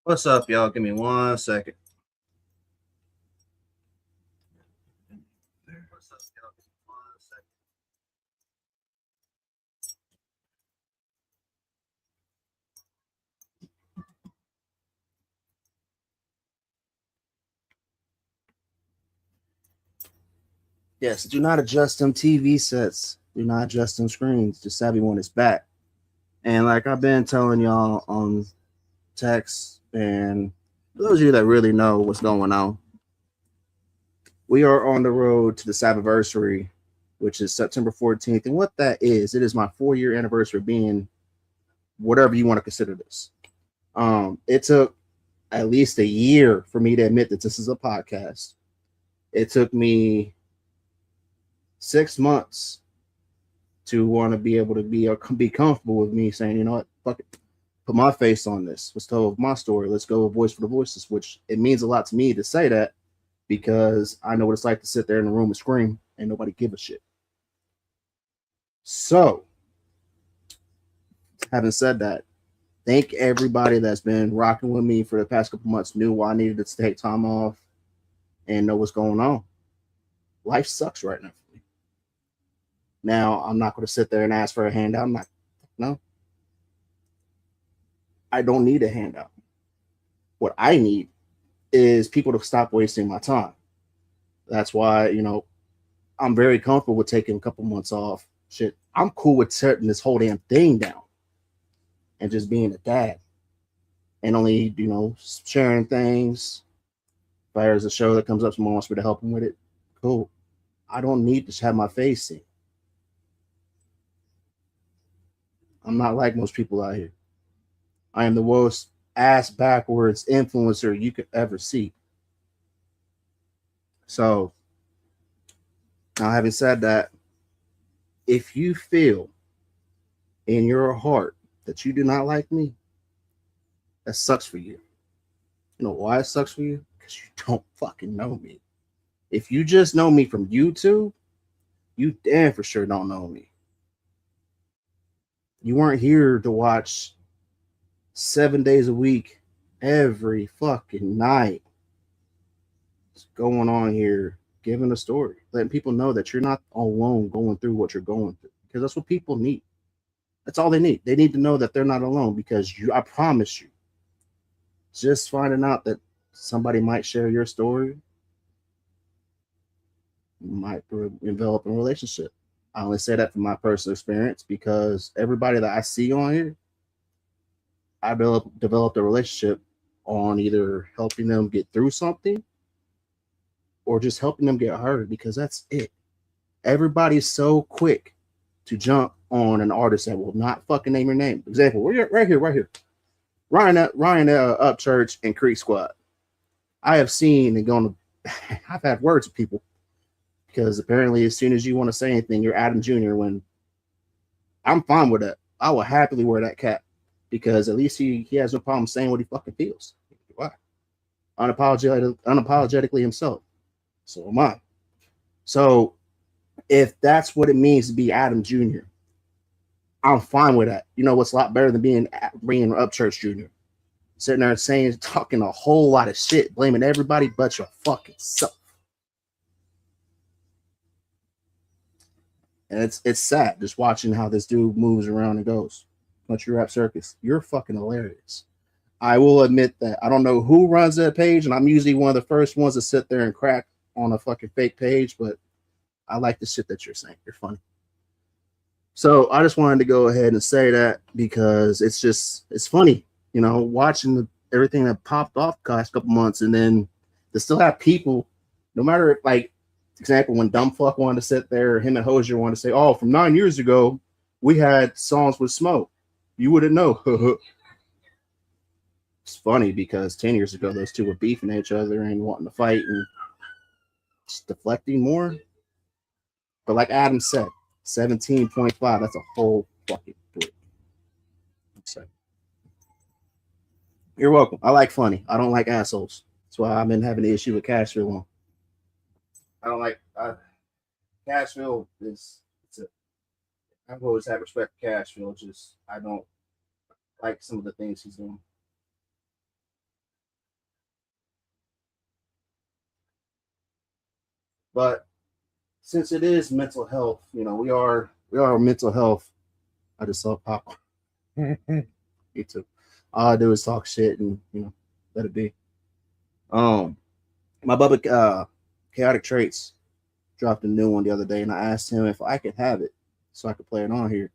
What's up, y'all? Give me 1 second. Yes, do not adjust them TV sets. Do not adjust them screens. Just everyone is back. And like I've been telling y'all on text, and for those of you that really know what's going on, we are on the road to the Saviversary, which is September 14th. And what that is, it is my 4-year anniversary of being whatever you want to consider this. It took at least a year for me to admit that this is a podcast. It took me 6 months to want to be able to be comfortable with me saying, you know what, fuck it, put my face on this. Let's tell my story. Let's go voice for the voices, which it means a lot to me to say that because I know what it's like to sit there in the room and scream and nobody give a shit. So, having said that, thank everybody that's been rocking with me for the past couple months. Knew why I needed to take time off and know what's going on. Life sucks right now for me. Now, I'm not going to sit there and ask for a handout. I'm not, no. I don't need a handout. What I need is people to stop wasting my time. That's why, I'm very comfortable with taking a couple months off. Shit, I'm cool with shutting this whole damn thing down and just being a dad and only, sharing things. If there's a show that comes up, someone wants me to help them with it, cool. I don't need to have my face seen. I'm not like most people out here. I am the most ass backwards influencer you could ever see. So, now having said that, if you feel in your heart that you do not like me, that sucks for you. You know why it sucks for you? Because you don't fucking know me. If you just know me from YouTube, you damn for sure don't know me. You weren't here to watch 7 days a week, every fucking night. What's going on here? Giving a story, letting people know that you're not alone going through what you're going through. Because that's what people need. That's all they need. They need to know that they're not alone because I promise you, just finding out that somebody might share your story might develop a relationship. I only say that from my personal experience because everybody that I see on here, I developed a relationship on either helping them get through something or just helping them get heard because that's it. Everybody's so quick to jump on an artist that will not fucking name your name. Example, we're right here. Ryan Upchurch and Creek Squad. I have seen and gone to, I've had words with people because apparently as soon as you want to say anything, you're Adam Jr. when I'm fine with that. I will happily wear that cap because at least he has no problem saying what he fucking feels. Why? Unapologetically himself. So am I. So if that's what it means to be Adam Jr., I'm fine with that. You know what's a lot better than being Upchurch Jr.? Sitting there saying, talking a whole lot of shit, blaming everybody but your fucking self. And it's sad just watching how this dude moves around and goes. Country Rap Circus, you're fucking hilarious. I will admit that. I don't know who runs that page, and I'm usually one of the first ones to sit there and crack on a fucking fake page, but I like the shit that you're saying. You're funny. So I just wanted to go ahead and say that because it's funny, watching everything that popped off the last couple months, and then to still have people, no matter if, like, example, when Dumb Fuck wanted to sit there, him and Hosier wanted to say, oh, from 9 years ago, we had songs with Smoke. You wouldn't know. It's funny because 10 years ago, those two were beefing each other and wanting to fight and just deflecting more. But like Adam said, 17.5, that's a whole fucking brick. You're welcome. I like funny. I don't like assholes. That's why I've been having the issue with Cashville on. I don't like Cashville I've always had respect for Cashville. Just I don't like some of the things he's doing. But since it is mental health, you know, we are mental health. I just saw popcorn. Me too. All I do is talk shit and, you know, let it be. My Bubba Chaotic Traits dropped a new one the other day, and I asked him if I could have it so I could play it on here.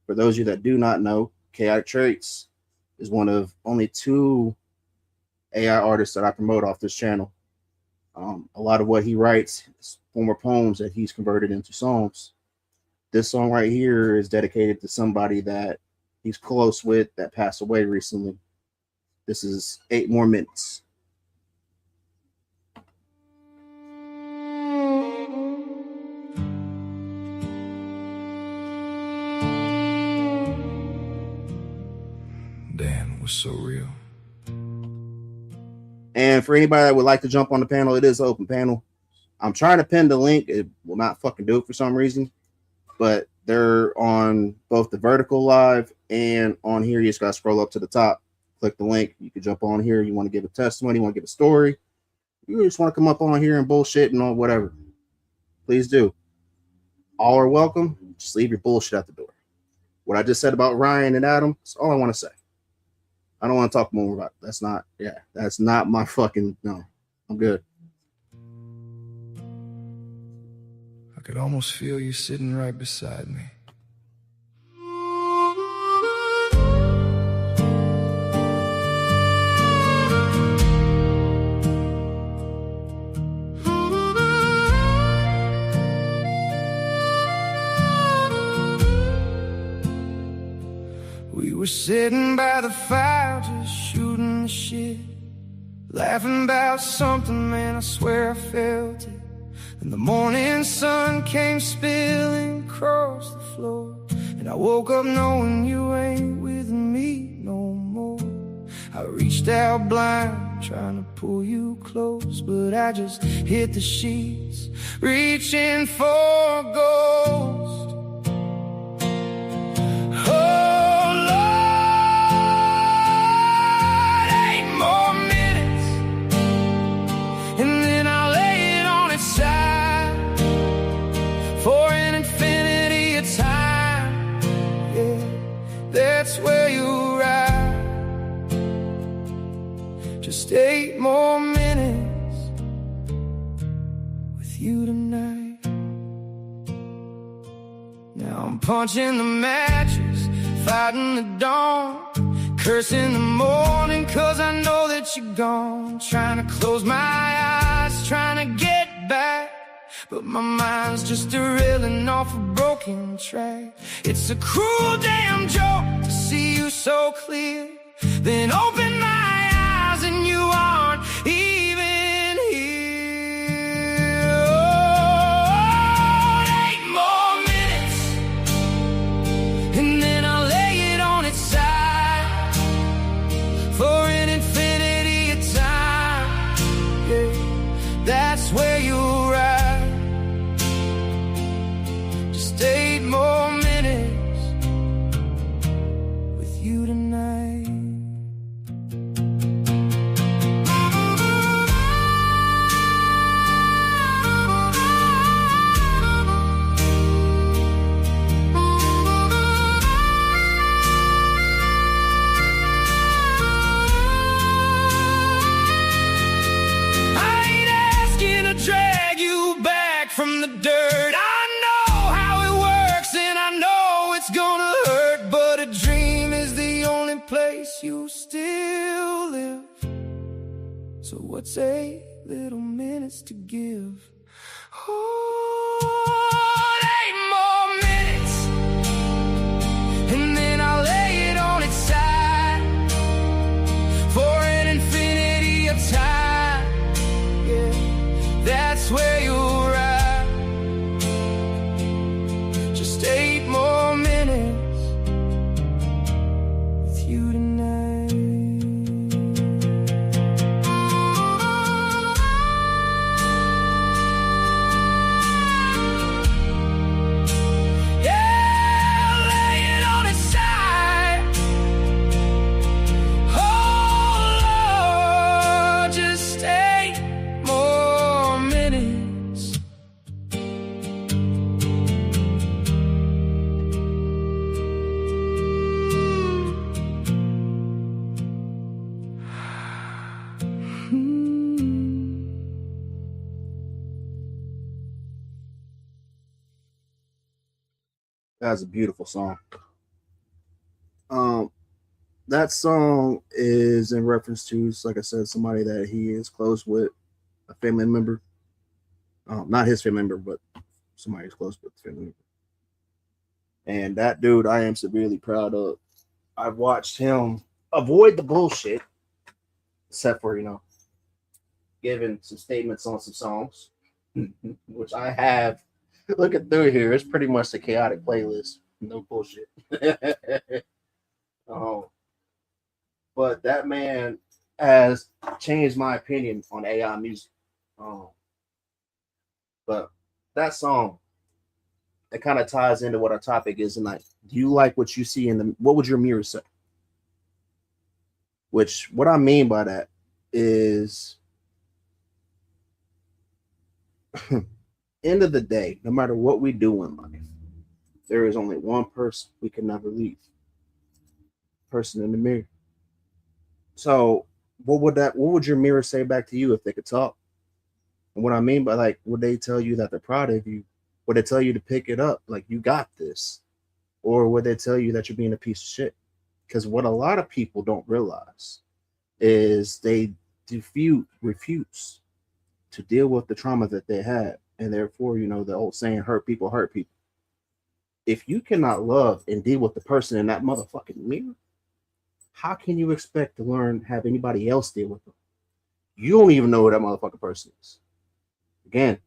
For those of you that do not know, Chaotic Traits is one of only 2 AI artists that I promote off this channel. A lot of what he writes is former poems that he's converted into songs. This song right here is dedicated to somebody that he's close with that passed away recently. This is 8 More Minutes. Damn, it was so real. And for anybody that would like to jump on the panel, it is an open panel. I'm trying to pin the link. It will not fucking do it for some reason. But they're on both the vertical live and on here. You just got to scroll up to the top, click the link. You can jump on here. You want to give a testimony, you want to give a story. You just want to come up on here and bullshit and all whatever. Please do. All are welcome. Just leave your bullshit at the door. What I just said about Ryan and Adam, that's all I want to say. I don't want to talk more about it. That's not my fucking, no. I'm good. I could almost feel you sitting right beside me. We were sitting by the fire, just shooting the shit, laughing about something, man, I swear I felt it. And the morning sun came spilling across the floor, and I woke up knowing you ain't with me no more. I reached out blind, trying to pull you close, but I just hit the sheets, reaching for a ghost. For an infinity of time, yeah, that's where you're at. Just 8 more minutes with you tonight. Now I'm punching the mattress, fighting the dawn, cursing the morning, cause I know that you're gone. Trying to close my eyes, trying to get back, but my mind's just a reeling off a broken track. It's a cruel damn joke to see you so clear, then open my eyes and you aren't even here. Oh, 8 more minutes, and then I'll lay it on its side for an infinity of time. Yeah, that's where you're at. 8 more minutes with you tonight. I ain't asking to drag you back from the dirt. Gonna hurt, but a dream is the only place you still live. So what's 8 little minutes to give? Oh, 8 more minutes, and then I'll lay it on its side for an infinity of time. Yeah, that's where you're at. Just 8 more minutes with you tonight. That's a beautiful song. Um, that song is in reference to, like I said, somebody that he is close with, a family member. Not his family member, but somebody who's close with the family member. And that dude, I am severely proud of. I've watched him avoid the bullshit, except for giving some statements on some songs, which I have. Looking through here, it's pretty much a chaotic playlist. No bullshit. um, but that man has changed my opinion on AI music. Um, but that song, it kind of ties into what our topic is tonight. Do you like what you see in the? What would your mirror say? Which what I mean by that is, end of the day, no matter what we do in life, there is only one person we can never leave. Person in the mirror. So what would your mirror say back to you if they could talk? And what I mean by, like, would they tell you that they're proud of you? Would they tell you to pick it up? Like, you got this? Or would they tell you that you're being a piece of shit? Because what a lot of people don't realize is they refuse to deal with the trauma that they had. And therefore, the old saying, hurt people hurt people. If you cannot love and deal with the person in that motherfucking mirror, how can you expect to learn, have anybody else deal with them? You don't even know who that motherfucking person is. Again,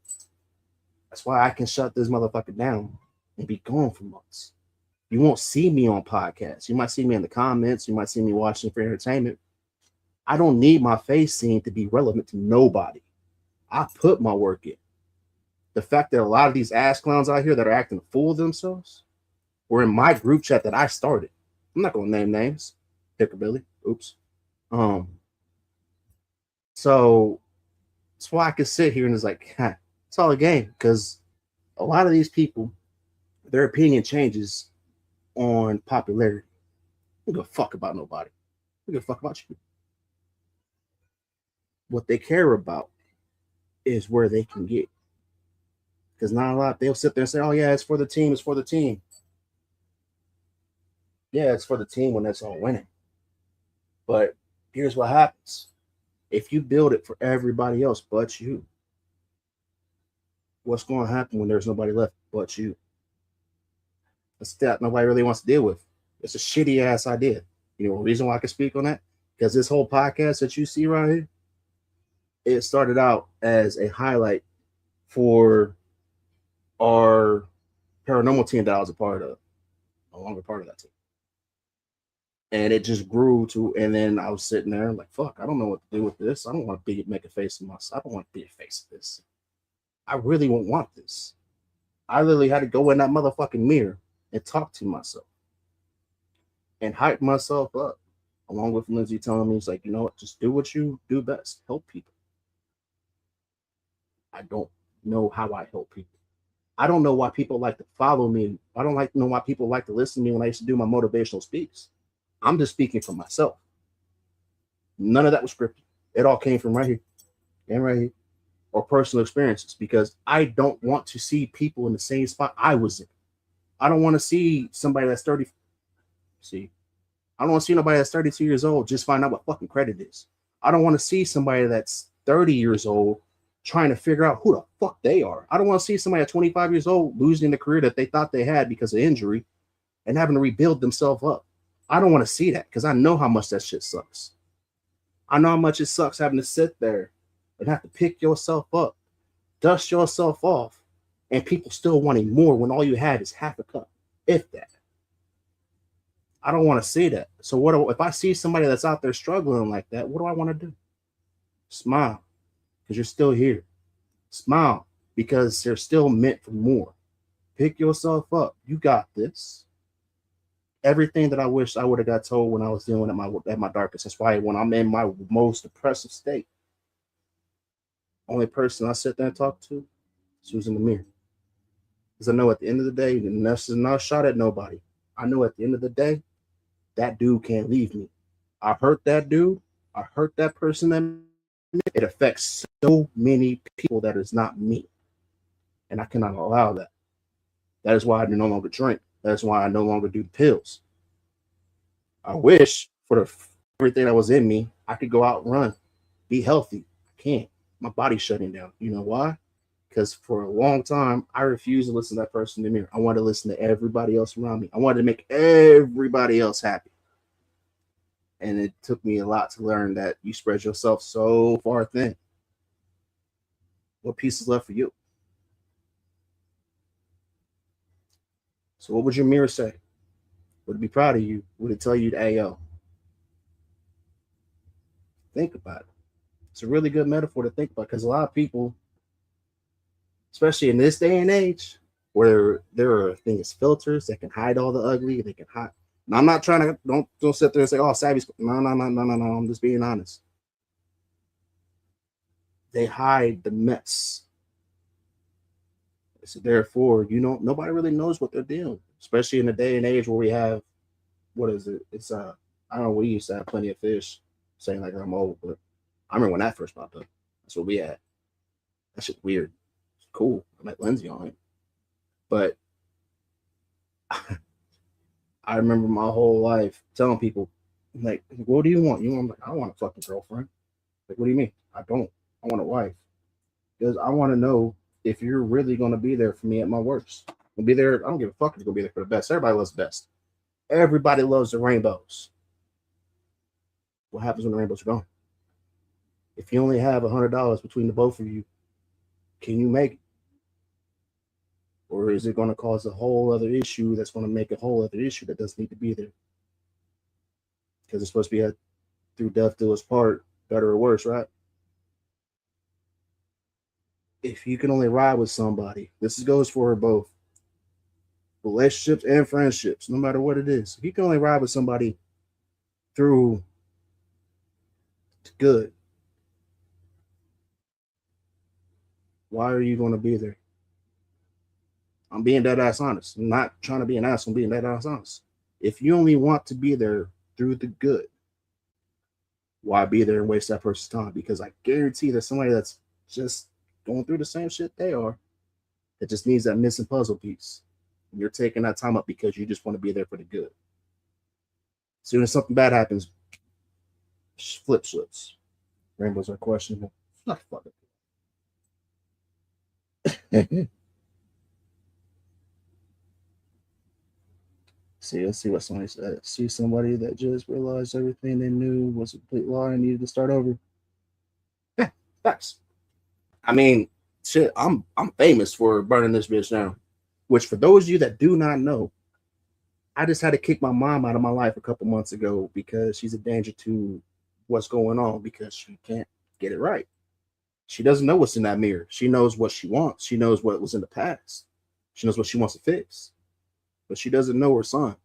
that's why I can shut this motherfucker down and be gone for months. You won't see me on podcasts. You might see me in the comments. You might see me watching for entertainment. I don't need my face seen to be relevant to nobody. I put my work in. The fact that a lot of these ass clowns out here that are acting a fool of themselves were in my group chat that I started. I'm not going to name names. Pickabilly. Oops. So that's why I could sit here and it's like, it's all a game, because a lot of these people, their opinion changes on popularity. They don't give a fuck about nobody. They give a fuck about you. What they care about is where they can get. Because not a lot, they'll sit there and say, oh yeah, it's for the team, it's for the team. Yeah, it's for the team when that's all winning. But here's what happens. If you build it for everybody else but you, what's going to happen when there's nobody left but you? That's that nobody really wants to deal with. It's a shitty ass idea. You know, the reason why I can speak on that? Because this whole podcast that you see right here, it started out as a highlight for our paranormal team that I was a part of, no longer part of that team. And it just grew to, and then I was sitting there like, fuck, I don't know what to do with this. I don't want to make a face of myself. I don't want to be a face of this. I really won't want this. I literally had to go in that motherfucking mirror and talk to myself and hype myself up, along with Lindsay telling me, it's like, you know what, just do what you do best. Help people. I don't know how I help people. I don't know why people like to follow me. I don't know why people like to listen to me when I used to do my motivational speaks. I'm just speaking for myself. None of that was scripted. It all came from right here and right here, or personal experiences, because I don't want to see people in the same spot I was in. I don't want to see somebody that's 30. See, I don't want to see nobody that's 32 years old just find out what fucking credit is. I don't want to see somebody that's 30 years old trying to figure out who the fuck they are. I don't want to see somebody at 25 years old losing the career that they thought they had because of injury and having to rebuild themselves up. I don't want to see that, because I know how much that shit sucks. I know how much it sucks having to sit there and have to pick yourself up, dust yourself off, and people still wanting more when all you had is half a cup, if that. I don't want to see that. So if I see somebody that's out there struggling like that, what do I want to do? Smile, because you're still here. Smile, because they're still meant for more. Pick yourself up. You got this. Everything that I wish I would have got told when I was dealing at my darkest. That's why when I'm in my most depressive state, only person I sit there and talk to is who's in the mirror. Because I know at the end of the day, and this is not a shot at nobody, I know at the end of the day, that dude can't leave me. I hurt that dude. I hurt that person. That it affects so many people that is not me. And I cannot allow that. That is why I no longer drink. That's why I no longer do the pills. I wish for everything that was in me, I could go out and run, be healthy. I can't. My body's shutting down. You know why? Because for a long time, I refused to listen to that person in the mirror. I wanted to listen to everybody else around me. I wanted to make everybody else happy. And it took me a lot to learn that you spread yourself so far thin. What piece is left for you? So what would your mirror say? Would it be proud of you? Would it tell you, hey, yo, think about it? It's a really good metaphor to think about because a lot of people, especially in this day and age, where there are things filters that can hide all the ugly, they can hide. Now, I'm not trying to don't sit there and say, oh, Savvy's no. I'm just being honest. They hide the mess. So therefore, nobody really knows what they're doing, especially in the day and age where we have what is it? It's I don't know, we used to have plenty of fish saying like I'm old, but I remember when that first popped up. That's what we had. That shit's weird. It's cool. I met Lindsay on it. But I remember my whole life telling people, like, what do you want? I'm like, I don't want a fucking girlfriend. Like, what do you mean? I don't. I want a wife. Because I want to know if you're really going to be there for me at my worst. I'll be there. I don't give a fuck if you're going to be there for the best. Everybody loves the best. Everybody loves the rainbows. What happens when the rainbows are gone? If you only have $100 between the both of you, can you make it? Or is it going to cause a whole other issue that's going to make a whole other issue that doesn't need to be there? Because it's supposed to be a through death do us part, better or worse, right? If you can only ride with somebody, this goes for both relationships and friendships, no matter what it is. If you can only ride with somebody through good, why are you going to be there? I'm being dead ass honest. I'm not trying to be an ass. I'm being dead ass honest. If you only want to be there through the good, why be there and waste that person's time? Because I guarantee there's somebody that's just going through the same shit they are that just needs that missing puzzle piece. And you're taking that time up because you just want to be there for the good. As soon as something bad happens, flip slips. Rainbows are questionable. Not fucking. Let's see what somebody said. See somebody that just realized everything they knew was a complete lie and needed to start over. Yeah, facts. I mean, shit, I'm famous for burning this bitch down. Which, for those of you that do not know, I just had to kick my mom out of my life a couple months ago because she's a danger to what's going on because she can't get it right. She doesn't know what's in that mirror. She knows what she wants. She knows what was in the past. She knows what she wants to fix. But she doesn't know her son.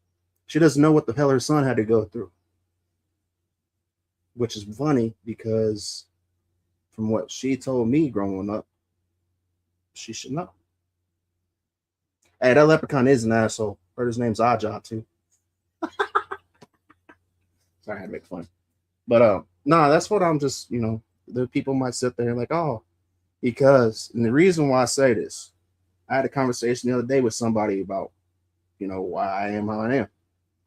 She doesn't know what the hell her son had to go through. Which is funny because from what she told me growing up, she should know. Hey, that leprechaun is an asshole. Heard his name's Oddjob too. Sorry, I had to make fun. But that's what I'm just, the people might sit there and like, oh, because, and the reason why I say this, I had a conversation the other day with somebody about, why I am how I am.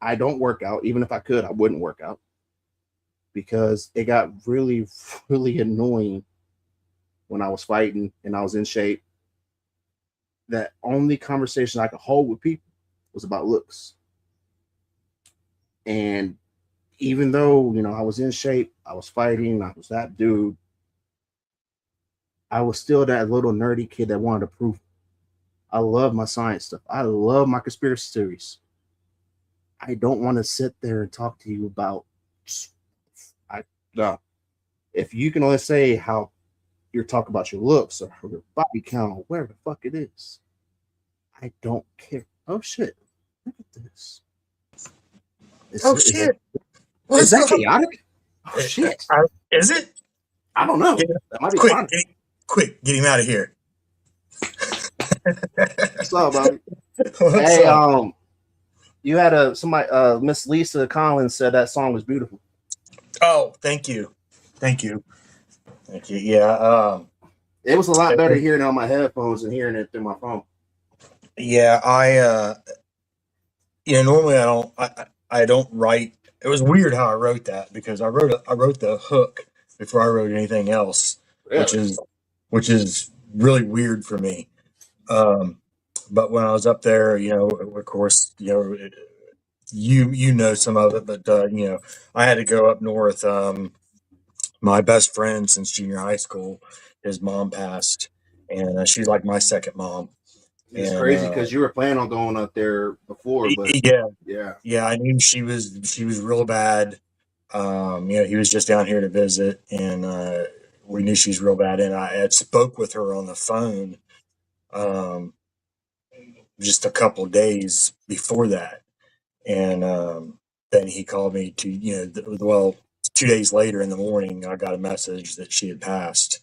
I don't work out. Even if I could, I wouldn't work out because it got really, really annoying when I was fighting and I was in shape. That only conversation I could hold with people was about looks. And even though, I was in shape, I was fighting, I was that dude, I was still that little nerdy kid that wanted to prove. I love my science stuff. I love my conspiracy theories. I don't want to sit there and talk to you about, if you can only say how you're talking about your looks or your body count or whatever the fuck it is, I don't care. Oh shit! Look at this. Shit! Is that chaotic? Oh shit! Is it? I don't know. That might be quick! Get him out of here. What's up, Bobby? Hey, up? You had somebody, Miss Lisa Collins said that song was beautiful. Oh, thank you. Yeah. It was a lot better hearing it on my headphones than hearing it through my phone. Yeah, Normally I don't write. It was weird how I wrote that because I wrote the hook before I wrote anything else, which Really? is which is really weird for me. Um, but when I was up there, of course, you know some of it, but I had to go up north. My best friend since junior high school, his mom passed, and she's like my second mom. It's And crazy because you were planning on going up there before, but yeah, yeah, yeah, I knew she was real bad. He was just down here to visit, and we knew she was real bad. And I had spoke with her on the phone um, just a couple days before that, and then he called me to well, 2 days later in the morning, I got a message that she had passed,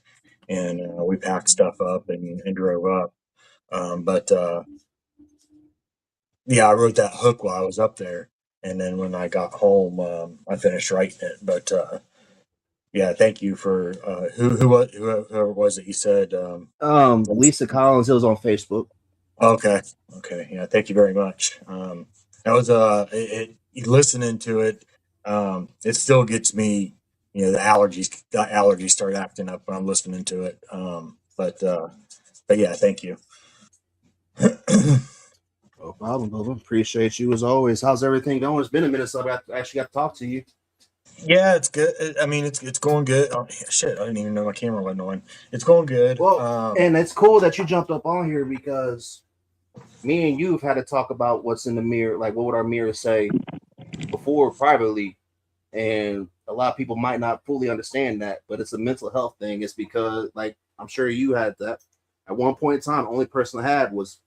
and we packed stuff up and drove up. But yeah, I wrote that hook while I was up there, and then when I got home, I finished writing it. But yeah, thank you for whoever it was that you said. Lisa Collins. It was on Facebook. Okay, okay, yeah, thank you very much. That was listening to it. It still gets me. The allergies start acting up when I'm listening to it. But yeah, thank you. No problem, brother. Appreciate you as always. How's everything going? It's been a minute since I actually got to talk to you. Yeah, it's good. I mean, it's going good. Oh, shit, I didn't even know my camera wasn't on. It's going good. Well, and it's cool that you jumped up on here because me and you have had to talk about what's in the mirror, like what would our mirror say before privately, and a lot of people might not fully understand that, but it's a mental health thing. It's because, like, I'm sure you had that at one point in time. The only person I had was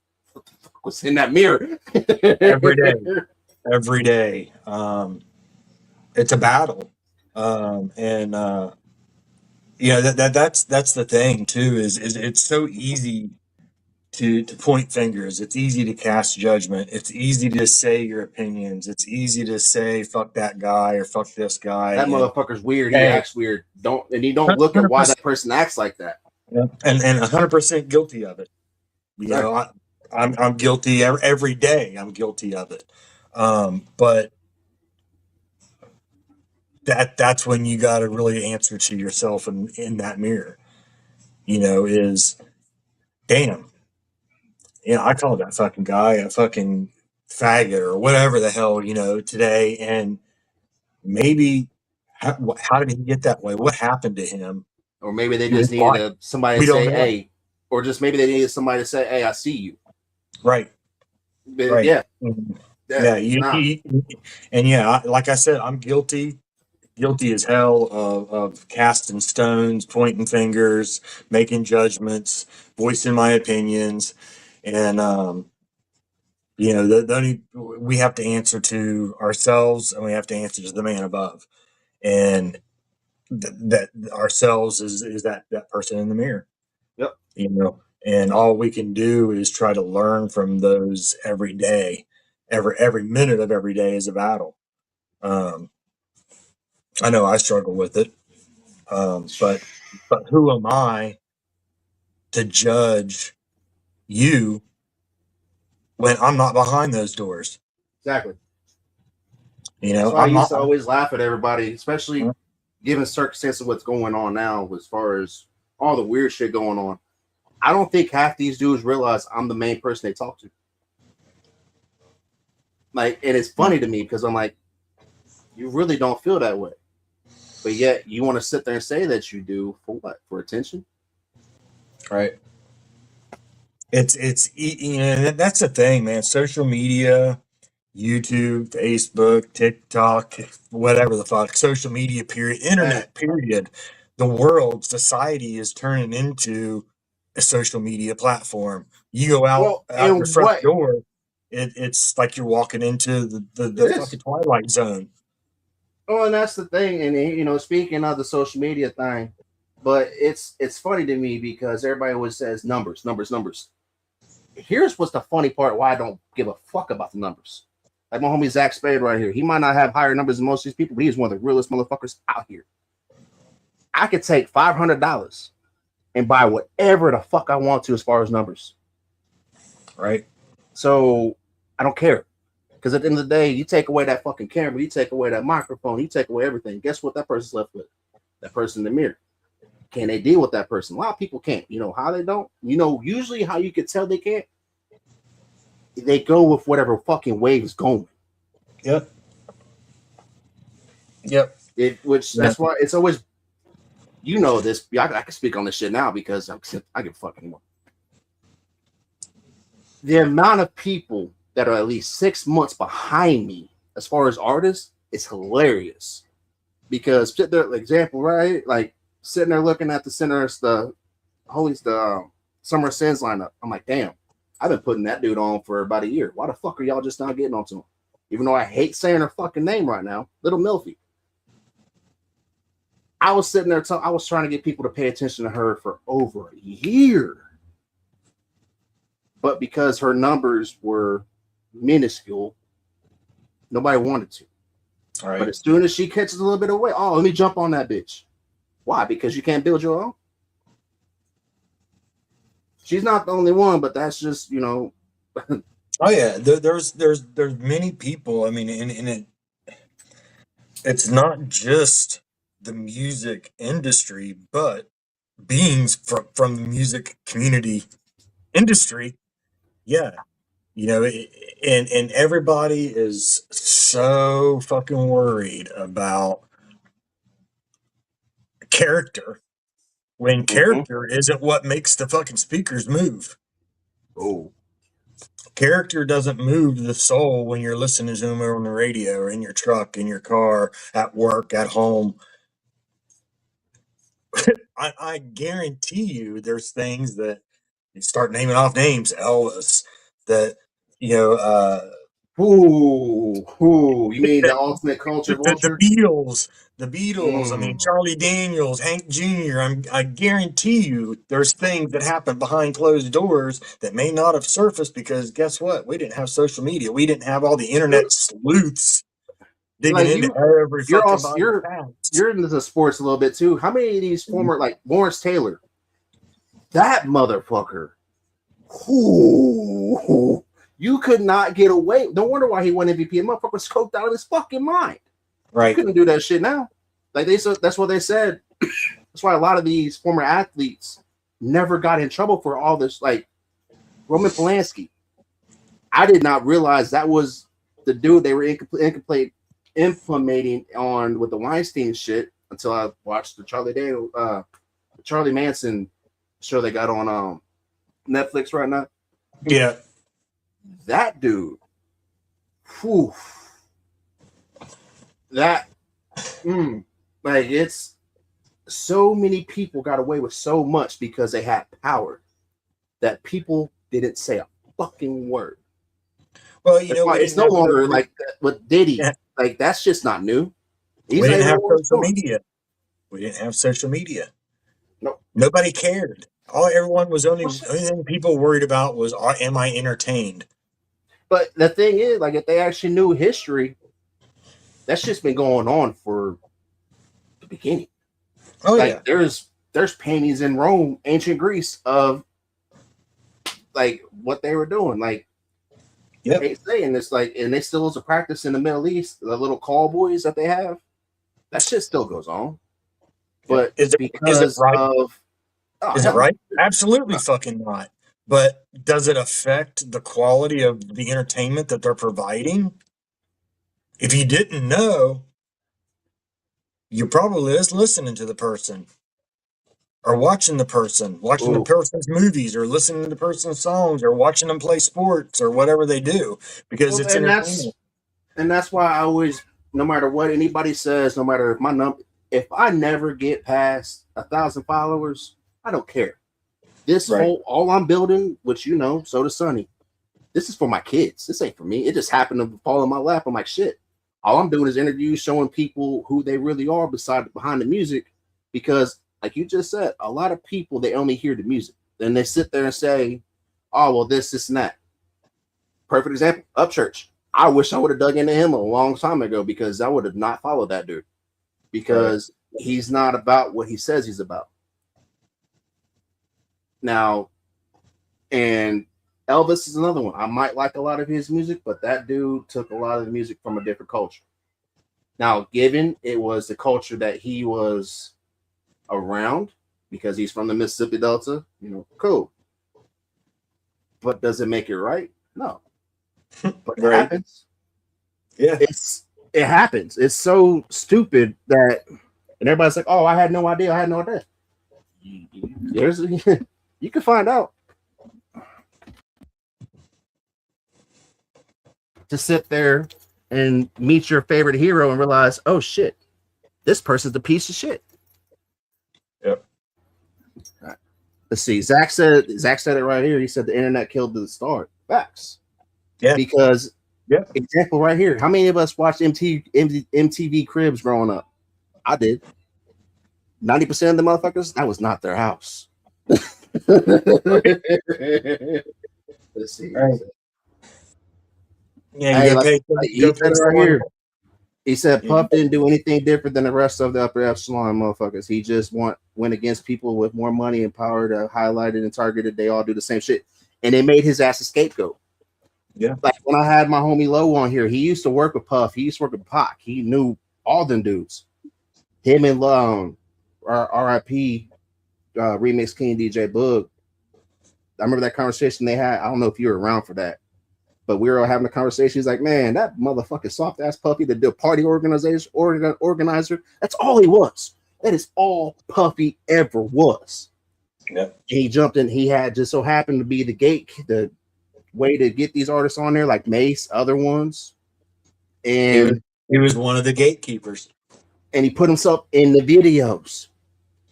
in that mirror every day, every day. It's a battle, and that's the thing too. Is it's so easy to point fingers. It's easy to cast judgment. It's easy to say your opinions. It's easy to say fuck that guy or fuck this guy. That And motherfucker's weird. He hey, acts weird. You don't look at hundred why that percent, person acts like that. and 100% guilty of it. You know, Exactly. I'm guilty every day. I'm guilty of it. But that's when you got to really answer to yourself in that mirror. Is damn. I called that fucking guy a fucking faggot or whatever the hell today, and maybe how did he get that way? What happened to him Or maybe they in his just needed life? somebody We to don't say, know. "Hey," or just maybe they needed somebody to say, "Hey, I see you." Right, But right. yeah, Mhm. yeah, Yeah, nah. and yeah, like I said, I'm guilty as hell of casting stones, pointing fingers, making judgments, voicing my opinions, and the only we have to answer to ourselves, and we have to answer to the man above, and that ourselves is that person in the mirror, Yep. and all we can do is try to learn from those every day. Every minute of every day is a battle. Um, I know I struggle with it. But who am I to judge you when I'm not behind those doors? Exactly. You That's know, why I I'm used not. to always laugh at everybody, especially given circumstances of what's going on now, as far as all the weird shit going on. I don't think half these dudes realize I'm the main person they talk to. Like, and it's funny to me because I'm like, you really don't feel that way, but yet you want to sit there and say that you do for what? For attention? Right. That's the thing, man. Social media, YouTube, Facebook, TikTok, whatever the fuck, social media period, Hey, internet period. The world, society is turning into a social media platform. You go well, out your and front what door, it's like you're walking into the it is. fucking twilight zone. Oh, and that's the thing. And speaking of the social media thing, but it's funny to me because everybody always says numbers, numbers, numbers. Here's what's the funny part why I don't give a fuck about the numbers. Like my homie Zach Spade right here. He might not have higher numbers than most of these people, but he's one of the realest motherfuckers out here. I could take $500 and buy whatever the fuck I want to as far as numbers. Right. So I don't care. Because at the end of the day, you take away that fucking camera, you take away that microphone, you take away everything. Guess what that person's left with? That person in the mirror. Can they deal with that person? A lot of people can't. You know how they don't? You know, usually how you could tell they can't? They go with whatever fucking wave's going. Yep. That's why it's always, you know, this. I can speak on this shit now because I give a fuck anymore. The amount of people that are at least 6 months behind me as far as artists is hilarious. Because the example, right? Like sitting there looking at the center of the Summer Sins lineup. I'm like, damn, I've been putting that dude on for about a year. Why the fuck are y'all just not getting onto him? Even though I hate saying her fucking name right now, Little Milfy. I was sitting there, I was trying to get people to pay attention to her for over a year. But because her numbers were minuscule, nobody wanted to. All right. But as soon as she catches a little bit of weight, oh, let me jump on that bitch. Why? Because you can't build your own? She's not the only one, but that's just, you know. Oh yeah, there's many people. I mean, it's not just the music industry, but beings from the music community industry. Yeah, you know, and everybody is so fucking worried about character when character isn't what makes the fucking speakers move. Oh. Character doesn't move the soul when you're listening to them on the radio or in your truck, in your car, at work, at home. I guarantee you there's things that you start naming off names, Elvis, that, you know, You mean the ultimate culture the vulture? The Beatles. I mean, Charlie Daniels, Hank Jr. I guarantee you, there's things that happen behind closed doors that may not have surfaced because guess what? We didn't have social media. We didn't have all the internet sleuths digging Like into every you're fucking also body's past. you're into the sports a little bit too. How many of these former, like Lawrence Taylor, that motherfucker? Ooh, you could not get away. No wonder why he won MVP. The motherfucker was coked out of his fucking mind. Right. You couldn't do that shit now. Like they said, that's what they said. That's why a lot of these former athletes never got in trouble for all this. Like Roman Polanski, I did not realize that was the dude they were implementing on with the Weinstein shit until I watched the Charlie Manson show they got on Netflix right now. Yeah. That dude. Whew. Like it's so many people got away with so much because they had power that people didn't say a fucking word. Well, you know, it's no longer like that with Diddy. Yeah. Like that's just not new. We didn't have social media. We didn't have social media. No, nobody cared. Everyone was only thing people worried about was, am I entertained? But the thing is, like, if they actually knew history, that's just been going on for the beginning. Oh like, yeah, there's paintings in Rome, ancient Greece, of like what they were doing. Like, they saying this, like, and they still is a practice in the Middle East. The little call boys that they have, that shit still goes on. But is it right? Is it right? Absolutely fucking not. But does it affect the quality of the entertainment that they're providing? If you didn't know, you probably is listening to the person or watching the person's movies or listening to the person's songs or watching them play sports or whatever they do because it's entertainment. And that's why I always, no matter what anybody says, no matter if I never get past 1,000 followers, I don't care. All I'm building, which you know, so does Sonny. This is for my kids. This ain't for me. It just happened to fall in my lap. I'm like, shit. All I'm doing is interviews showing people who they really are behind the music. Because, like you just said, a lot of people, they only hear the music. Then they sit there and say, oh, well, this, and that. Perfect example, Upchurch. I wish I would have dug into him a long time ago because I would have not followed that dude. Because he's not about what he says he's about. Now, and Elvis is another one. I might like a lot of his music, but that dude took a lot of the music from a different culture. Now, given it was the culture that he was around because he's from the Mississippi Delta, cool. But does it make it right? No. But it happens. Yeah. It happens. It's so stupid that, and everybody's like, "Oh, I had no idea. I had no idea." You can find out. To sit there and meet your favorite hero and realize, oh shit, this person's a piece of shit. Yep. Right. Let's see. Zach said it right here. He said the internet killed the star. Facts. Yeah. Because example right here. How many of us watched MTV Cribs growing up? I did. 90% of the motherfuckers, that was not their house. Let's see. Right. Yeah, he said it right here. He said Puff didn't do anything different than the rest of the upper epsilon motherfuckers. He just went against people with more money and power to highlight it and target it. They all do the same shit. And they made his ass a scapegoat. Yeah. Like when I had my homie Low on here, he used to work with Puff. He used to work with Pac. He knew all them dudes. Him and RIP Remix King DJ Boog. I remember that conversation they had. I don't know if you were around for that. But we were all having a conversation. He's like, man, that motherfucking soft ass Puffy, the party organizer, that's all he was. That is all Puffy ever was. Yeah. And he jumped in. He had just so happened to be the way to get these artists on there, like Mace, other ones. And he was one of the gatekeepers. And he put himself in the videos.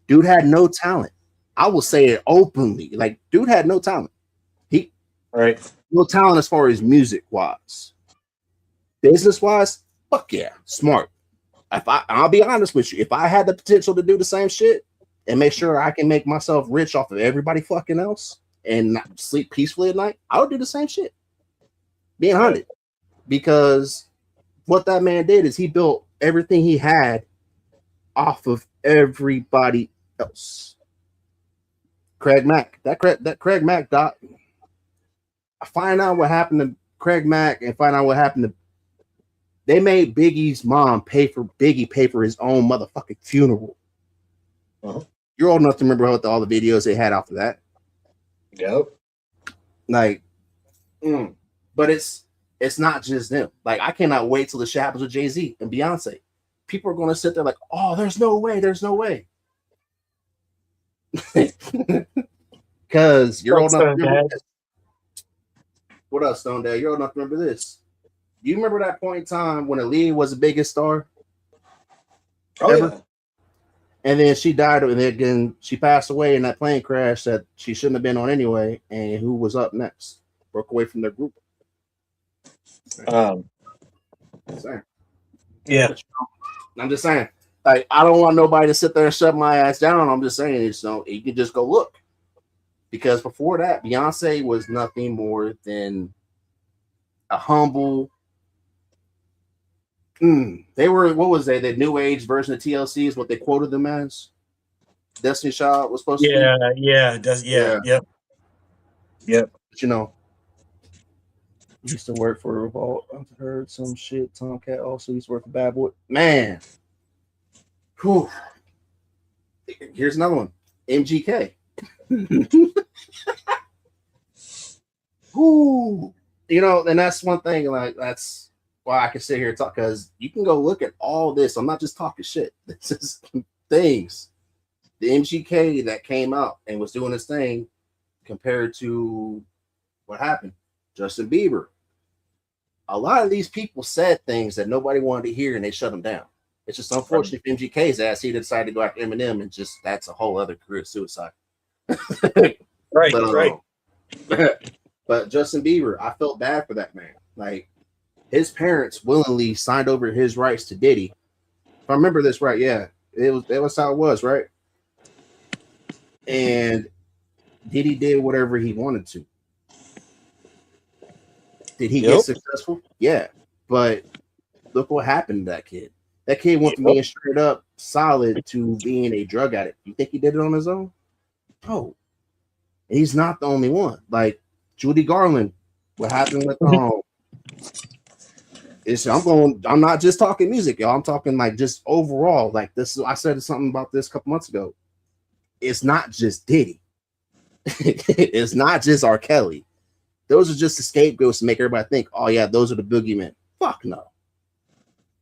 Dude had no talent. I will say it openly. Like, dude had no talent. Right. No talent as far as music wise. Business wise, fuck yeah, smart. I'll be honest with you, if I had the potential to do the same shit and make sure I can make myself rich off of everybody fucking else and not sleep peacefully at night, I would do the same shit. Being hunted. Because what that man did is he built everything he had off of everybody else. Craig Mack. That Craig Mack dot. Find out what happened to Craig Mack and find out what happened to. They made Biggie's mom pay for his own motherfucking funeral. Uh-huh. You're old enough to remember all the videos they had after that. Yep. Like, but it's not just them. Like, I cannot wait till the shit happens with Jay-Z and Beyonce. People are going to sit there like, oh, there's no way. Because you're old enough to remember this. What up, Stone Dad? You're old enough to remember this. Do you remember that point in time when Aaliyah was the biggest star? Ever? Yeah. And then she died, and then she passed away in that plane crash that she shouldn't have been on anyway. And who was up next? Broke away from their group. Yeah. I'm just saying. Like, I don't want nobody to sit there and shut my ass down. I'm just saying, you can just go look. Because before that, Beyonce was nothing more than a humble. They were, what was they? The new age version of TLC is what they quoted them as. Destiny Child was supposed to be. Yeah. Yep. But used to work for Revolt. I've heard some shit. Tomcat also used to work for Bad Boy. Man. Whew. Here's another one. MGK. Ooh, and that's one thing. Like, that's why I can sit here and talk, because you can go look at all this. I'm not just talking shit. This is things. The MGK that came out and was doing this thing compared to what happened. Justin Bieber. A lot of these people said things that nobody wanted to hear, and they shut them down. It's just unfortunate for MGK's ass. He decided to go after Eminem, and just that's a whole other career suicide. Right. But Justin Bieber, I felt bad for that man. Like, his parents willingly signed over his rights to Diddy. If I remember this right, yeah, it was how it was, right? And Diddy did whatever he wanted to. Did he get successful? Yeah, but look what happened to that kid. That kid went from being straight up solid to being a drug addict. You think he did it on his own? No. And he's not the only one. Like, Judy Garland. What happened with I'm not just talking music, y'all. I'm talking like just overall. Like this, I said something about this a couple months ago. It's not just Diddy. It's not just R. Kelly. Those are just the scapegoats to make everybody think, oh yeah, those are the boogeymen. Fuck no.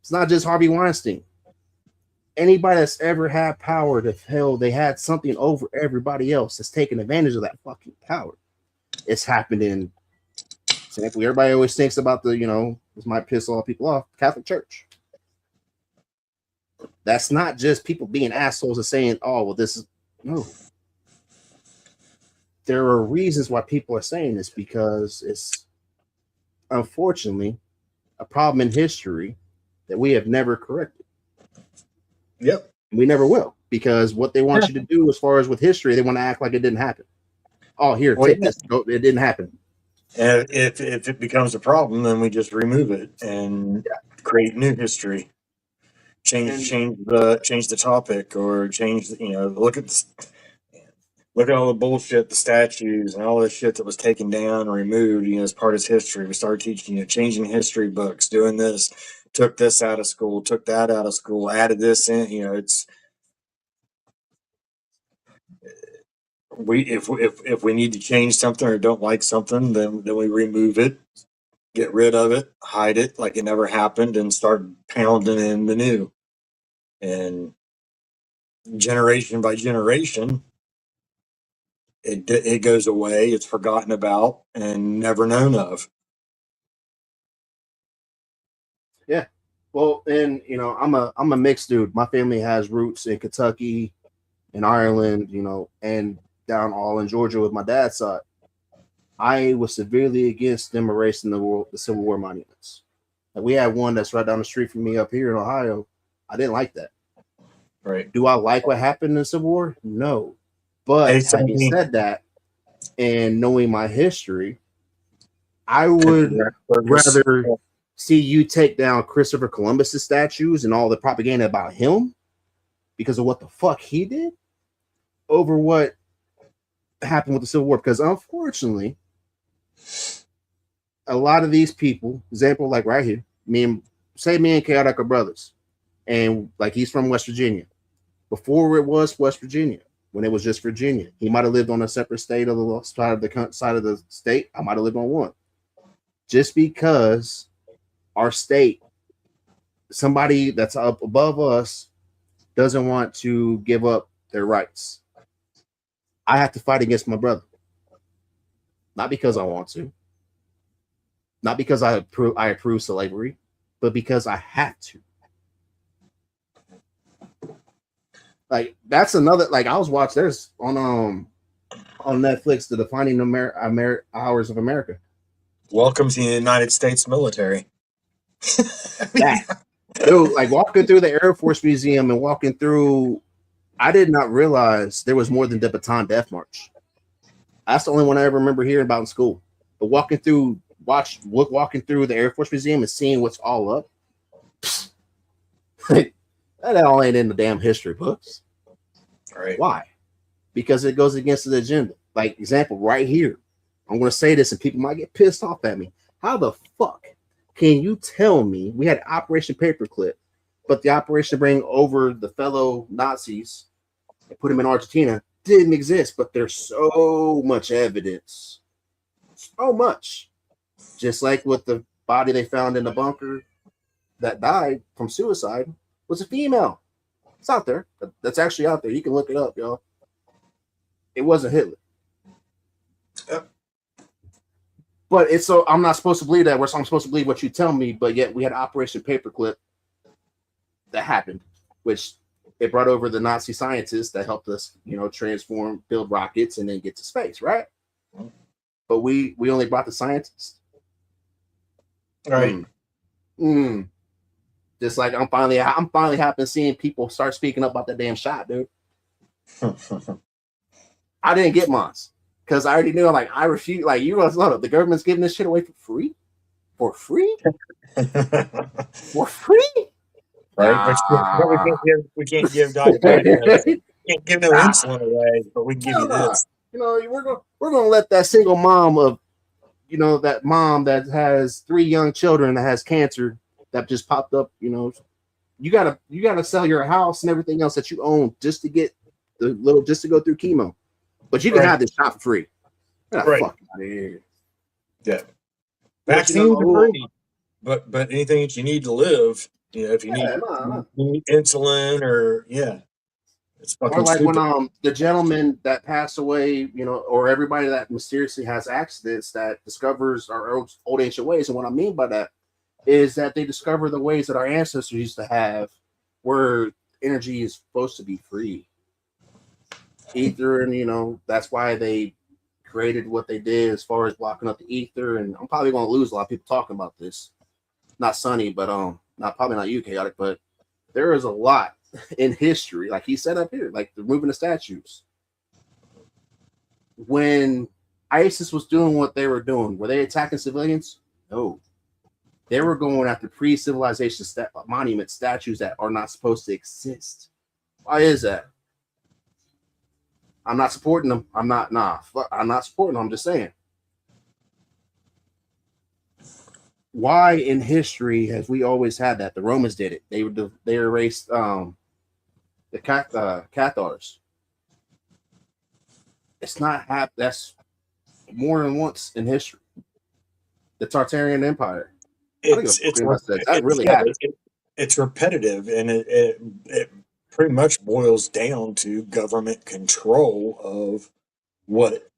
It's not just Harvey Weinstein. Anybody that's ever had power to hell, they had something over everybody else that's taking advantage of that fucking power. It's happened in example. Everybody always thinks about the, this might piss all people off, Catholic Church. That's not just people being assholes and saying, oh, well, this is no. There are reasons why people are saying this because it's unfortunately a problem in history that we have never corrected. Yep. We never will, because what they want you to do as far as with history, they want to act like it didn't happen. Oh, here, take this. No, it didn't happen. And if it becomes a problem, then we just remove it and create new history. Change the topic, or change. Look at all the bullshit, the statues, and all this shit that was taken down and removed. As part of history, we started teaching, changing history books, doing this, took this out of school, took that out of school, added this in. It's if we need to change something or don't like something, then we remove it, get rid of it, hide it like it never happened, and start pounding in the new. And generation by generation, it goes away. It's forgotten about and never known of. Yeah. Well, and I'm a mixed dude. My family has roots in Kentucky, in Ireland, and down all in Georgia with my dad's side. I was severely against them erasing the Civil War monuments. Like, we had one that's right down the street from me up here in Ohio. I didn't like that. Right. Do I like what happened in the Civil War? No. But having said that, and knowing my history, I would rather see you take down Christopher Columbus's statues and all the propaganda about him because of what the fuck he did over what happened with the Civil War. Because unfortunately, a lot of these people, example like right here, me and Chaotic are brothers, and like he's from West Virginia. Before it was West Virginia, when it was just Virginia, he might have lived on a separate state of the side of the state. I might have lived on one. Just because our state, somebody that's up above us, doesn't want to give up their rights, I have to fight against my brother. Not because I want to, not because I approve slavery, but because I have to. Like, that's another, like, I was watching, there's on Netflix, The Defining Hours of America. Welcome to the United States military. That. Dude, like walking through the Air Force Museum and walking through, I did not realize there was more than the Bataan Death March. That's the only one I ever remember hearing about in school. But walking through the Air Force Museum and seeing what's all up, that all ain't in the damn history books. Right. Why? Because it goes against the agenda. Like, example, right here. I'm going to say this and people might get pissed off at me. How the fuck can you tell me we had Operation Paperclip, but the operation to bring over the fellow Nazis and put them in Argentina didn't exist, but there's so much evidence. So much. Just like with the body they found in the bunker that died from suicide was a female. It's out there. That's actually out there. You can look it up, y'all. It wasn't Hitler. Yep. But it's so I'm not supposed to believe that. I'm supposed to believe what you tell me, but yet we had Operation Paperclip that happened, which it brought over the Nazi scientists that helped us, transform, build rockets, and then get to space, right? But we only brought the scientists. Right. Just like I'm finally happy seeing people start speaking up about that damn shot, dude. I didn't get mine because I already knew. Like, I refuse. Like, you guys know the government's giving this shit away for free, for free. Right. We can't give diabetes. We can't give no insulin away, but we can give you this. We're gonna let that single mom of you know, that mom that has 3 young children that has cancer that just popped up, you know, you gotta sell your house and everything else that you own just to get just to go through chemo. But you can Right. have this shot for free. Get the Right. fuck out of here. Yeah. But you know, Vaccines are free, but anything that you need to live, you know, if you yeah, need, nah. you need insulin or it's Or fucking like when stupid. the gentleman that passed away, you know, or everybody that mysteriously has accidents that discovers our old ancient ways. And what I mean by that is that they discover the ways that our ancestors used to have, where energy is supposed to be free. Ether, and you know, that's why they created what they did as far as blocking up the ether. And I'm probably going to lose a lot of people talking about this. Not Sunny, but not probably not you, Chaotic, but there is a lot in history, like he said up here, like removing the statues. When ISIS was doing what they were doing, were they attacking civilians? No. They were going after pre-civilization monument statues that are not supposed to exist. Why is that? I'm not supporting them. I'm not supporting them. I'm just saying. Why in history has we always had that? The Romans did it. They erased the Cathars. It's not that's more than once in history. The Tartarian Empire. I don't give a It's fuck it's about that. That it's really happened. it's repetitive, and it pretty much boils down to government control of what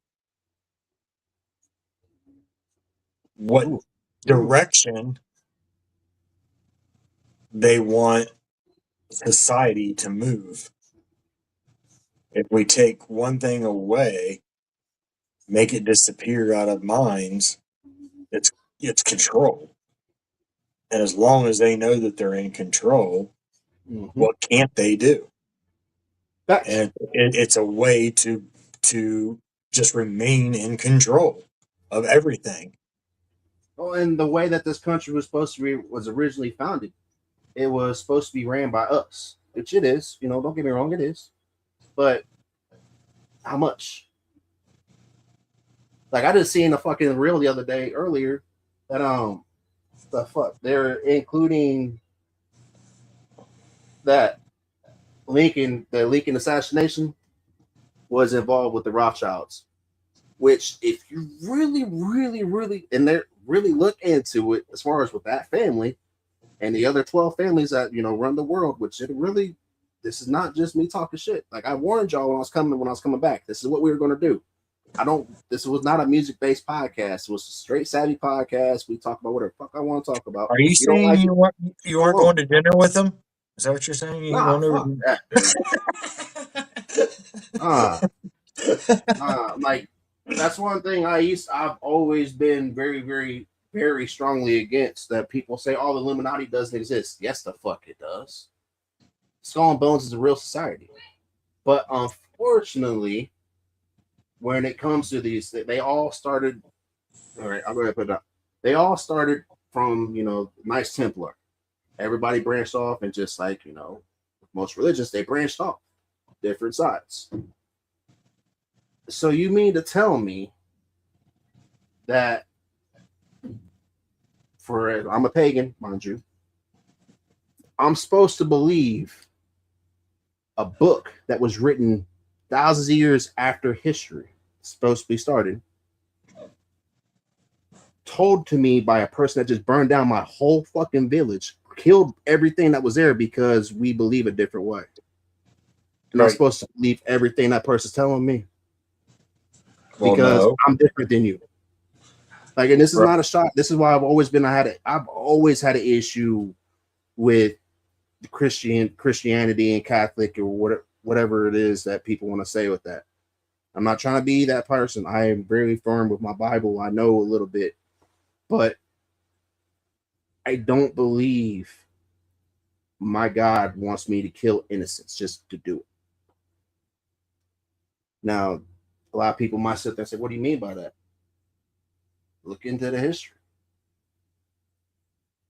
what Ooh, ooh. direction they want society to move. If we take one thing away, make it disappear out of minds, it's it's control. And as long as they know that they're in control, Mm-hmm. what can't they do? Facts. And it's a way to just remain in control of everything. Oh, and the way that this country was supposed to be was originally founded, it was supposed to be ran by us, which it is. You know, don't get me wrong, it is. But how much? Like I just seen a fucking reel the other day earlier that the fuck they're including that the Lincoln assassination was involved with the Rothschilds. Which, if you really, really, really, and they really look into it, as far as with that family and the other 12 families that you know run the world, which it really, this is not just me talking shit. Like I warned y'all when I was coming back. This is what we were going to do. I don't. This was not a music based podcast. It was a straight savvy podcast. We talk about whatever the fuck I want to talk about. Are you You don't saying like it? you Hold weren't on. going to dinner with them? Is that what you're saying? You Nah, want fuck to? that, dude. Ah, like that's one thing I've always been very, very, very strongly against. That people say, "Oh, the Illuminati doesn't exist." Yes, the fuck it does. Skull and Bones is a real society, but unfortunately, when it comes to these, they all started. All right, I'm going to put it up. They all started from Knights Templar. Everybody branched off, and just like most religions, they branched off different sides. So you mean to tell me that I'm a pagan, mind you, I'm supposed to believe a book that was written thousands of years after history supposed to be started, told to me by a person that just burned down my whole fucking village, killed everything that was there because we believe a different way. And I'm Right. supposed to believe everything that person's telling me Well, because no. I'm different than you. Like, and this is Right. not a shot. This is why I've always had an issue with Christianity and Catholic or whatever it is that people want to say with that. I'm not trying to be that person. I am very firm with my Bible. I know a little bit, but I don't believe my God wants me to kill innocents just to do it. Now, a lot of people might sit there and say, "What do you mean by that?" Look into the history.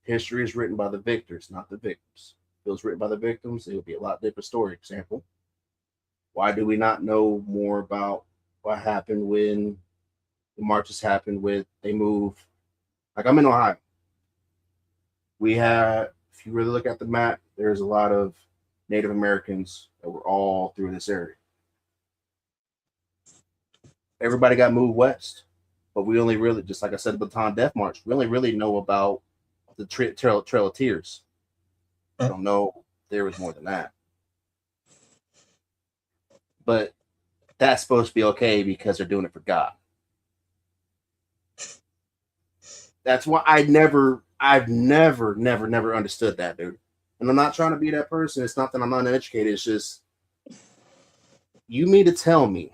History is written by the victors, not the victims. If it was written by the victims, it would be a lot different story. Example: why do we not know more about what happened when the marches happen with, they move. Like I'm in Ohio. We had, if you really look at the map, there's a lot of Native Americans that were all through this area. Everybody got moved west, but we only really, just like I said, the Baton Death March, we only really know about the Trail of Tears. I don't know there was more than that. But that's supposed to be okay because they're doing it for God. That's why I've never understood that, dude. And I'm not trying to be that person. It's not that I'm uneducated. It's just, you mean to tell me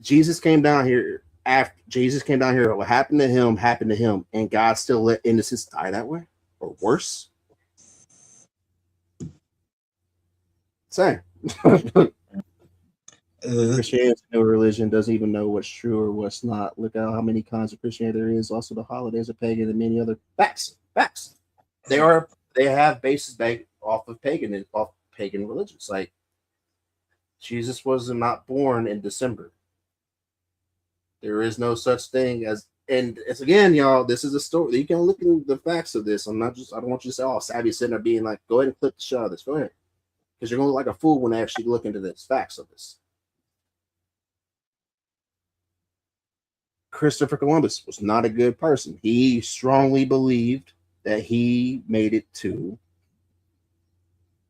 Jesus came down here, what happened to him, and God still let innocents die that way? Or worse? Same. Christianity, no religion, doesn't even know what's true or what's not. Look at how many kinds of Christianity there is. Also, the holidays are pagan and many other facts. They have bases off pagan religions. Like Jesus was not born in December. There is no such thing as, and it's again, y'all, this is a story. You can look at the facts of this. I don't want you to say, oh, Savvy sitting there being like, go ahead and click the shot of this. Go ahead. Because you're going to look like a fool when they actually look into the facts of this. Christopher Columbus was not a good person. He strongly believed that he made it to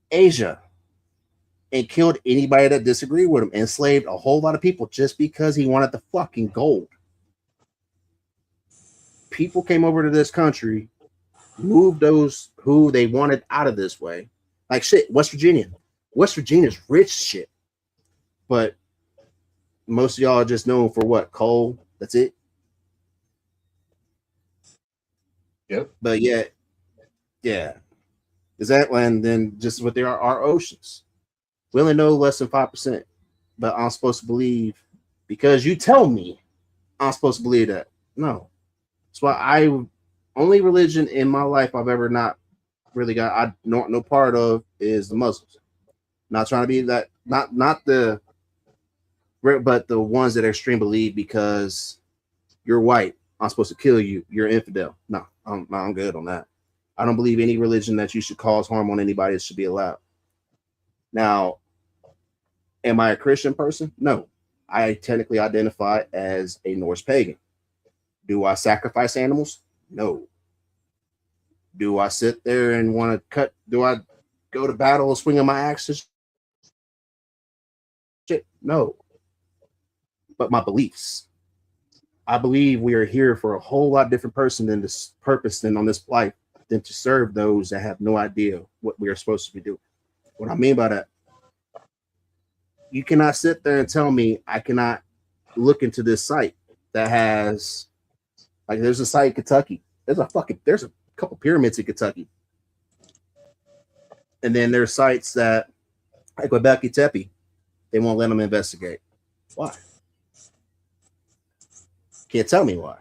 Asia and killed anybody that disagreed with him, enslaved a whole lot of people just because he wanted the fucking gold. People came over to this country, moved those who they wanted out of this way. Like shit, West Virginia's rich shit. But most of y'all are just known for what? Coal. That's it. Yep. But yeah. Is that, and then just what there are our oceans. We only know less than 5%, but I'm supposed to believe because you tell me I'm supposed to believe that. No. That's why only religion in my life I've ever not really got no part of is the Muslims. Not trying to be that, not the, but the ones that are extreme believe because you're white, I'm supposed to kill you, you're infidel. No, I'm good on that. I don't believe any religion that you should cause harm on anybody should be allowed. Now, am I a Christian person? No. I technically identify as a Norse pagan. Do I sacrifice animals? No. Do I sit there and want to cut? Do I go to battle swinging my axes? Shit, no. But my beliefs. I believe we are here for a whole lot different purpose than on this life than to serve those that have no idea what we are supposed to be doing. What I mean by that, you cannot sit there and tell me I cannot look into this site that has, like, there's a site in Kentucky. There's a couple pyramids in Kentucky. And then there's sites that, like Göbekli Tepe, they won't let them investigate. Why? Can't tell me why.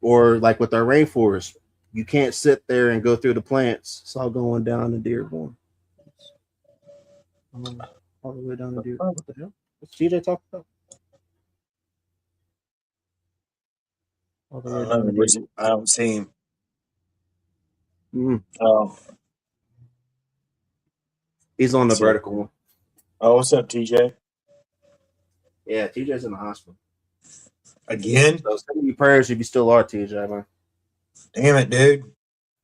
Or like with our rainforest, you can't sit there and go through the plants. It's all going down to Dearborn. All the way down to Dearborn. What the hell? What's TJ talking about? All the way down to Dearborn. I don't see him. Mm. Oh. He's on the vertical one. Oh, what's up, TJ? Yeah, TJ's in the hospital. Again? So send me prayers if you still are, TJ, man. Damn it, dude.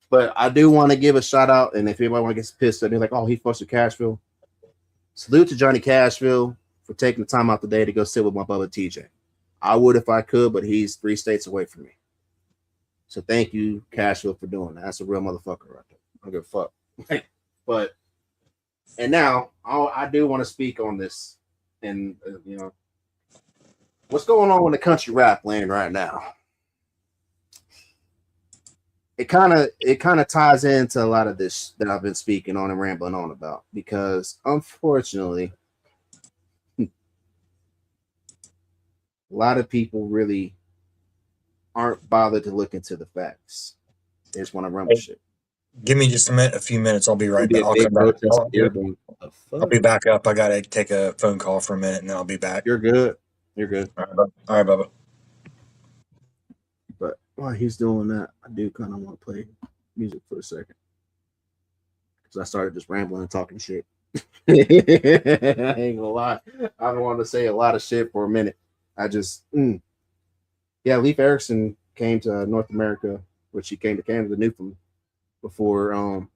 But I do want to give a shout out, and if anybody want to get pissed at me, like, oh, he fucks with Cashville. Salute to Johnny Cashville for taking the time out today to go sit with my brother TJ. I would if I could, but he's 3 states away from me. So thank you, Cashville, for doing that. That's a real motherfucker right there. I don't give a fuck. But, and now I do want to speak on this, and you know, what's going on in the country rap land right now? It kind of ties into a lot of this that I've been speaking on and rambling on about, because unfortunately, a lot of people really aren't bothered to look into the facts. They just want to rumble shit. Give me just a few minutes. I'll be right back. I'll come back. I'll be back up. I gotta take a phone call for a minute, and then I'll be back. You're good. You're good. All right, Bubba. But while he's doing that, I do kind of want to play music for a second because I started just rambling and talking shit. I ain't gonna lie. I don't want to say a lot of shit for a minute. I just, yeah, Leif Erikson came to North America, which he came to Canada, Newfoundland, before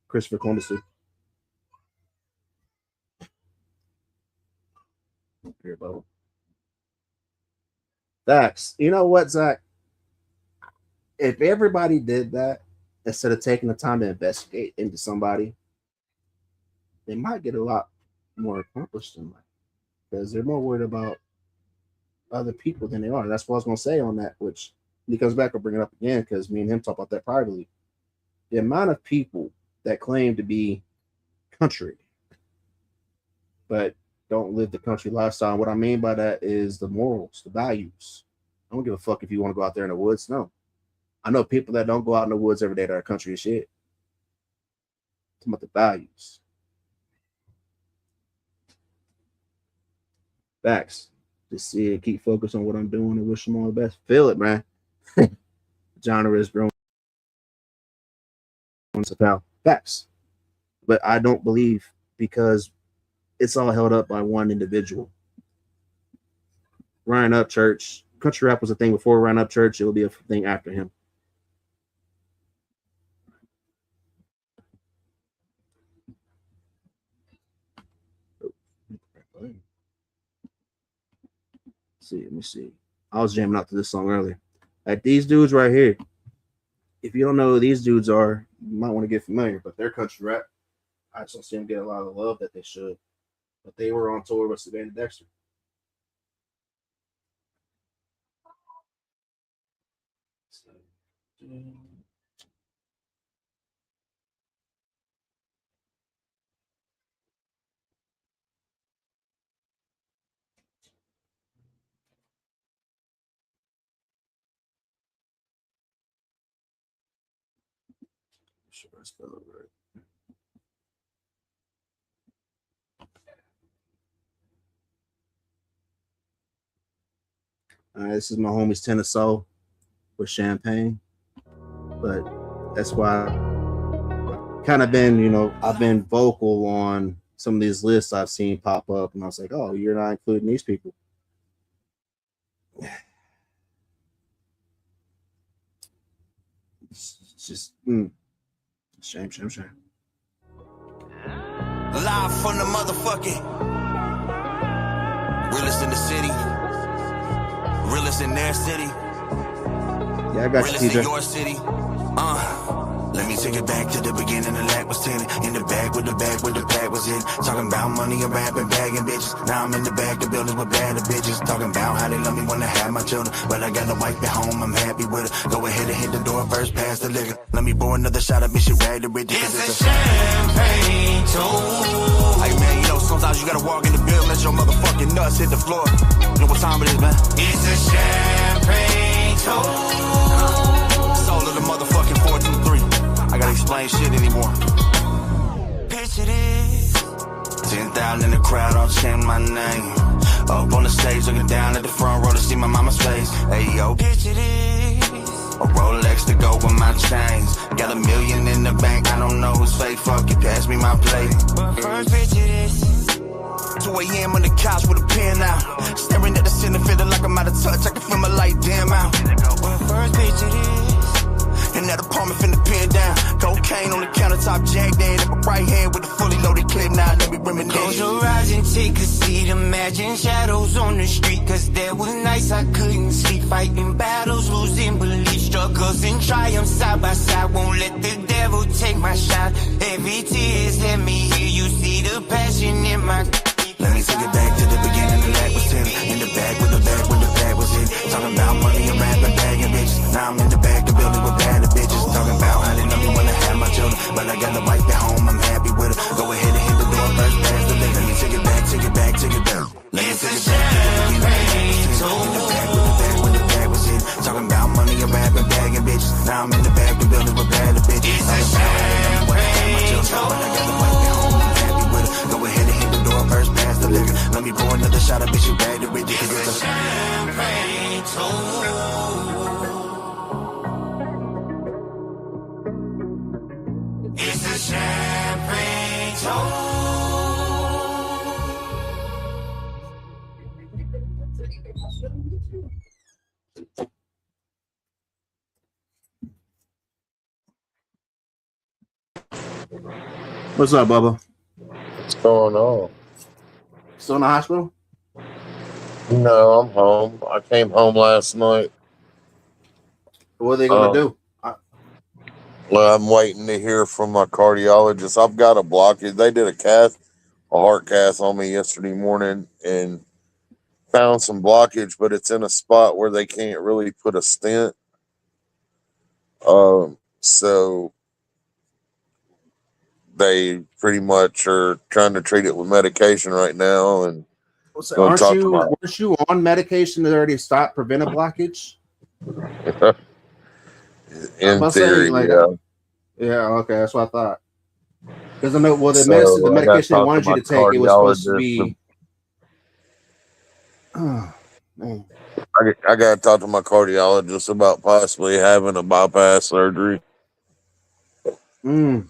Christopher Columbus did. Here, Bubba. Facts. You know what, Zach? If everybody did that instead of taking the time to investigate into somebody, they might get a lot more accomplished in life because they're more worried about other people than they are. That's what I was going to say on that, which when he comes back, I'll bring it up again because me and him talk about that privately. The amount of people that claim to be country but don't live the country lifestyle. What I mean by that is the morals, the values. I don't give a fuck if you want to go out there in the woods. No. I know people that don't go out in the woods every day that are country as shit. It's about the values. Facts. Just see it, keep focused on what I'm doing and wish them all the best. Feel it, man. Genre is growing. Facts. But I don't believe because it's all held up by one individual. Ryan Upchurch. Country rap was a thing before Ryan Upchurch. It will be a thing after him. Let me see. I was jamming out to this song earlier. Like these dudes right here. If you don't know who these dudes are, you might want to get familiar, but they're country rap. I just don't see them get a lot of love that they should. But they were on tour with Savannah Dexter. Sure, I spell it right. This is my homies Tennis Soul with Champagne. But that's why I've kind of been, I've been vocal on some of these lists I've seen pop up. And I was like, oh, you're not including these people. It's just, shame. Live from the motherfucking realest in the city, realest in their city, yeah, I got realest you, in your city. Let me take it back to the beginning. The lag was 10 in the bag with the bag was in. Talking about money and rapping, bagging bitches. Now I'm in the bag, the buildings with bad bitches. Talking about how they love me when I have my children, but I got a wife at home, I'm happy with her. Go ahead and hit the door first, pass the liquor. Let me pour another shot of me, shit rag the riches. It's a champagne toast. Hey man, sometimes you gotta walk in the building, let your motherfucking nuts hit the floor. You know what time it is, man? It's a champagne toast. Soul of the motherfucking 423. I gotta explain shit anymore. Picture this. 10,000 in the crowd, all chanting my name. Up on the stage, looking down at the front row to see my mama's face. Hey yo, picture this. A Rolex to go with my chains. Got $1 million in the bank, I don't know who's fake. Fuck it, pass me my plate. But first picture this. 2 a.m. on the couch with a pen out. Staring at the center, feeling like I'm out of touch. I can feel my light dim out. But first picture this. In that apartment, finna pin down. Cocaine on the countertop, jagged in at my right hand with a fully loaded clip. Now let me reminisce. Close your eyes and take a seat. Imagine shadows on the street. Cause there was nights I couldn't sleep. Fighting battles, losing belief. Struggles and triumphs side by side. Won't let the devil take my shot. Every tear's let me hear you see the passion in my. Let me take it back to the beginning. The lag was 10 in the bag with the bag was in. Talking about money and rapping, bagging bitches. Now I'm in the bag, the building with bad bitches. Talking about how they love me when I have my children, but I got the wife at home, I'm happy with her. Go ahead and hit the door first, pass the liquor. Let me take it back. Let me take it back to the beginning. In the bag with the bag was in. Talking about money and rapping, bagging bitches. Now I'm in the bag, the building with bad bitches. Talking about how they love me when I have my children, but I got the wife at home, I'm happy with her. Go ahead and hit the door first, pass the liquor. Let me pour another shot of bitch, you bag the bitch. It's a champagne toast. It's a champagne toast. What's up, Bubba? What's going on? Still in the hospital? No, I'm home. I came home last night. What are they gonna do? Well, I'm waiting to hear from my cardiologist. I've got a blockage. They did a heart cath on me yesterday morning and found some blockage, but it's in a spot where they can't really put a stent. So they pretty much are trying to treat it with medication right now, and So going to talk to weren't you on medication that already stopped prevent a blockage? in I'm theory, saying, like, yeah. yeah, okay, that's what I thought. Because I know, well, the So I got to medication they talk to wanted you my to take, it was supposed to cardiologist. be. Oh, man. I got to talk to my cardiologist about possibly having a bypass surgery. Mm.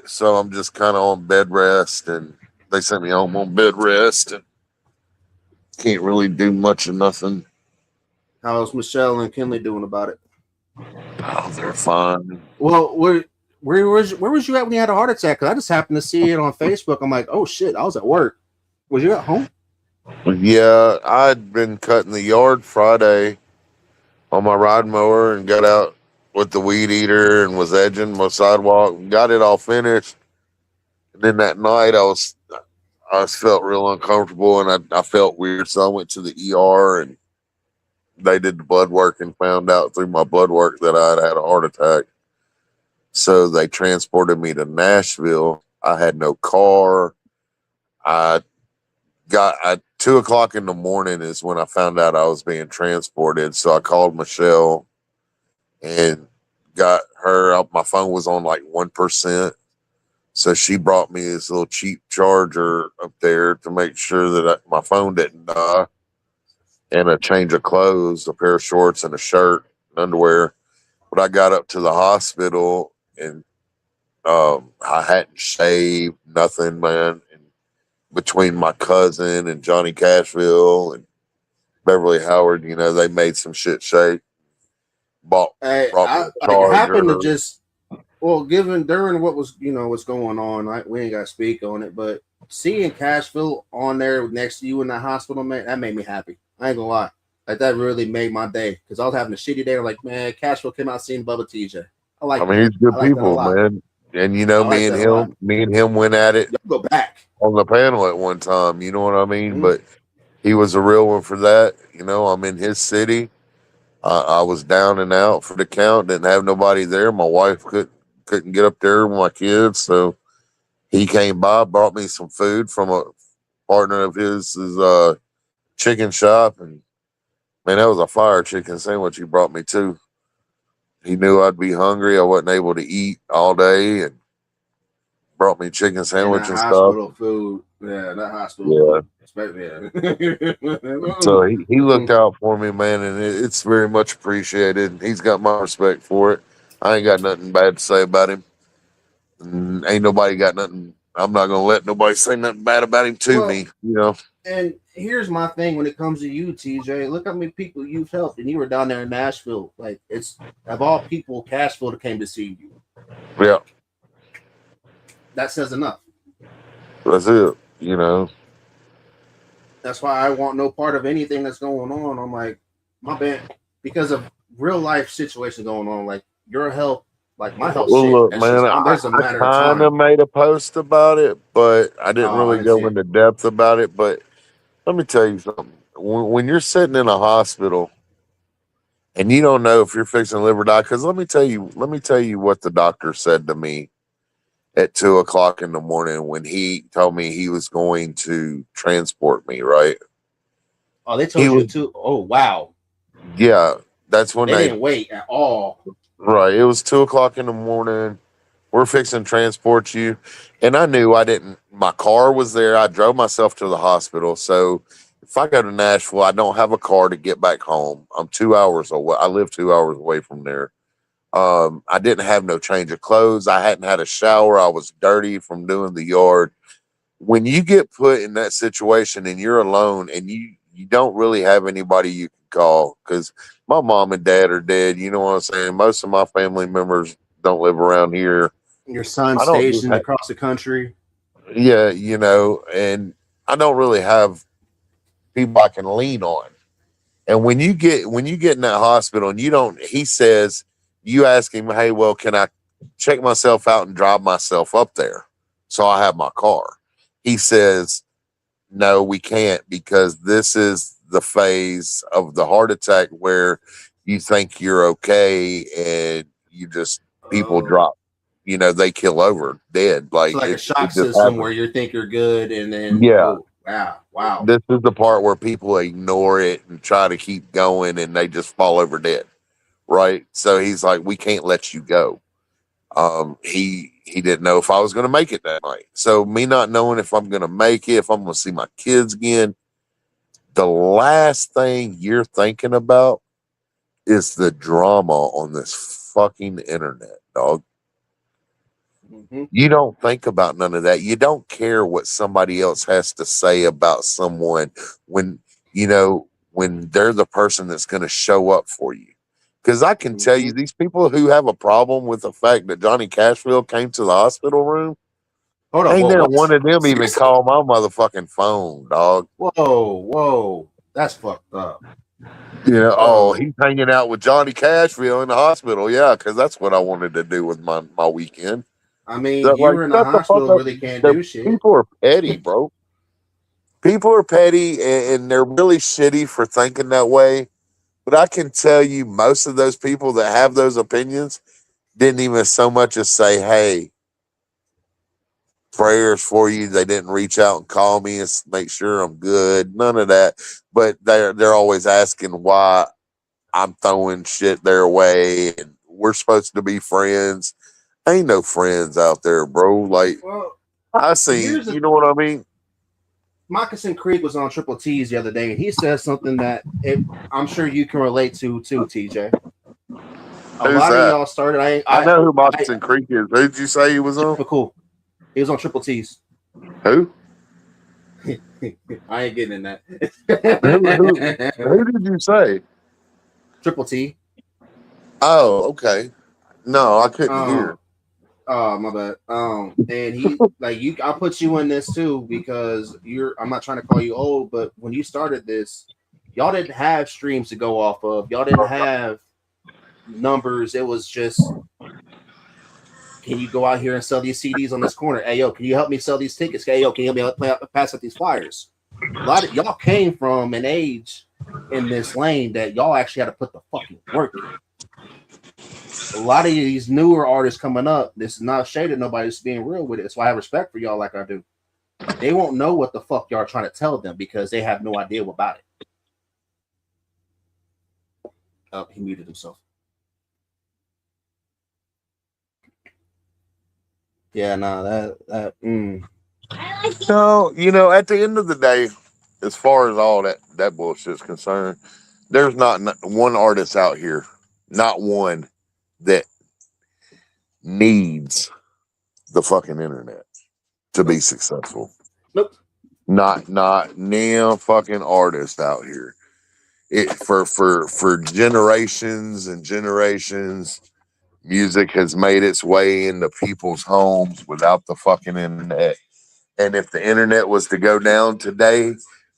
So I'm just kind of on bed rest, and they sent me home on bed rest, and can't really do much of nothing. How's Michelle and Kinley doing about it? Oh, they're fine. Well, where was you at when you had a heart attack? Because I just happened to see it on Facebook. I'm like, oh shit, I was at work. Was you at home? Yeah, I'd been cutting the yard Friday on my ride mower and got out with the weed eater and was edging my sidewalk, got it all finished. And then that night I felt real uncomfortable, and I felt weird, so I went to the ER, and they did the blood work and found out through my blood work that I had a heart attack. So they transported me to Nashville. I had no car. I got at 2:00 in the morning is when I found out I was being transported. So I called Michelle and got her up. My phone was on like 1%. So she brought me this little cheap charger up there to make sure that my phone didn't die, and a change of clothes, a pair of shorts and a shirt and underwear. But I got up to the hospital, and I hadn't shaved, nothing, man. And between my cousin and Johnny Cashville and Beverly Howard, they made some shit shake. Brought me I a like happened to charger. just given during what was what's going on, we ain't got to speak on it, but seeing Cashville on there next to you in the hospital, man, that made me happy. I ain't gonna lie, like that really made my day because I was having a shitty day. I'm like, man, Cashville came out seeing Bubba TJ. I like that. He's good I like that a people, lot. man. And I like that a lot. me and him went at it Y'all go back on the panel at one time. You know what I mean? Mm-hmm. But he was a real one for that. I'm in his city. I was down and out for the count. Didn't have nobody there. My wife couldn't get up there with my kids, so he came by, brought me some food from a partner of his chicken shop, and man, that was a fire chicken sandwich he brought me too. He knew I'd be hungry. I wasn't able to eat all day, and brought me chicken and sandwich that and stuff. hospital food. Yeah, that hospital Yeah. food. Yeah. So he looked out for me, man, and it's very much appreciated. He's got my respect for it. I ain't got nothing bad to say about him. And ain't nobody got nothing. I'm not gonna let nobody say nothing bad about him to me. And here's my thing when it comes to you, TJ. Look how many people you've helped, and you were down there in Nashville. Like it's of all people, Cashville that came to see you. Yeah, that says enough. That's it. That's why I want no part of anything that's going on. I'm like, my bad, because of real life situations going on. Like your health, like my health. Well, Shit. look, That's man, just there's a I matter of kind of time. made a post about it, but I didn't I really didn't see go it. into depth about it. But let me tell you something. When you're sitting in a hospital and you don't know if you're fixing to live or die, because let me tell you what the doctor said to me at 2:00 in the morning when he told me he was going to transport me. Right? Oh, they He told you was, to too. Oh wow, yeah. That's when they didn't wait at all. right. It was 2:00 in the morning. We're fixing to transport you. And I knew I didn't, my car was there. I drove myself to the hospital. So if I go to Nashville, I don't have a car to get back home. I'm 2 hours away. I live 2 hours away from there. I didn't have no change of clothes. I hadn't had a shower. I was dirty from doing the yard. When you get put in that situation and you're alone and you don't really have anybody you can call, because my mom and dad are dead. You know what I'm saying? Most of my family members don't live around here. Your son's I don't do stationed that. across the country. Yeah, and I don't really have people I can lean on. And when you get in that hospital and you don't, he says, you ask him, hey, well, can I check myself out and drive myself up there so I have my car? He says, no, we can't, because this is the phase of the heart attack where you think you're okay and you just people Oh, drop, they kill over dead. so Like like a it shock just system happens. where you think you're good, and then Yeah. oh wow, wow. This is the part where people ignore it and try to keep going and they just fall over dead. Right. So he's like, we can't let you go. He didn't know if I was going to make it that night. So me not knowing if I'm going to make it, if I'm going to see my kids again, the last thing you're thinking about is the drama on this fucking internet, dog. Mm-hmm. You don't think about none of that. You don't care what somebody else has to say about someone when, when they're the person that's going to show up for you. Because I can tell Mm-hmm. you, these people who have a problem with the fact that Johnny Cashville came to the hospital room, Hold up, ain't whoa, there what? one of them even Seriously? call my motherfucking phone, dog. Whoa, that's fucked up. Oh, Whoa. he's hanging out with Johnny Cashville in the hospital. Yeah, because that's what I wanted to do with my weekend. I mean, That, you like, were in the shut the fuck hospital, up. really can't The do shit. people are petty, bro. People are petty and they're really shitty for thinking that way. But I can tell you, most of those people that have those opinions didn't even so much as say, hey, prayers for you. They didn't reach out and call me and make sure I'm good. None of that. But they're always asking why I'm throwing shit their way and we're supposed to be friends. Ain't no friends out there, bro. Like, Well, I seen, here's you a know what I mean? Moccasin Creek was on Triple T's the other day, and he said something that I'm sure you can relate to too, TJ. A Who's lot of that? y'all started. I know who I Moccasin Creek is. Who'd you say he was on? typical. He was on Triple T's. Who? I ain't getting in that. Who did you say? Triple T. Oh, okay. No, I couldn't hear. Um. Oh, my bad. And he like you. I'll put you in this too because you're. I'm not trying to call you old, but when you started this, y'all didn't have streams to go off of. Y'all didn't have numbers. It was just, can you go out here and sell these CDs on this corner? Hey yo, can you help me sell these tickets? Hey yo, can you help me pass out these flyers? A lot of y'all came from an age in this lane that y'all actually had to put the fucking work in. A lot of these newer artists coming up, this is not shaded nobody, just being real with it. That's why I have respect for y'all like I do. They won't know what the fuck y'all are trying to tell them because they have no idea about it. Oh, he muted himself. Yeah, nah, that. No, at the end of the day, as far as all that bullshit's concerned, there's not one artist out here, not one, that needs the fucking internet to be Nope. successful. Nope. Not damn fucking artist out here. It for generations and generations, music has made its way into people's homes without the fucking internet. And if the internet was to go down today,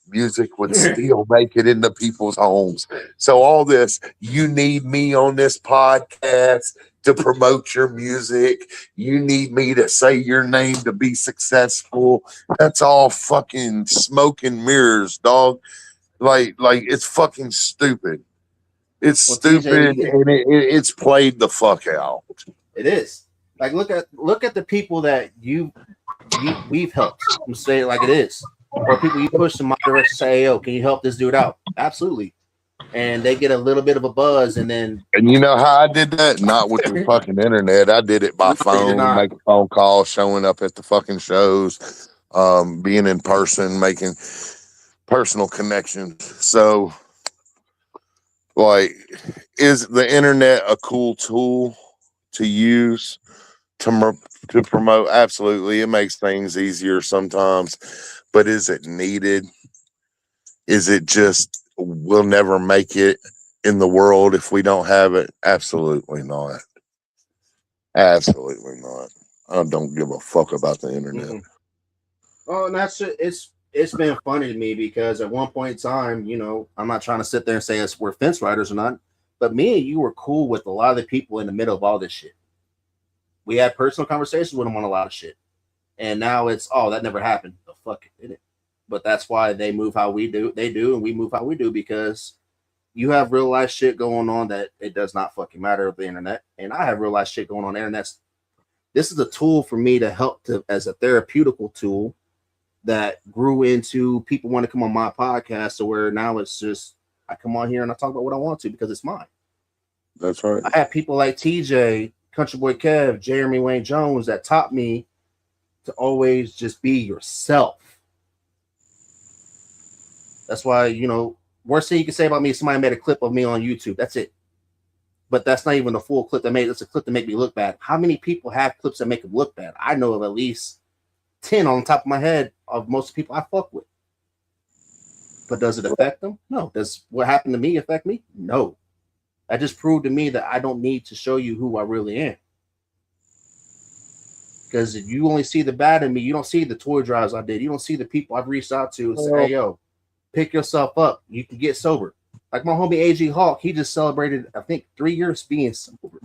music would still make it into people's homes. So all this, you need me on this podcast to promote your music. You need me to say your name to be successful. That's all fucking smoke and mirrors, dog. Like it's fucking stupid. It's Well, TJ, stupid and it's played the fuck out. it is. Like look at the people that we've helped. I'm saying it like it is, or people you push in my direction. Say, hey, yo, can you help this dude out? Absolutely. and they get a little bit of a buzz, and then And you know how I did that? Not with the fucking internet. I did it by no, you did phone, not. making phone calls, showing up at the fucking shows, being in person, making personal connections. So, like, is the internet a cool tool to use to promote? Absolutely. It makes things easier sometimes, but is it needed? Is it just we'll never make it in the world if we don't have it? Absolutely not. Absolutely not. I don't give a fuck about the internet. Mm-mm. Oh, and that's it. It's been funny to me because at one point in time, I'm not trying to sit there and say we're fence riders or not, but me and you were cool with a lot of the people in the middle of all this shit. We had personal conversations with them on a lot of shit, and now it's that never happened. The fuck it didn't. But that's why they move how we do. They do, and we move how we do because you have real life shit going on that it does not fucking matter with the internet, and I have real life shit going on the internet. This is a tool for me to help as a therapeutical tool that grew into people want to come on my podcast. So where now it's just I come on here and I talk about what I want to because it's mine. That's right. I have people like TJ, Country Boy Kev, Jeremy Wayne Jones that taught me to always just be yourself. That's why, worst thing you can say about me is somebody made a clip of me on YouTube. That's it. But that's not even the full clip it's a clip to make me look bad. How many people have clips that make them look bad? I know of at least 10 on the top of my head of most people I fuck with. But does it affect them? No. Does what happened to me affect me? No. That just proved to me that I don't need to show you who I really am. Because if you only see the bad in me, you don't see the toy drives I did. You don't see the people I've reached out to and say, hey, yo, pick yourself up. You can get sober. Like my homie AG Hawk, he just celebrated, I think, 3 years being sober.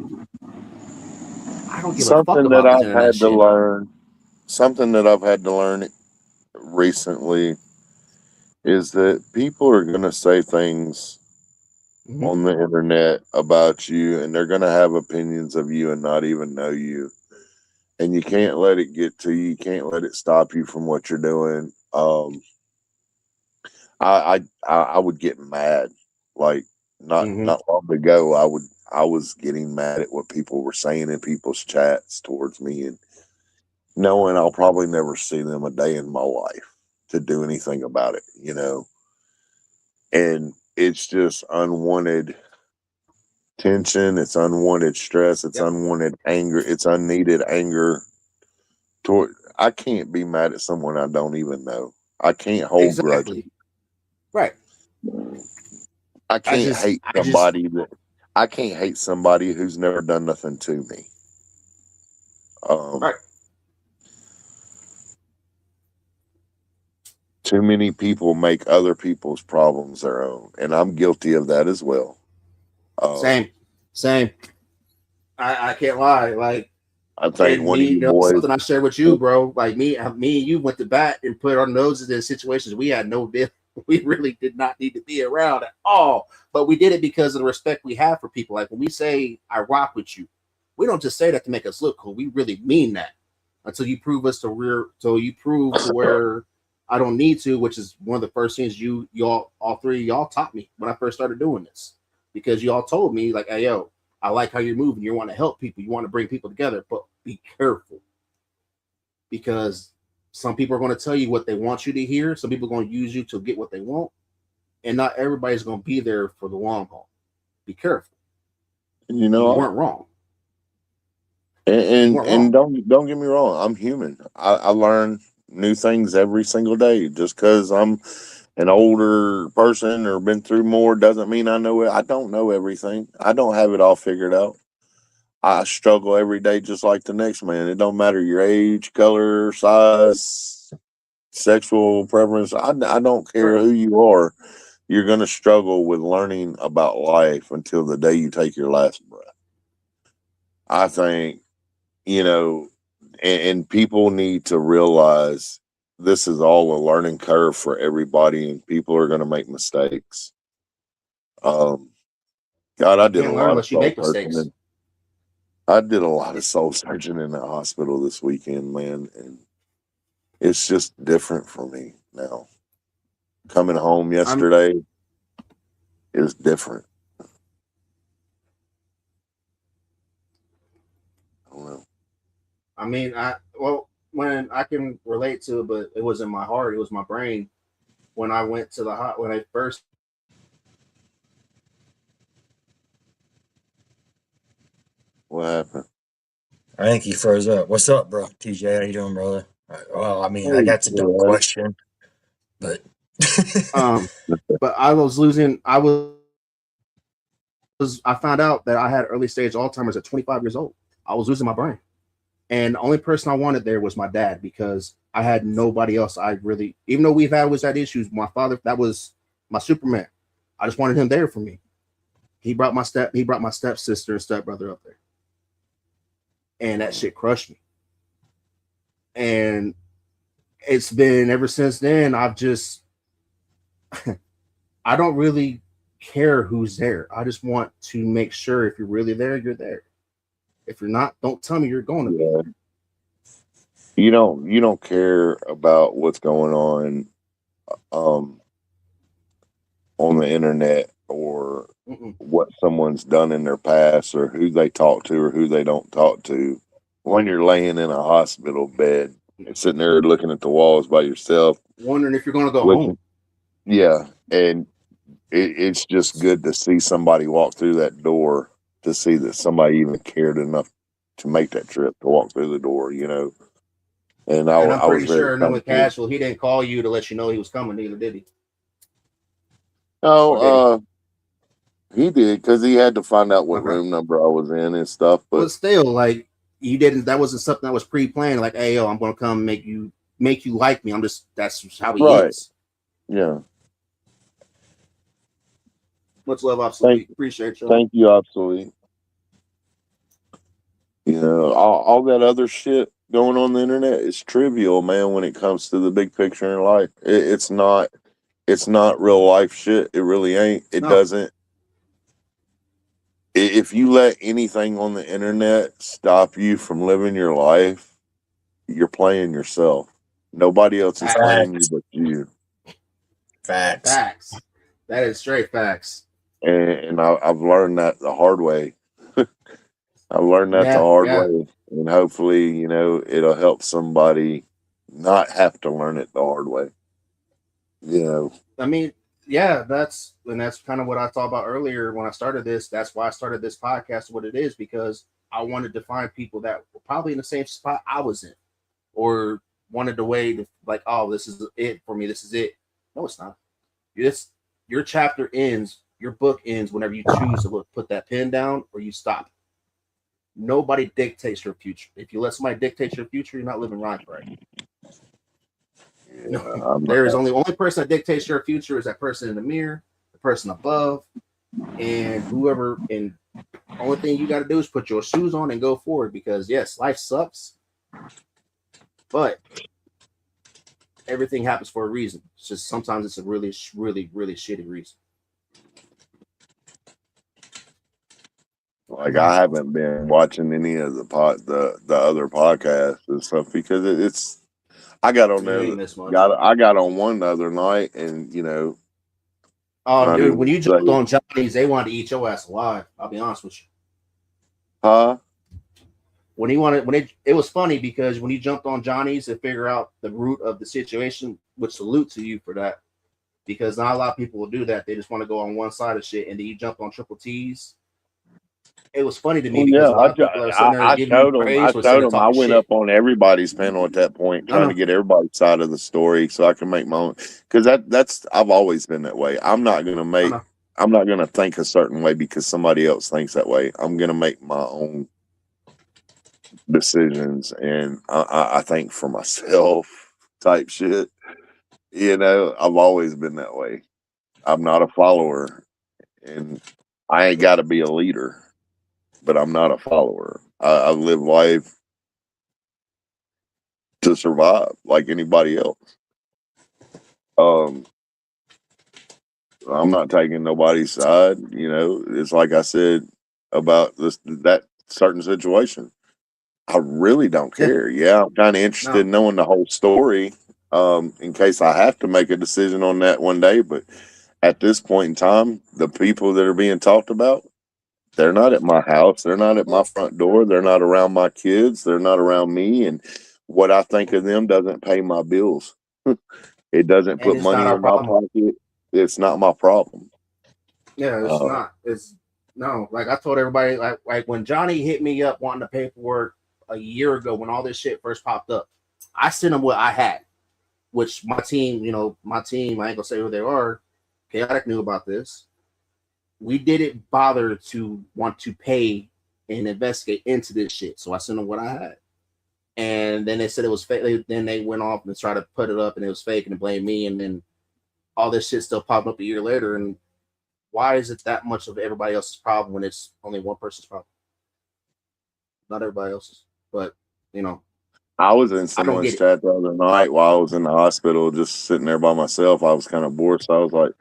I don't give a fuck about this internet shit. Something that I've had to learn recently is that people are going to say things on the internet about you, and they're going to have opinions of you and not even know you. And you can't let it get to you. You can't let it stop you from what you're doing. I would get mad. Like not long ago, I was getting mad at what people were saying in people's chats towards me, and knowing I'll probably never see them a day in my life to do anything about it, And it's just unwanted tension, it's unwanted stress, it's unwanted anger, it's unneeded anger toward. I can't be mad at someone I don't even know. I can't hold grudges. Right. I can't hate somebody I can't hate somebody who's never done nothing to me. Right. Too many people make other people's problems their own, and I'm guilty of that as well. Same. I can't lie. Like, I think one of you boys. Something I shared with you, bro. Like me and you went to bat and put our noses in situations we had no business. We really did not need to be around at all. But we did it because of the respect we have for people. Like when we say I rock with you, we don't just say that to make us look cool. We really mean that. Until you prove us till you prove to where I don't need to, which is one of the first things y'all all three of y'all taught me when I first started doing this. Because y'all told me, like, hey yo, I like how you're moving. You want to help people. You want to bring people together, but be careful. Because some people are going to tell you what they want you to hear. Some people are going to use you to get what they want. And not everybody's going to be there for the long haul. Be careful. You weren't wrong. And don't get me wrong. I'm human. I learn new things every single day. Just because I'm an older person or been through more doesn't mean I know it. I don't know everything. I don't have it all figured out. I struggle every day just like the next man. It don't matter your age, color, size, sexual preference. I don't care who you are. You're going to struggle with learning about life until the day you take your last breath. I think, and people need to realize this is all a learning curve for everybody, and people are going to make mistakes. God, I did a lot of soul searching. I did a lot of soul searching in the hospital this weekend, man, and it's just different for me now. Coming home yesterday, is different. I don't know. I mean, when I can relate to it, but it wasn't my heart; it was my brain. When I went to the hot, when I first What happened? I think he froze up. What's up, bro? TJ, how you doing, brother? Well, I mean, Hey, that's a dumb all right. question, but um, but I was losing. I found out that I had early stage Alzheimer's at 25 years old. I was losing my brain. And the only person I wanted there was my dad because I had nobody else. I really, even though we've always had issues, my father, that was my Superman. I just wanted him there for me. He brought my stepsister and stepbrother up there. And that shit crushed me. And it's been ever since then, I don't really care who's there. I just want to make sure if you're really there, you're there. If you're not, don't tell me you're going to be. Yeah. You don't care about what's going um on the internet or Mm-mm. what someone's done in their past or who they talk to or who they don't talk to. When you're laying in a hospital bed and sitting there looking at the walls by yourself, Wondering if you're going to go home. looking, yeah, and it's just good to see somebody walk through that door, to see that somebody even cared enough to make that trip to walk through the door, And And I'm I was pretty very sure knowing thankful. Casual, he didn't call you to let you know he was coming, neither did he? No, Or did he? he did because he had to find out what Okay. room number I was in and stuff. But But still, like you didn't that wasn't something that was pre-planned, like, hey yo, I'm gonna come make you like me. I'm just that's just how he right, is. yeah. Much love, Thank obsolete. Appreciate y'all. thank you, obsolete. All that other shit going on the internet is trivial, man. When it comes to the big picture in life, it's not real life shit. It really ain't. It No. doesn't. If you let anything on the internet stop you from living your life, you're playing yourself. Nobody else is playing you facts, but you. facts. Facts. That is straight facts. And I've learned that the hard way. I learned that the Yeah, hard yeah. way, and hopefully, it'll help somebody not have to learn it the hard way. You know, I mean, yeah, that's kind of what I thought about earlier when I started this. That's why I started this podcast, what it is, because I wanted to find people that were probably in the same spot I was in, or wanted a way to like, oh, this is it for me. This is it. No, it's not. This your chapter ends. Your book ends whenever you choose to put that pen down or you stop. Nobody dictates your future. If you let somebody dictate your future, you're not living life right. No, yeah, I'm not. there is only person that dictates your future is that person in the mirror, the person above, and whoever. And only thing you got to do is put your shoes on and go forward. Because yes, life sucks, but everything happens for a reason. It's just sometimes it's a really, really, really shitty reason. Like I haven't been watching any of the other podcasts and stuff because it's. I got on You there. ain't miss much. I got on one the other night, and Oh, not dude, even when you jumped say, on Johnny's, they wanted to eat your ass alive. I'll be honest with you. huh? It was funny because when he jumped on Johnny's to figure out the root of the situation, which salute to you for that. Because not a lot of people will do that. They just want to go on one side of shit, and then you jump on triple T's. It was funny to me Well, because yeah, a lot of people are sitting there I giving you showed them. I praise or sitting showed there them. I talking went shit. up on everybody's panel at that point, No, trying to no, get everybody's side of the story, so I can make my own. Because that's I've always been that way. no, no. I'm not gonna think a certain way because somebody else thinks that way. I'm gonna make my own decisions, and I think for myself, type shit. I've always been that way. I'm not a follower, and I ain't got to be a leader, but I'm not a follower. I live life to survive like anybody else. Um, I'm not taking nobody's side. It's like I said about that certain situation. I really don't Yeah, care. Yeah, I'm kind of interested no. in knowing the whole story, in case I have to make a decision on that one day. But at this point in time, the people that are being talked about, they're not at my house. They're not at my front door. They're not around my kids. They're not around me. And what I think of them doesn't pay my bills. It doesn't And put it's not money our in my problem. pocket. It's not my problem. Yeah, it's Uh, not. It's no. Like I told everybody, like when Johnny hit me up wanting the paperwork a year ago when all this shit first popped up, I sent him what I had, which my team, my team, I ain't gonna say who they are. Chaotic knew about this. We didn't bother to want to pay and investigate into this shit, so I sent them what I had. And then they said it was fake. Then they went off and tried to put it up, and it was fake, and blame me. And then all this shit still popped up a year later. And why is it that much of everybody else's problem when it's only one person's problem? Not everybody else's, but you know, I was in I don't someone's get it. chat the other night while I was in the hospital, just sitting there by myself. I was kind of bored, so I was like,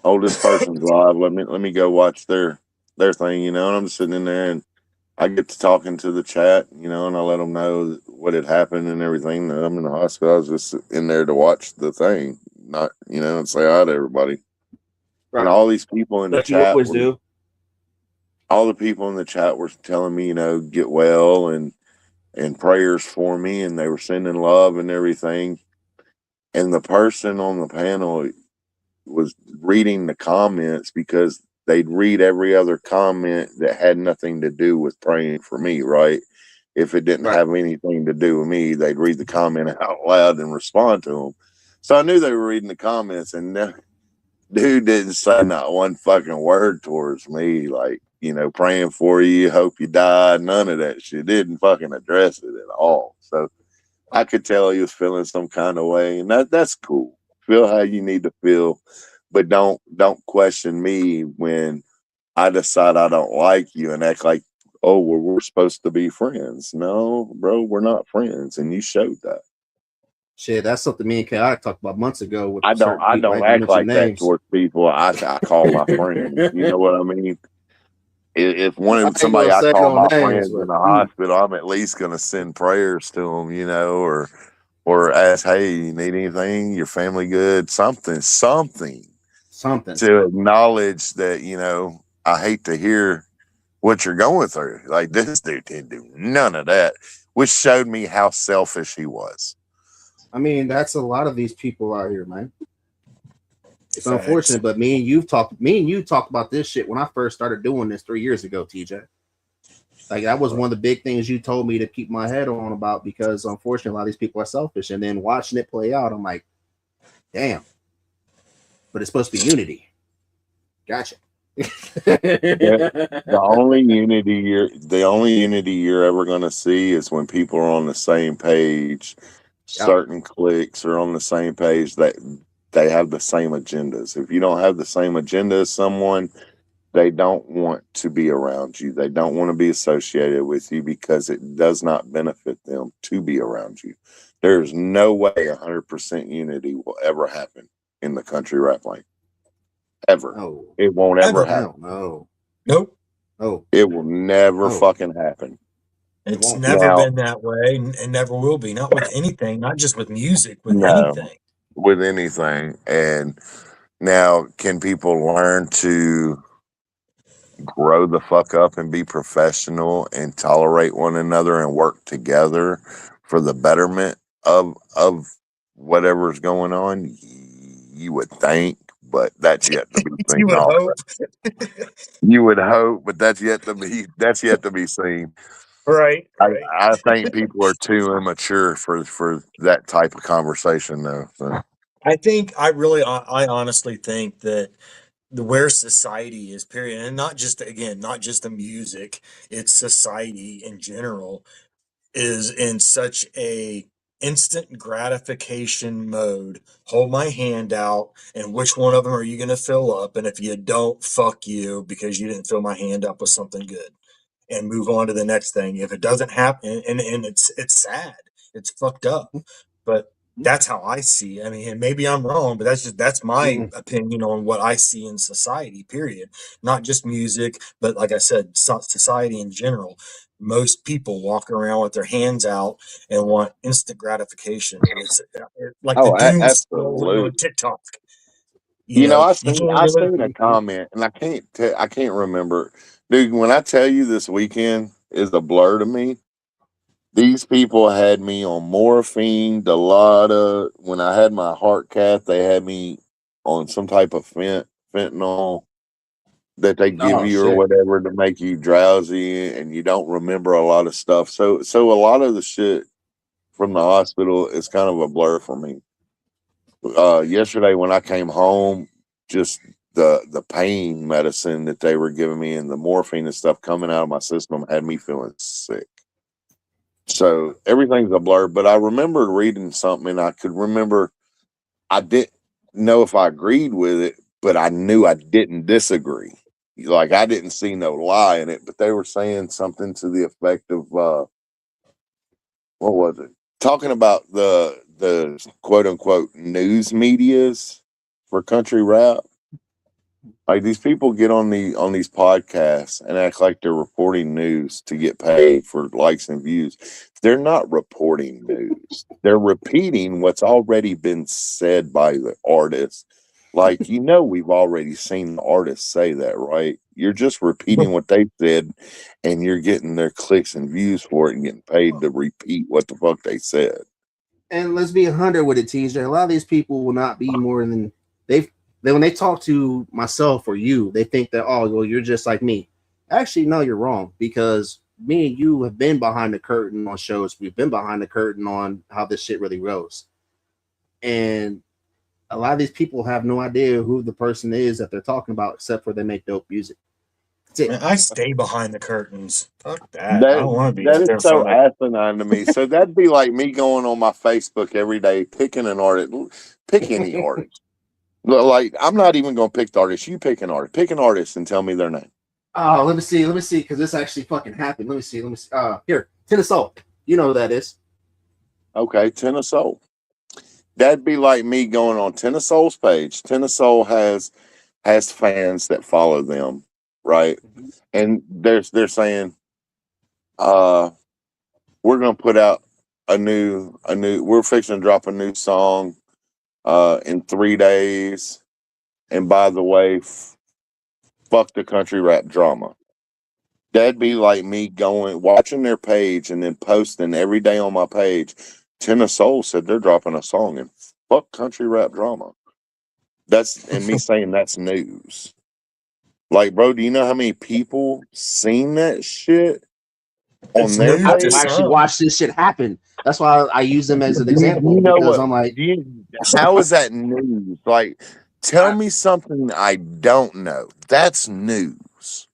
"Oh, this person's live. Let me go watch their thing," And I'm just sitting in there, and I get to talking to the chat, and I let them know what had happened and everything. That I'm in the hospital. I was just in there to watch the thing, not and say hi to everybody. And Right, all these people in the like you chat always were, do. all the people in the chat were telling me, get well and prayers for me, and they were sending love and everything. And the person on the panel was reading the comments because they'd read every other comment that had nothing to do with praying for me, right? If it didn't Right, have anything to do with me, they'd read the comment out loud and respond to them. So I knew they were reading the comments, and dude didn't say not one fucking word towards me, like, praying for you, hope you die, none of that shit. Didn't fucking address it at all. So I could tell he was feeling some kind of way, and that's cool. Feel how you need to feel, but don't question me when I decide I don't like you and act like, oh, well, we're supposed to be friends. No, bro, we're not friends, and you showed that. shit. That's something me and Chaotic talked about months ago with I don't certain I people. I don't ain't gonna act mention like that names. towards people I call my friends. You know what I mean? If one I of ain't somebody gonna I say call no my names, friends in but the hospital, I'm at least gonna send prayers to them, or ask, hey, you need anything? Your family good? Something something. to acknowledge that, I hate to hear what you're going through. Like this dude didn't do none of that, which showed me how selfish he was. I mean, that's a lot of these people out here, man. It's Facts. unfortunate, but me and you talked about this shit when I first started doing this 3 years ago, TJ. Like that was one of the big things you told me to keep my head on about because unfortunately a lot of these people are selfish. And then watching it play out, I'm like, damn. But it's supposed to be unity. Gotcha. The, the only unity you're ever going to see is when people are on the same page. Yep. Certain cliques are on the same page, that they have the same agendas. If you don't have the same agenda as someone, they don't want to be around you. They don't want to be associated with you because it does not benefit them to be around you. There's no way 100% unity will ever happen in the country rap lane. Ever. No. It won't ever Ever. Hell happen. no. Nope. Oh, It will never no. fucking happen. It It's won't. never Now, been that way and never will be. Not with anything, not just with music, with no, anything. with anything. And now, can people learn to grow the fuck up and be professional and tolerate one another and work together for the betterment of whatever's going on? You would think, but that's yet to be You seen. would Also, hope. you would hope, but that's yet to be seen. Right, I, right. I think people are too immature for that type of conversation, though. So. I honestly think that where society is, period, and not just, again, not just the music, it's society in general, is in such a instant gratification mode. Hold my hand out, and which one of them are you going to fill up? And if you don't, fuck you, because you didn't fill my hand up with something good, and move on to the next thing. If it doesn't happen, and it's sad, it's fucked up, but that's how I see it. I mean, and maybe I'm wrong, but that's my Mm-mm. opinion on what I see in society. Period. Not just music, but like I said, society in general. Most people walk around with their hands out and want instant gratification. It's like the Oh, doom scrolling on absolutely. TikTok. You know, you don't I know. seen a comment, and I can't remember, dude. When I tell you this weekend is a blur to me, these people had me on morphine, Dilaudid. When I had my heart cath, they had me on some type of fentanyl that they give Oh you or shit. whatever to make you drowsy, and you don't remember a lot of stuff. So a lot of the shit from the hospital is kind of a blur for me. Yesterday when I came home, just the pain medicine that they were giving me and the morphine and stuff coming out of my system had me feeling sick. So everything's a blur. But I remembered reading something, and I could remember I didn't know if I agreed with it, but I knew I didn't disagree. Like I didn't see no lie in it, but they were saying something to the effect of what was it? Talking about the quote unquote news medias for country rap. Like these people get on these podcasts and act like they're reporting news to get paid for likes and views. They're not reporting news. They're repeating what's already been said by the artist. Like we've already seen the artist say that, right? You're just repeating what they said, and you're getting their clicks and views for it, and getting paid to repeat what the fuck they said. And let's be 100 with it, TJ. A lot of these people will not be more than they've. Then when they talk to myself or you, they think that, oh, well, you're just like me. Actually, no, you're wrong, because me and you have been behind the curtain on shows. We've been behind the curtain on how this shit really goes. And a lot of these people have no idea who the person is that they're talking about, except for they make dope music. That's it. Man, I stay behind the curtains. Fuck that. I That don't want to be that out is there in so front of. asinine to me. So that'd be like me going on my Facebook every day, picking an artist, pick any artist. Like I'm not even gonna pick the artist. You pick an artist and tell me their name. Oh, let me see, because this actually fucking happened. Let me see. Here, Tennis Soul. You know who that is. Okay, Tennis Soul. That'd be like me going on Tennis Soul's page. Tennis Soul has fans that follow them, right? And they're saying, uh, we're gonna put out a new we're fixing to drop a new song in 3 days. And by the way, fuck the country rap drama. That'd be like me going watching their page and then posting every day on my page. Tenor Soul said they're dropping a song and fuck country rap drama. That's and me saying that's news. Like, bro, do you know how many people seen that shit on It's their news to I've page? actually some. watched this shit happen. That's why I use them as an You example, know because what? I'm like, How is that news? Like, tell I, me something I don't know. That's news,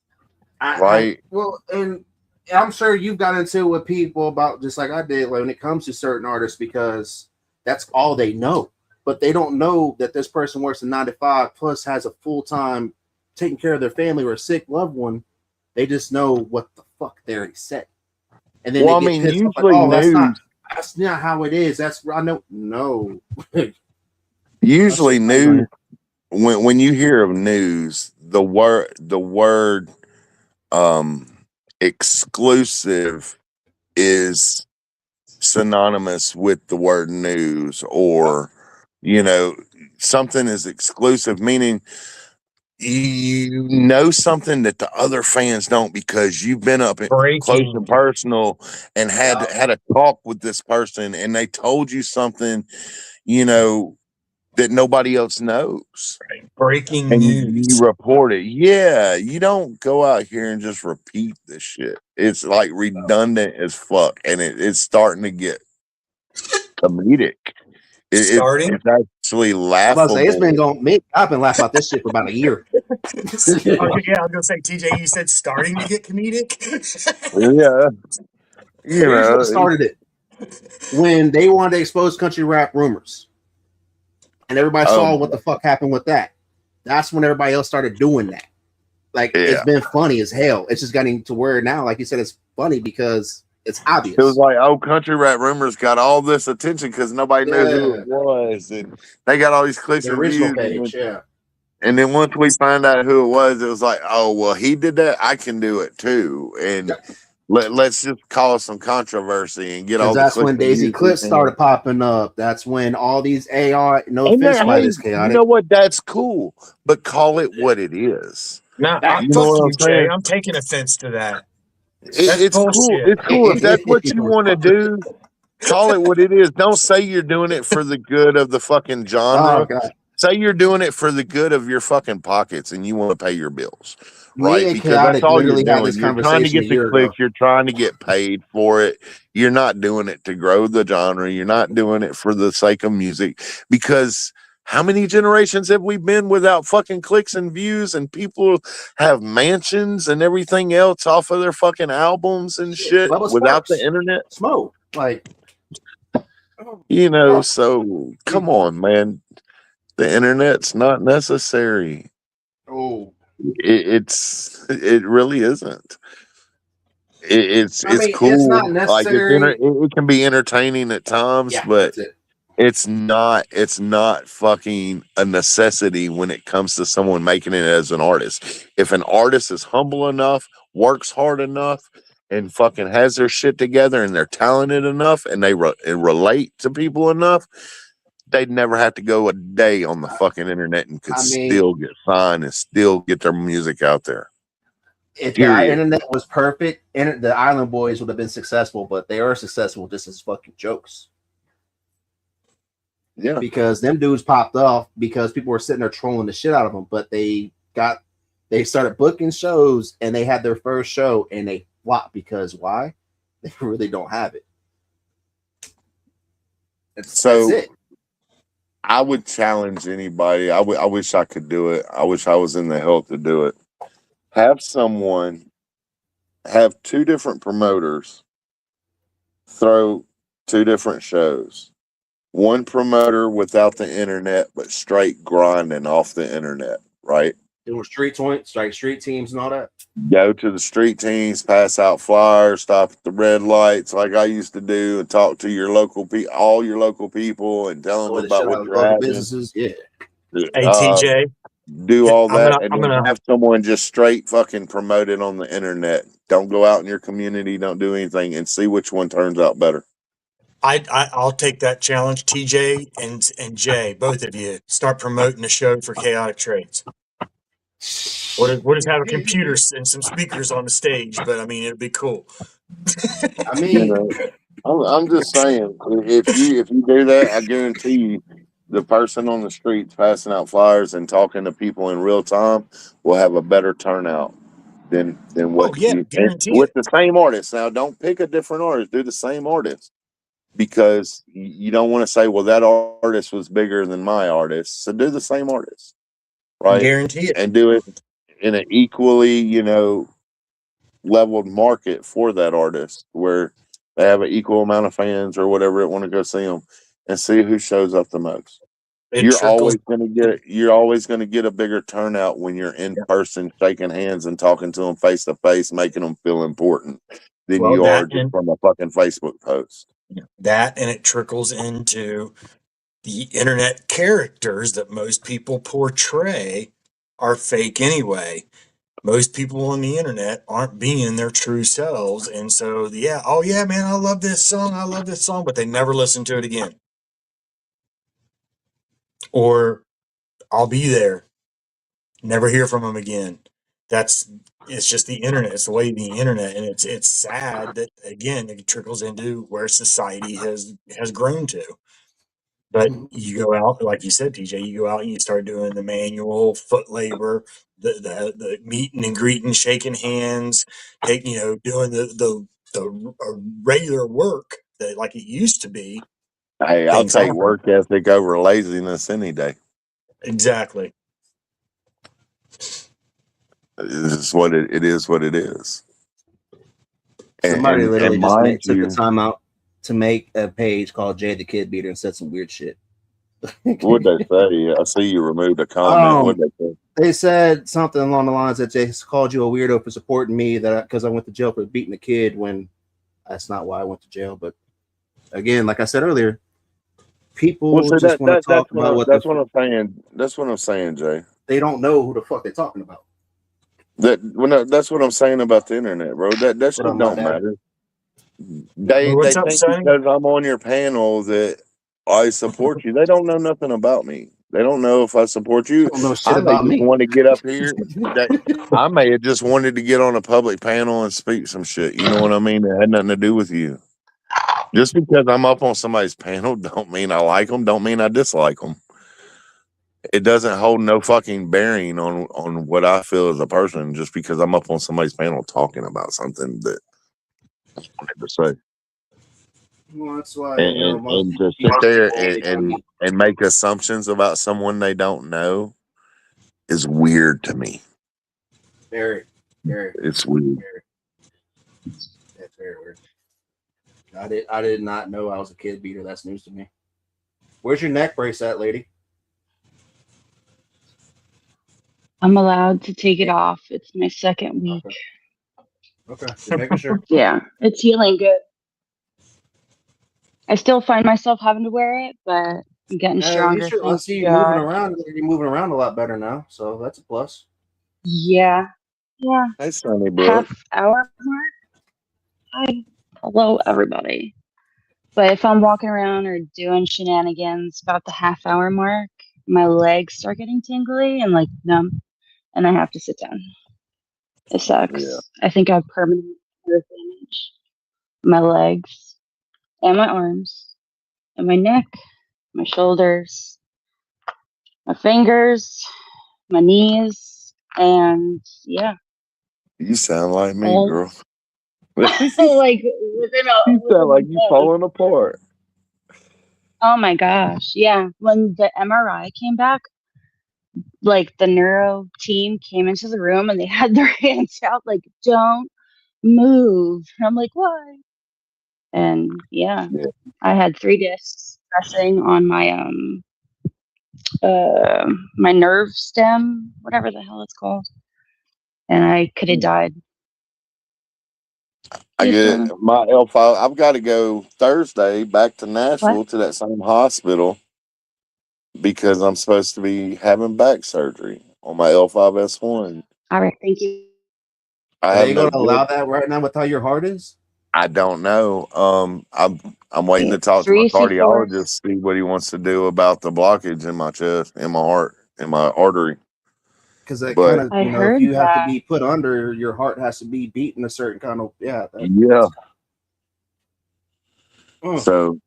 right? well, and I'm sure you've got into it with people about just like I did, like when it comes to certain artists, because that's all they know. But they don't know that this person works a 9 to 5 plus has a full time taking care of their family or a sick loved one. They just know what the fuck they already said, and then Well, they I get mean, pissed off like, usually oh, news, that's not how it is. That's I know. No, that usually shit crazy. news. When you hear of news, the word um exclusive is synonymous with the word news, or you know something is exclusive, meaning you know something that the other fans don't because you've been up close Breaking. and personal and had Yeah, had a talk with this person and they told you something, you know, that nobody else knows, Breaking and you news. report it. Yeah, you don't go out here and just repeat this shit. It's like redundant as fuck, and it's starting to get comedic. Starting. It's actually I'm about to say it's been laughable. going. Me, I've been laughing about this shit for about a year. Yeah, I was gonna say, TJ, you said starting to get comedic. Yeah, you Here's what know, started it: when they wanted to expose country rap rumors, and everybody oh saw what the fuck happened with that. That's when everybody else started doing that. Like it's yeah. been funny as hell. It's just getting to where now, like you said, it's funny because it's It was obvious. like, oh, country rap rumors got all this attention because nobody knew who Yeah, it was, and they got all these clicks the and original views. page. Yeah, And then once we find out who it was, it was like, oh well, he did that. I can do it too. And yep. Let's just cause some controversy and get Because all the that's clicks when and Daisy views we Clips can. started popping up. That's when all these AI, no And offense, hey, somebody that's you know chaotic. what? That's cool, but call it what it is. Nah, You know fuck what you, I'm Jay. saying? I'm taking offense to that. That's It's cool. bullshit. It's cool if that's what you want to do. Call it what it is. Don't say you're doing it for the good of the fucking Oh genre. god, Say you're doing it for the good of your fucking pockets and you want to pay your bills, me right? and Because that's chaotic all you're literally had this doing. You're trying to conversation a get the year ago. clicks. You're trying to get paid for it. You're not doing it to grow the genre. You're not doing it for the sake of music. Because how many generations have we been without fucking clicks and views, and people have mansions and everything else off of their fucking albums and Shit, shit Bubba without the Sparks, internet? Smoke, like, You know, oh, so mm, come on, man. The internet's not necessary. oh. It really isn't. I It's mean, it's not cool. Like necessary. it can be entertaining at times, Yeah, but that's it. it's not fucking a necessity when it comes to someone making it as an artist. If an artist is humble enough, works hard enough, and fucking has their shit together, and they're talented enough, and and relate to people enough, they'd never have to go a day on the I, fucking internet and could I mean, still get signed and still get their music out there. if the Period. internet was perfect, the Island Boys would have been successful, but they are successful just as fucking jokes. Yeah. Because them dudes popped off because people were sitting there trolling the shit out of them, but they started booking shows and they had their first show and they flopped because why? They really don't have it. That's So it. I would challenge anybody. I wish I could do it. I wish I was in the health to do it. Have someone have two different promoters throw two different shows. One promoter without the internet, but straight grinding off the internet, right? Doing street points, like street teams and all that. Go to the street teams, pass out flyers, stop at the red lights like I used to do, and talk to your all your local people, and tell them Or the about shit what out of you're local having. businesses. Yeah. Hey, Uh, TJ, do all that, and I'm then gonna. have someone just straight fucking promote it on the internet. Don't go out in your community. Don't do anything, and see which one turns out better. I'll take that challenge. TJ and Jay, both of you, start promoting the show for Chaotic Trades. We'll just have a computer and some speakers on the stage, but I mean, it'd be cool. I You mean, know, I'm just saying, if you do that, I guarantee you, the person on the streets passing out flyers and talking to people in real time will have a better turnout than Oh what yeah, you, and guarantee with it. the same artist. Now, don't pick a different artist. Do the same artist, because you don't want to say, well, that artist was bigger than my artist. So do the same artist, right? Guarantee it. And do it in an equally, leveled market for that artist where they have an equal amount of fans or whatever that want to go see them, and see who shows up the most. It trickles. You're always going to get a bigger turnout when you're in person, shaking hands and talking to them face to face, making them feel important, than Well, you are just from a fucking Facebook post. that and it trickles into the internet characters that most people portray are fake anyway. Most people on the internet aren't being their true selves. And so, yeah, oh, yeah, man, I love this song. I love this song, but they never listen to it again. Or I'll be there, never hear from them again. That's it's just the internet. It's the way of the internet. And it's sad that, again, it trickles into where society has grown to. But you go out, like you said, TJ, you go out and you start doing the manual foot labor, the meeting and greeting, shaking hands, doing the regular work that like it used to be. Hey, I'll Things take happen. work ethic over laziness any day. Exactly. This is what it is. What it is. somebody And literally just mind took the you, time out to make a page called Jay the Kid Beater and said some weird shit. what'd they say? I see you removed a comment. um, What'd they say? they said something along the lines that Jay called you a weirdo for supporting me that because I went to jail for beating a kid when that's not why I went to jail. But again, like I said earlier, Well, people so just want to talk about what that's what I'm saying. That's what I'm saying, Jay. they don't know who the fuck they're talking about. That's what I'm saying about the internet, bro. That What up, shit my don't dad? matter. They What's up, think Sonny? because I'm on your panel that I support you. They don't know nothing about me. They don't know if I support You you. don't know shit I may about just me. want to get up here. That I may have just wanted to get on a public panel and speak some shit. You know what I mean? It had nothing to do with you. Just because I'm up on somebody's panel don't mean I like them. Don't mean I dislike them. It doesn't hold no fucking bearing on what I feel as a person. Just because I'm up on somebody's panel talking about something that I wanted to say. Well, that's why most And to sit people there they be and make assumptions about someone they don't know is weird to me. very, very, It's weird. very. That's very weird. I did not know I was a kid beater. That's news to me. Where's your neck brace at, lady? I'm allowed to take it off. It's my second week. Okay, okay. Just making sure. Yeah, it's healing good. I still find myself having to wear it, but I'm getting You stronger. should. I Thank see you moving God. around. You're moving around a lot better now, so that's a plus. Yeah, yeah. Hey, Sonny Brook. Half hour mark. Hi, hello everybody. But if I'm walking around or doing shenanigans about the half hour mark, my legs start getting tingly and like numb, and I have to sit down. It Yeah. sucks. I think I have permanent nerve damage. My legs and my arms and my neck, my shoulders, my fingers, my knees, and yeah, You sound like me, all girl. You like within sound a like you day. falling apart. Oh my gosh, yeah. When the MRI came back, like the neuro team came into the room and they had their hands out, like, don't move. And I'm like, why? And yeah, Yeah. I had 3 discs pressing on my nerve stem, whatever the hell it's called, and I could have died. I Just get it. My L5. I've got to go Thursday back to what? Nashville to that same hospital because I'm supposed to be having back surgery on my L5S1. All right, thank you. I Are have they no going to allow good. that right now with how your heart is? I don't know. I'm waiting to Okay, talk to my 3 C4s. cardiologist, see what he wants to do about the blockage in my chest, in my heart, in my artery. Because that kind But of I if heard you have to that. be put under, your heart has to be beating a certain kind of yeah, that's mm, so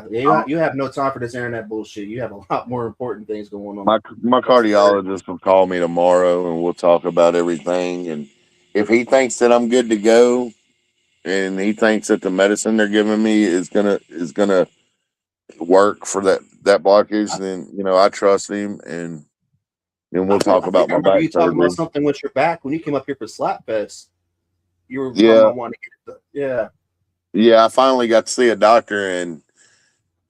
you have no time for this internet bullshit. You have a lot more important things going on. my That's very cardiologist will call me tomorrow and we'll talk about everything. And if he thinks that I'm good to go, and he thinks that the medicine they're giving me is gonna work for that blockage, then I trust him, and then we'll talk I think about I my remember back you talking about surgery. something with your back when you came up here for Slap Fest. You were talking Yeah, about wanting to get it. Yeah. yeah. I finally got to see a doctor, and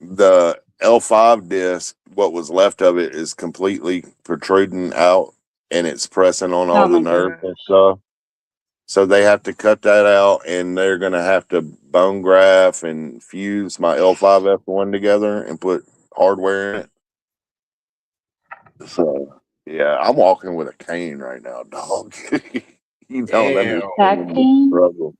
the L5 disc, what was left of it, is completely protruding out, and it's pressing on Oh all the my nerves god. and stuff. So they have to cut that out, and they're gonna have to bone graft and fuse my L5F1 together and put hardware in it. So yeah, I'm walking with a cane right now, dog. You don't Damn. Back understand the pain? struggle.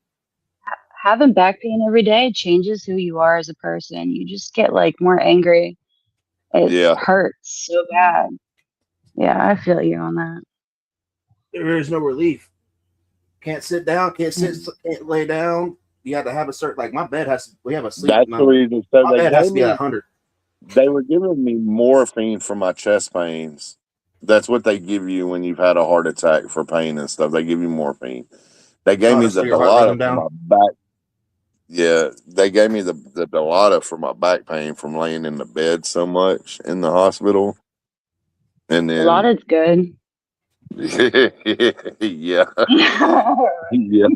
Having back pain every day changes who you are as a person. You just get like more angry. It Yeah, hurts so bad. Yeah, I feel you on that. There is no relief. Can't sit down. Can't sit. Mm. Can't lay down. You have to have a certain my bed has. We have a sleep. that's the reason. So My bed has to be at 100. they were giving me morphine for my chest pains. That's what they give you when you've had a heart attack for pain and stuff. They give you morphine. They gave Oh, me to the slow your heart rhythm Dilaudid for down. my back. Yeah, they gave me the Dilaudid for my back pain from laying in the bed so much in the hospital. And A lot then, is good. yeah, yeah.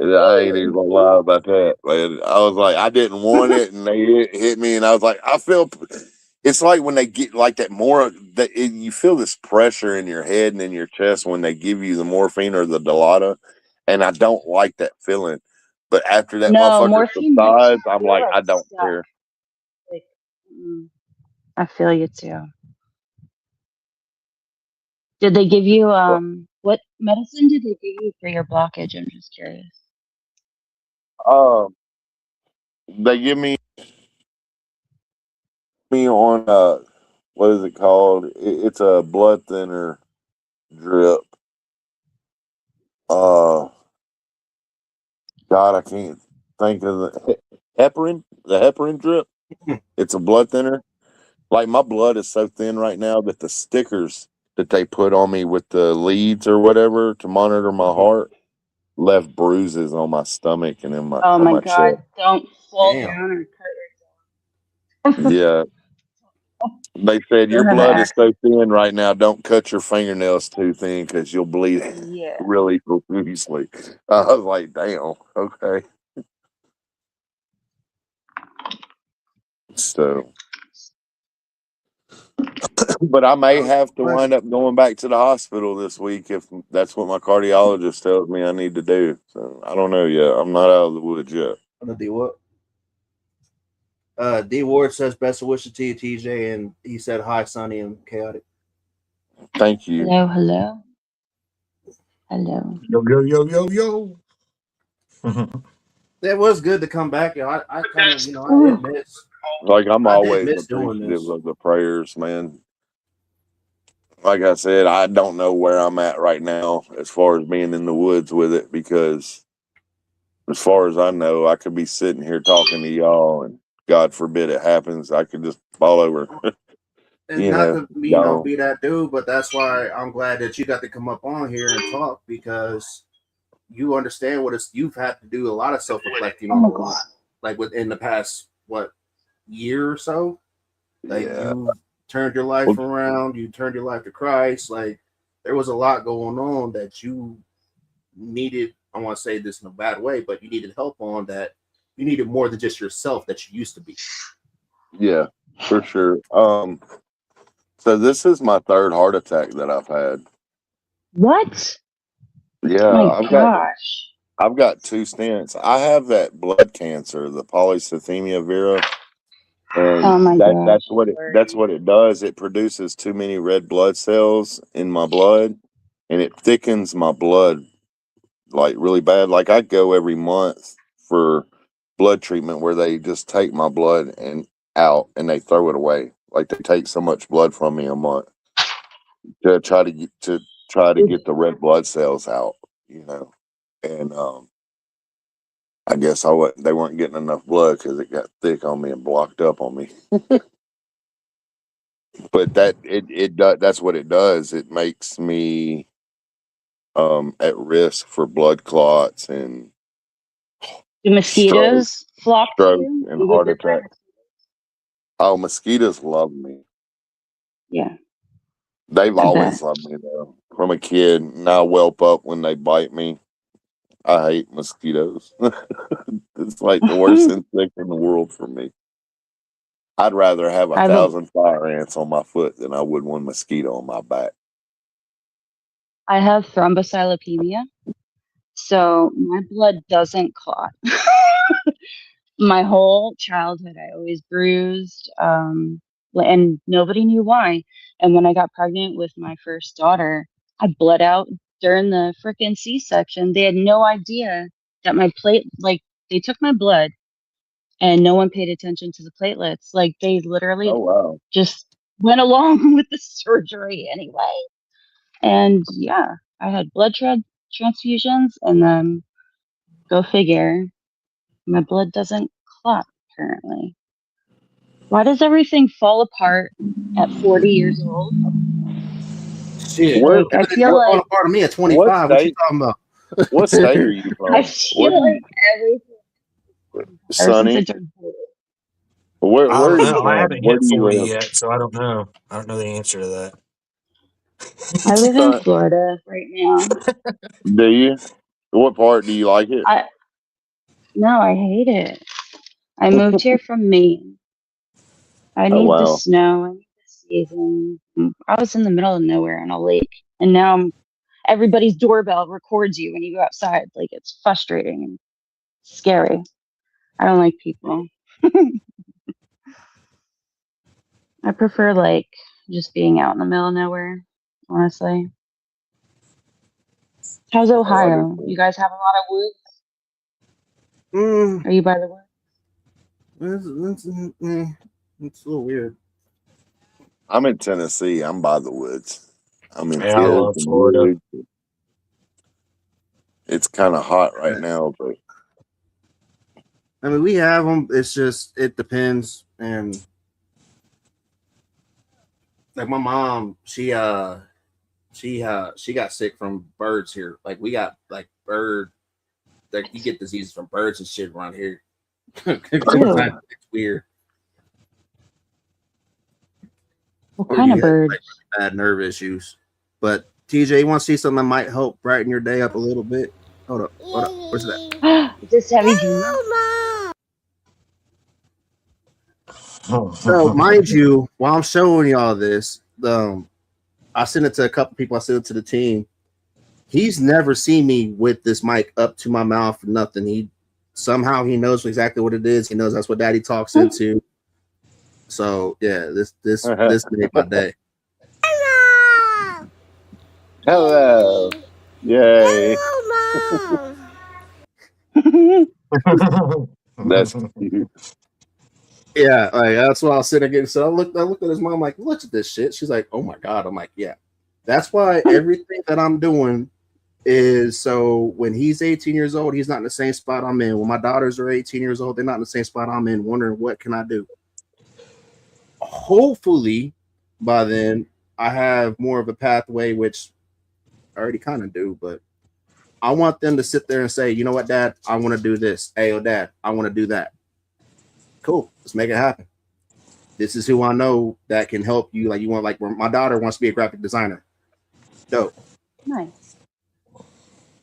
I ain't even gonna lie about that, man. I was like, I didn't want it, and they hit me, and I was like, I feel. It's like when they get like that more that you feel this pressure in your head and in your chest when they give you the morphine or the Dilaudid, and I don't like that feeling. But after that No, motherfucker morphine makes subsides, you I'm feel like, like I don't stuck. care. Like, mm, I feel you too. Did they give you But what medicine did they give you for your blockage? I'm just curious. Um, they give me on what is it called? It's a blood thinner drip. Uh, God, I can't think of the heparin drip. It's a blood thinner. Like my blood is so thin right now that the stickers that they put on me with the leads or whatever to monitor my Mhm. heart left bruises on my stomach and in my Oh on my my chest. God! Don't fall Damn. down or cut yourself. Yeah, they said your Don't have an blood is accident. so thin right now. Don't cut your fingernails too thin because you'll bleed Yeah. really profusely. I was like, damn, okay. So, but I may have to wind Question. up going back to the hospital this week if that's what my cardiologist tells me I need to do. So I don't know yet. I'm not out of the woods yet. Gonna do what? D Ward says best of wishes to you, TJ, and he said hi, Sunny and chaotic. Thank you. Hello, hello, hello. Yo, yo, yo, yo, yo. It was good to come back. I kind of, Ooh. Like I'm I did always miss doing appreciative this. of the prayers, man. Like I said, I don't know where I'm at right now as far as being in the woods with it because as far as I know, I could be sitting here talking to y'all and God forbid it happens, I could just fall over. And You not know, to y'all. be that dude, but that's why I'm glad that you got to come up on here and talk because you understand what it's. You've had to do a lot of self reflecting Oh on my a God. lot, like within the past year or so. Like Yeah. you turned your life Well, around, you turned your life to Christ. Like there was a lot going on that you needed. I want to say this in a bad way, but you needed help on that. You needed more than just yourself that you used to be. yeah, for sure. So this is my third heart attack that I've had. What? Yeah, My gosh. I've got two stents. I have that blood cancer, the polycythemia vera, and Oh my gosh. I'm that's sorry. what it does. It produces too many red blood cells in my blood, and it thickens my blood like really bad. Like I go every month for blood treatment where they just take my blood and out and they throw it away. Like they take so much blood from me a month to try to get the red blood cells out, you know. And I guess they weren't getting enough blood because it got thick on me and blocked up on me. But that's what it does. It makes me at risk for blood clots and Do stroke, mosquitoes flock to stroke you? and Do you get heart bit by attack. Oh, mosquitoes love me. Yeah, They've I bet. always loved me though. From a kid, and I whelp up when they bite me. I hate mosquitoes. It's like the worst insect in the world for me. I'd rather have a I have a thousand fire ants on my foot than I would one mosquito on my back. I have thrombocytopenia, so my blood doesn't clot. My whole childhood, I always bruised, and nobody knew why. And when I got pregnant with my first daughter, I bled out during the frickin' C-section. They had no idea that like, they took my blood and no one paid attention to the platelets. Like, they Oh literally wow. just went along with the surgery anyway. And yeah, I had transfusions, and then go figure, my blood doesn't clot apparently. Why does everything fall apart at 40 years old? Shit, Where Like, I feel what falling like apart of me at what 25? What you state talking about? what state are you I from? Where feel do you like everything ever since I Sonny? turned 40. I Where are don't you know. I from? haven't Where hit do you 40 live? yet, so I don't know. I don't know the answer to that. I live in Son, Florida right now. do you? What part do you like it? I No, I hate it. I moved here from Maine. I Oh need the wow. snow. I need the season. I was in the middle of nowhere on a lake, and now everybody's doorbell records you when you go outside. Like, it's frustrating and scary. I don't like people. I prefer like just being out in the middle of nowhere, honestly. How's I like Ohio? it. You guys have a lot of woods? Mm, Are you by the woods? it's a little weird. I'm in Tennessee. I'm by the woods. I'm in Yeah, I Hills love and Florida. Woods. It's kind of hot right now, but I mean, we have them. It's just it depends. And like my mom, she got sick from birds here. Like we got like bird, like you get diseases from birds and shit around here. Sometimes Ew. it's weird. What Or kind you of get like birds? bad nerve issues. But TJ, you want to see something that might help brighten your day up a little bit? Hold up, hold up. Where's that? Is this heavy duty? So, mind you, while I'm showing y'all this, I sent it to a couple people. I sent it to the team. He's never seen me with this mic up to my mouth or nothing. He somehow he knows exactly what it is. He knows that's what Daddy talks into. So yeah, this made my day. hello. Yay. That's cute. Yeah, like that's why I was sitting again. So I looked at his mom like, look at this shit. She's like, oh my god. I'm like, yeah. That's why everything that I'm doing is so when he's 18 years old, he's not in the same spot I'm in. When my daughters are 18 years old, they're not in the same spot I'm in, wondering what can I do. Hopefully, by then, I have more of a pathway, which I already kind of do, but I want them to sit there and say, you know what, Dad, I want to do this. Hey, oh, Dad, I want to do that. Cool, let's make it happen. This is who I know that can help you. Like you want, like my daughter wants to be a graphic designer. Dope. Nice.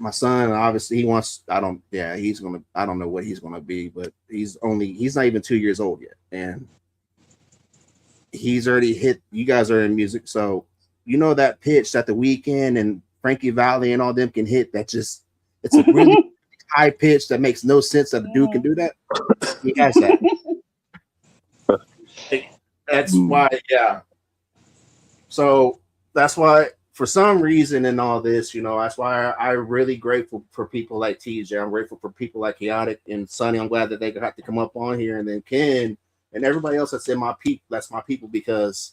My son, obviously, he wants. I don't know what he's gonna be, but he's not even 2 years old yet, and he's already hit. You guys are in music, so you know that pitch that the Weeknd and Frankie Valli and all them can hit. That just it's a really high pitch that makes no sense that a dude can do that. He has that. That's why, yeah. So that's why, for some reason, in all this, that's why I'm really grateful for people like TJ. I'm grateful for people like Chaotic and Sonny. I'm glad that they have to come up on here, and then Ken and everybody else that's in my people. That's my people because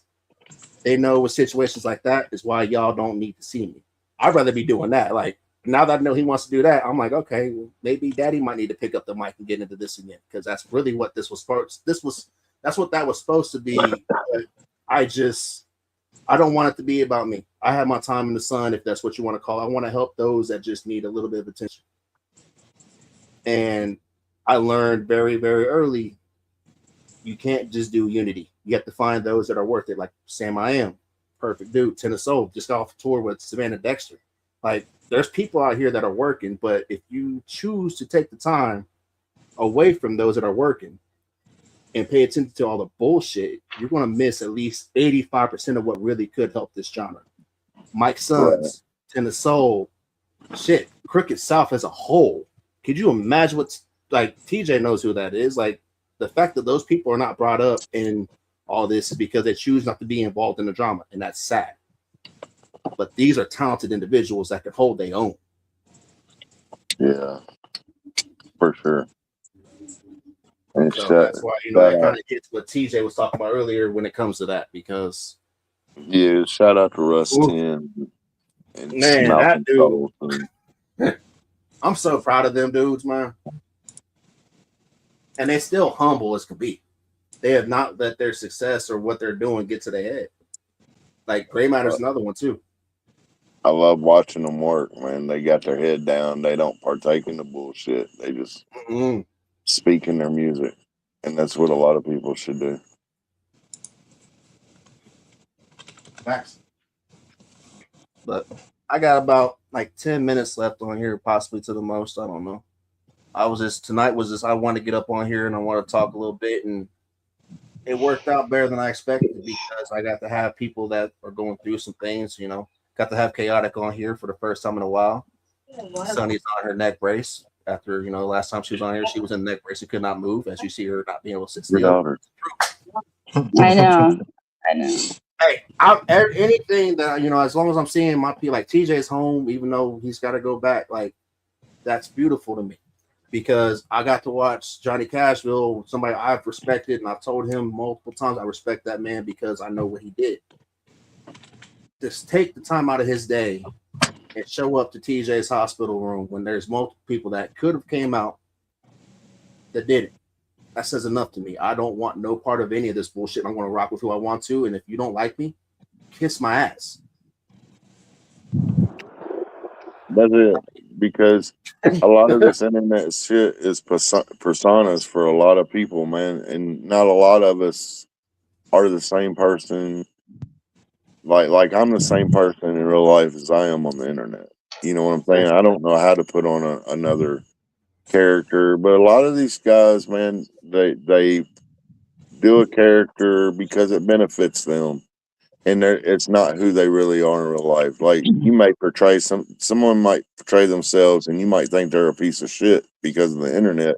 they know with situations like that is why y'all don't need to see me. I'd rather be doing that. Like now that I know he wants to do that, I'm like, okay, well, maybe Daddy might need to pick up the mic and get into this again because that's really what this was supposed. That's what that was supposed to be. But I don't want it to be about me. I have my time in the sun, if that's what you want to call it. I want to help those that just need a little bit of attention. And I learned very, very early, you can't just do unity. You have to find those that are worth it. Like Sam I Am, perfect dude, Tennis Soul, just got off tour with Savannah Dexter. Like there's people out here that are working, but if you choose to take the time away from those that are working and pay attention to all the bullshit, you're going to miss at least 85% of what really could help this genre. Mike Sons, Tennis Soul, shit, Cricket South as a whole. Could you imagine what's like? TJ knows who that is. Like the fact that those people are not brought up in all this is because they choose not to be involved in the drama, and that's sad. But these are talented individuals that can hold their own. Yeah, for sure. And So that's why that kind of hits what TJ was talking about earlier when it comes to that. Because shout out to Russ 10 and man, Malcolm that dude, Soul. I'm so proud of them dudes, man. And they're still humble as can be. They have not let their success or what they're doing get to their head. Like Gray Matter's another one too. I love watching them work, man. They got their head down. They don't partake in the bullshit. They just speak in their music. And that's what a lot of people should do. Facts. But I got about like 10 minutes left on here, possibly to the most. I don't know. I wanted to get up on here and I want to talk a little bit, and it worked out better than I expected because I got to have people that are going through some things, got to have Chaotic on here for the first time in a while. Sunny's on her neck brace after, last time she was on here, she was in neck brace and could not move, as you see her not being able to sit still. I know. Hey, anything that as long as I'm seeing my people like TJ's home, even though he's got to go back, like that's beautiful to me because I got to watch Johnny Cashville, somebody I've respected, and I've told him multiple times I respect that man because I know what he did. Just take the time out of his day and show up to TJ's hospital room when there's multiple people that could have came out that didn't. That says enough to me. I don't want no part of any of this bullshit. I'm going to rock with who I want to, and if you don't like me, kiss my ass. That's it. Because a lot of this internet shit is personas for a lot of people, man, and not a lot of us are the same person. Like I'm the same person in real life as I am on the internet. You know what I'm saying? I don't know how to put on another character, but a lot of these guys, man, they do a character because it benefits them, and it's not who they really are in real life. Like you might portray someone might portray themselves, and you might think they're a piece of shit because of the internet.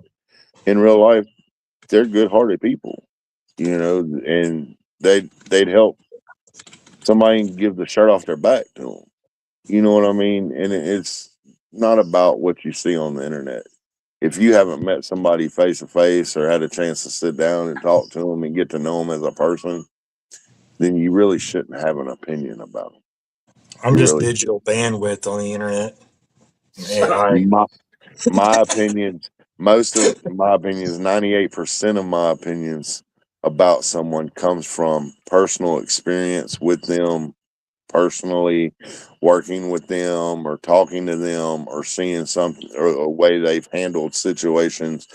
In real life, they're good-hearted people, and they'd help somebody give the shirt off their back to them. You know what I mean? And it's not about what you see on the internet. If you haven't met somebody face to face or had a chance to sit down and talk to them and get to know them as a person, then you really shouldn't have an opinion about them. I'm You just really digital bandwidth on the internet. Shut up. AI. my opinions, most of my opinions, 98% of my opinions about someone comes from personal experience with them, personally working with them or talking to them or seeing something or a way they've handled situations.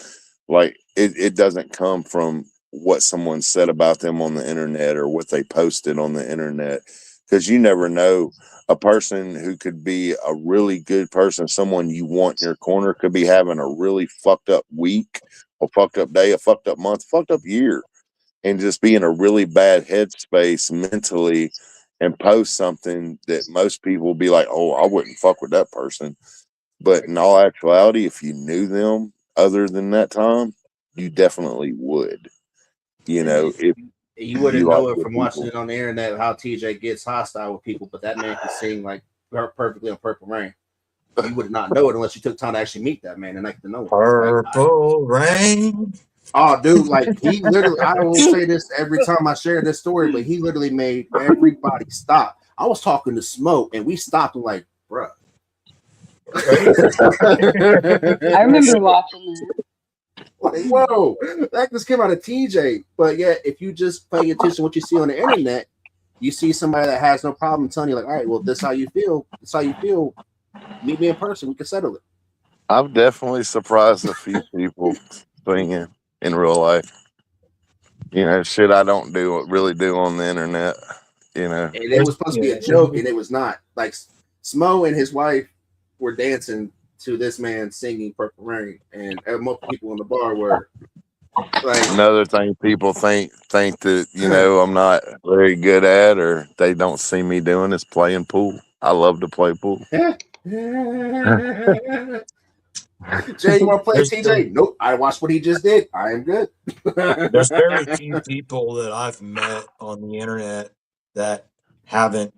Like it doesn't come from what someone said about them on the internet or what they posted on the internet, because you never know. A person who could be a really good person, someone you want in your corner, could be having a really fucked up week, a fucked up day, a fucked up month, fucked up year, and just be in a really bad headspace mentally and post something that most people will be like, oh, I wouldn't fuck with that person. But in all actuality, if you knew them other than that time, you definitely would. And If you you wouldn't like know it the from watching people. it on the internet how TJ gets hostile with people, but that man can sing like perfectly on Purple Rain. You would not know it unless you took time to actually meet that man and like to know him. Purple rain. Oh, dude, like he literally, I will say this every time I share this story, but he literally made everybody stop. I was talking to Smoke and we stopped and like, bruh. I remember watching Like, whoa, that just came out of TJ. But yet, if you just pay attention to what you see on the internet, you see somebody that has no problem telling you, like, all right, well, this how you feel. This how you feel. Meet me in person. We can settle it. I've definitely surprised a few people singing in real life. Shit I don't really do on the internet. You know, And it was supposed to be a joke, and it was not. Like Smo and his wife were dancing to this man singing "Purple Rain," and multiple people in the bar were like, another thing people think that I'm not very good at or they don't see me doing is playing pool. I love to play pool. "Jay, you want to play There's TJ?" Nope. I watched what he just did. I am good. there's very few people that I've met on the internet that haven't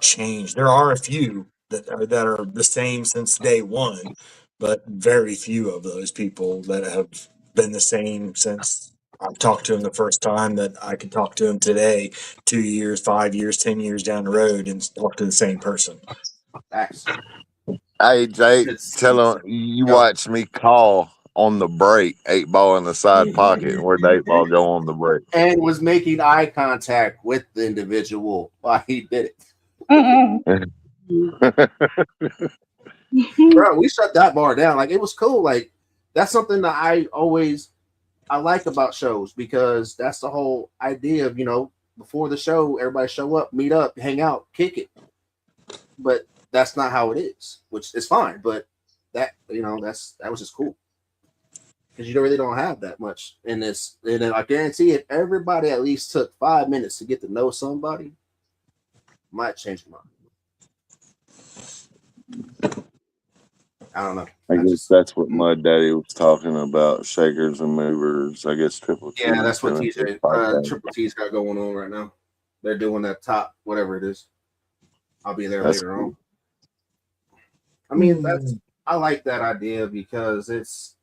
changed. There are a few that are the same since day one, but very few of those people that have been the same since I talked to him the first time that I could talk to him today, 2 years, 5 years, 10 years down the road, and talk to the same person. Facts. Hey Jay, It's tell him you yo. watch me call on the break, 8 ball in the side pocket, and where'd the 8 ball go on the break? And was making eye contact with the individual while he did it. it. Bro, we shut that bar down. Like it was cool. Like that's something that I like about shows because that's the whole idea of before the show, everybody show up, meet up, hang out, kick it. But that's not how it is, which is fine. But that was just cool because you really don't have that much in this. And then I guarantee if everybody at least took 5 minutes to get to know somebody, might change your mind. I don't know. I guess that's what Mud Daddy was talking about, shakers and movers. I guess Triple Yeah, T was that's what doing his TJ podcast. Triple T's got going on right now. They're doing that top, whatever it is. I'll be there That's later on. cool. I mean, I like that idea because it's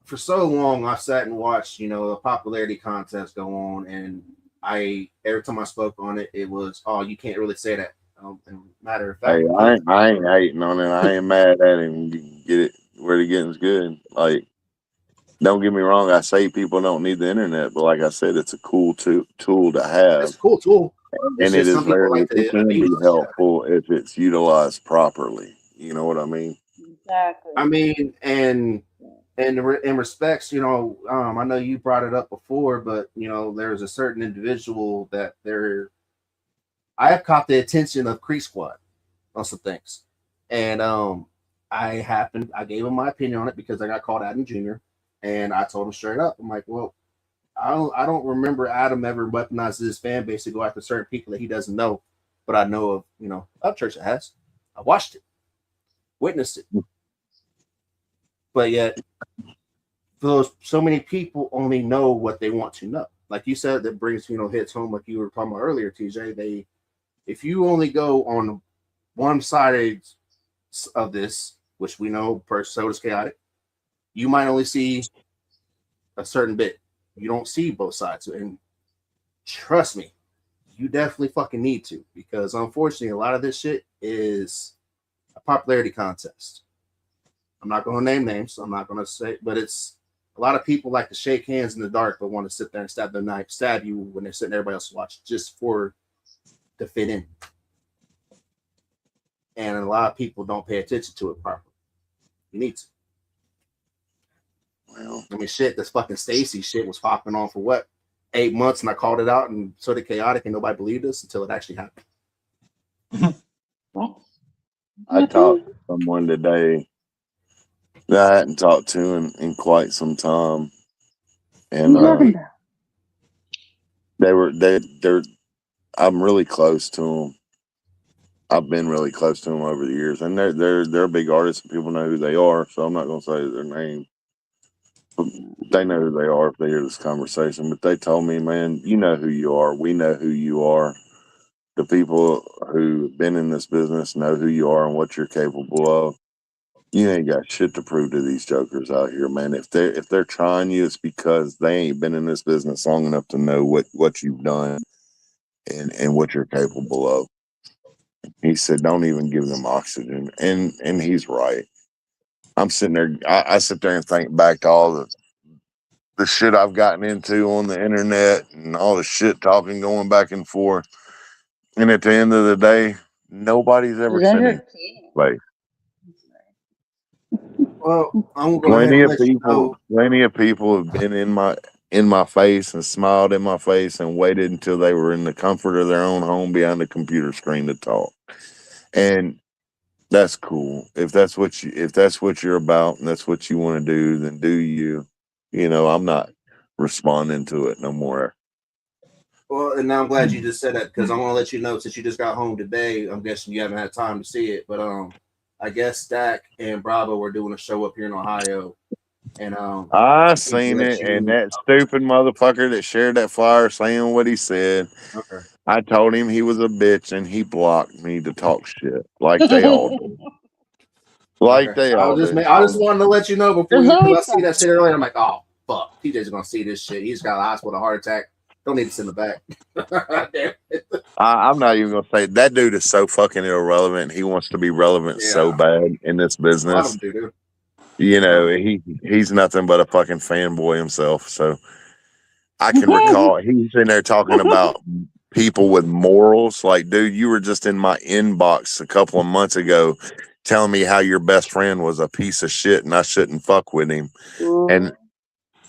for so long I've sat and watched, a popularity contest go on, and I every time I spoke on it, it was, oh, you can't really say that. And matter of fact, Hey, it was. I ain't hating on it. I ain't mad at him. Get it where the getting's good. Like, don't get me wrong. I say people don't need the internet, but like I said, it's a cool tool to It's have, a cool tool. It's and it just is some people like it to can abuse be it. Yeah. helpful if it's utilized properly. You know what I mean? Exactly. I mean, and in respects, I know you brought it up before, but there's a certain individual that I have caught the attention of Creek Squad on some things, and I gave him my opinion on it because I got called Adam Jr. and I told him straight up, I'm like, well, I don't remember Adam ever weaponizing his fan base to go after certain people that he doesn't know, but I know of of church that has. I watched it, witnessed it, but yet those so many people only know what they want to know. Like you said, that brings hits home like you were talking about earlier, TJ. If you only go on one side of this, which we know per so is chaotic, you might only see a certain bit. You don't see both sides, and trust me, you definitely fucking need to, because unfortunately, a lot of this shit is a popularity contest. I'm not going to name names. I'm not going to say, but it's a lot of people like to shake hands in the dark, but want to sit there and stab you when they're sitting everybody else watch just to fit in. And a lot of people don't pay attention to it properly. You need to. Well, I mean, shit, this fucking Stacy shit was popping on for what, 8 months, and I called it out, and so did Chaotic, and nobody believed us until it actually happened. What? I talked to someone today that I hadn't talked to in quite some time, What are and you talking about? they're I'm really close to them. I've been really close to them over the years, and they're a big artist, and people know who they are. So I'm not going to say their name. They know who they are if they hear this conversation. But they told me, man, you know who you are. We know who you are. The people who've been in this business know who you are and what you're capable of. You ain't got shit to prove to these jokers out here, man. If they're trying you, it's because they ain't been in this business long enough to know what you've done and what you're capable of. He said, don't even give them oxygen. And he's right. I'm sitting there, I sit there and think back to all the shit I've gotten into on the internet and all the shit talking going back and forth. And at the end of the day, nobody's ever Is that said her anything. Like, Well, I'm going to go ahead and let you know. plenty of people have been in my face and smiled in my face and waited until they were in the comfort of their own home behind the computer screen to talk. And that's cool. If that's what you're about and that's what you want to do, then do you. I'm not responding to it no more. Well, and now I'm glad you just said that, because I want to let you know, since you just got home today, I'm guessing you haven't had time to see it, but I guess Stack and Bravo were doing a show up here in Ohio, and I I need to seen let it, and you. that stupid motherfucker that shared that flyer saying what he said. Okay. I told him he was a bitch, and he blocked me to talk shit, like they all do. Like Okay. they I all was just do. I just wanted to let you know before There's you, because always I see that shit something. earlier. I'm like, oh fuck, TJ's gonna see this shit. He's got a hospital, a heart attack. Don't need to send him back. Damn it. I'm not even gonna say that dude is so fucking irrelevant. He wants to be relevant so Yeah, bad in this a lot of business. them do, dude. He's nothing but a fucking fanboy himself. So I can recall he's in there talking about people with morals. Like, dude, you were just in my inbox a couple of months ago telling me how your best friend was a piece of shit and I shouldn't fuck with him.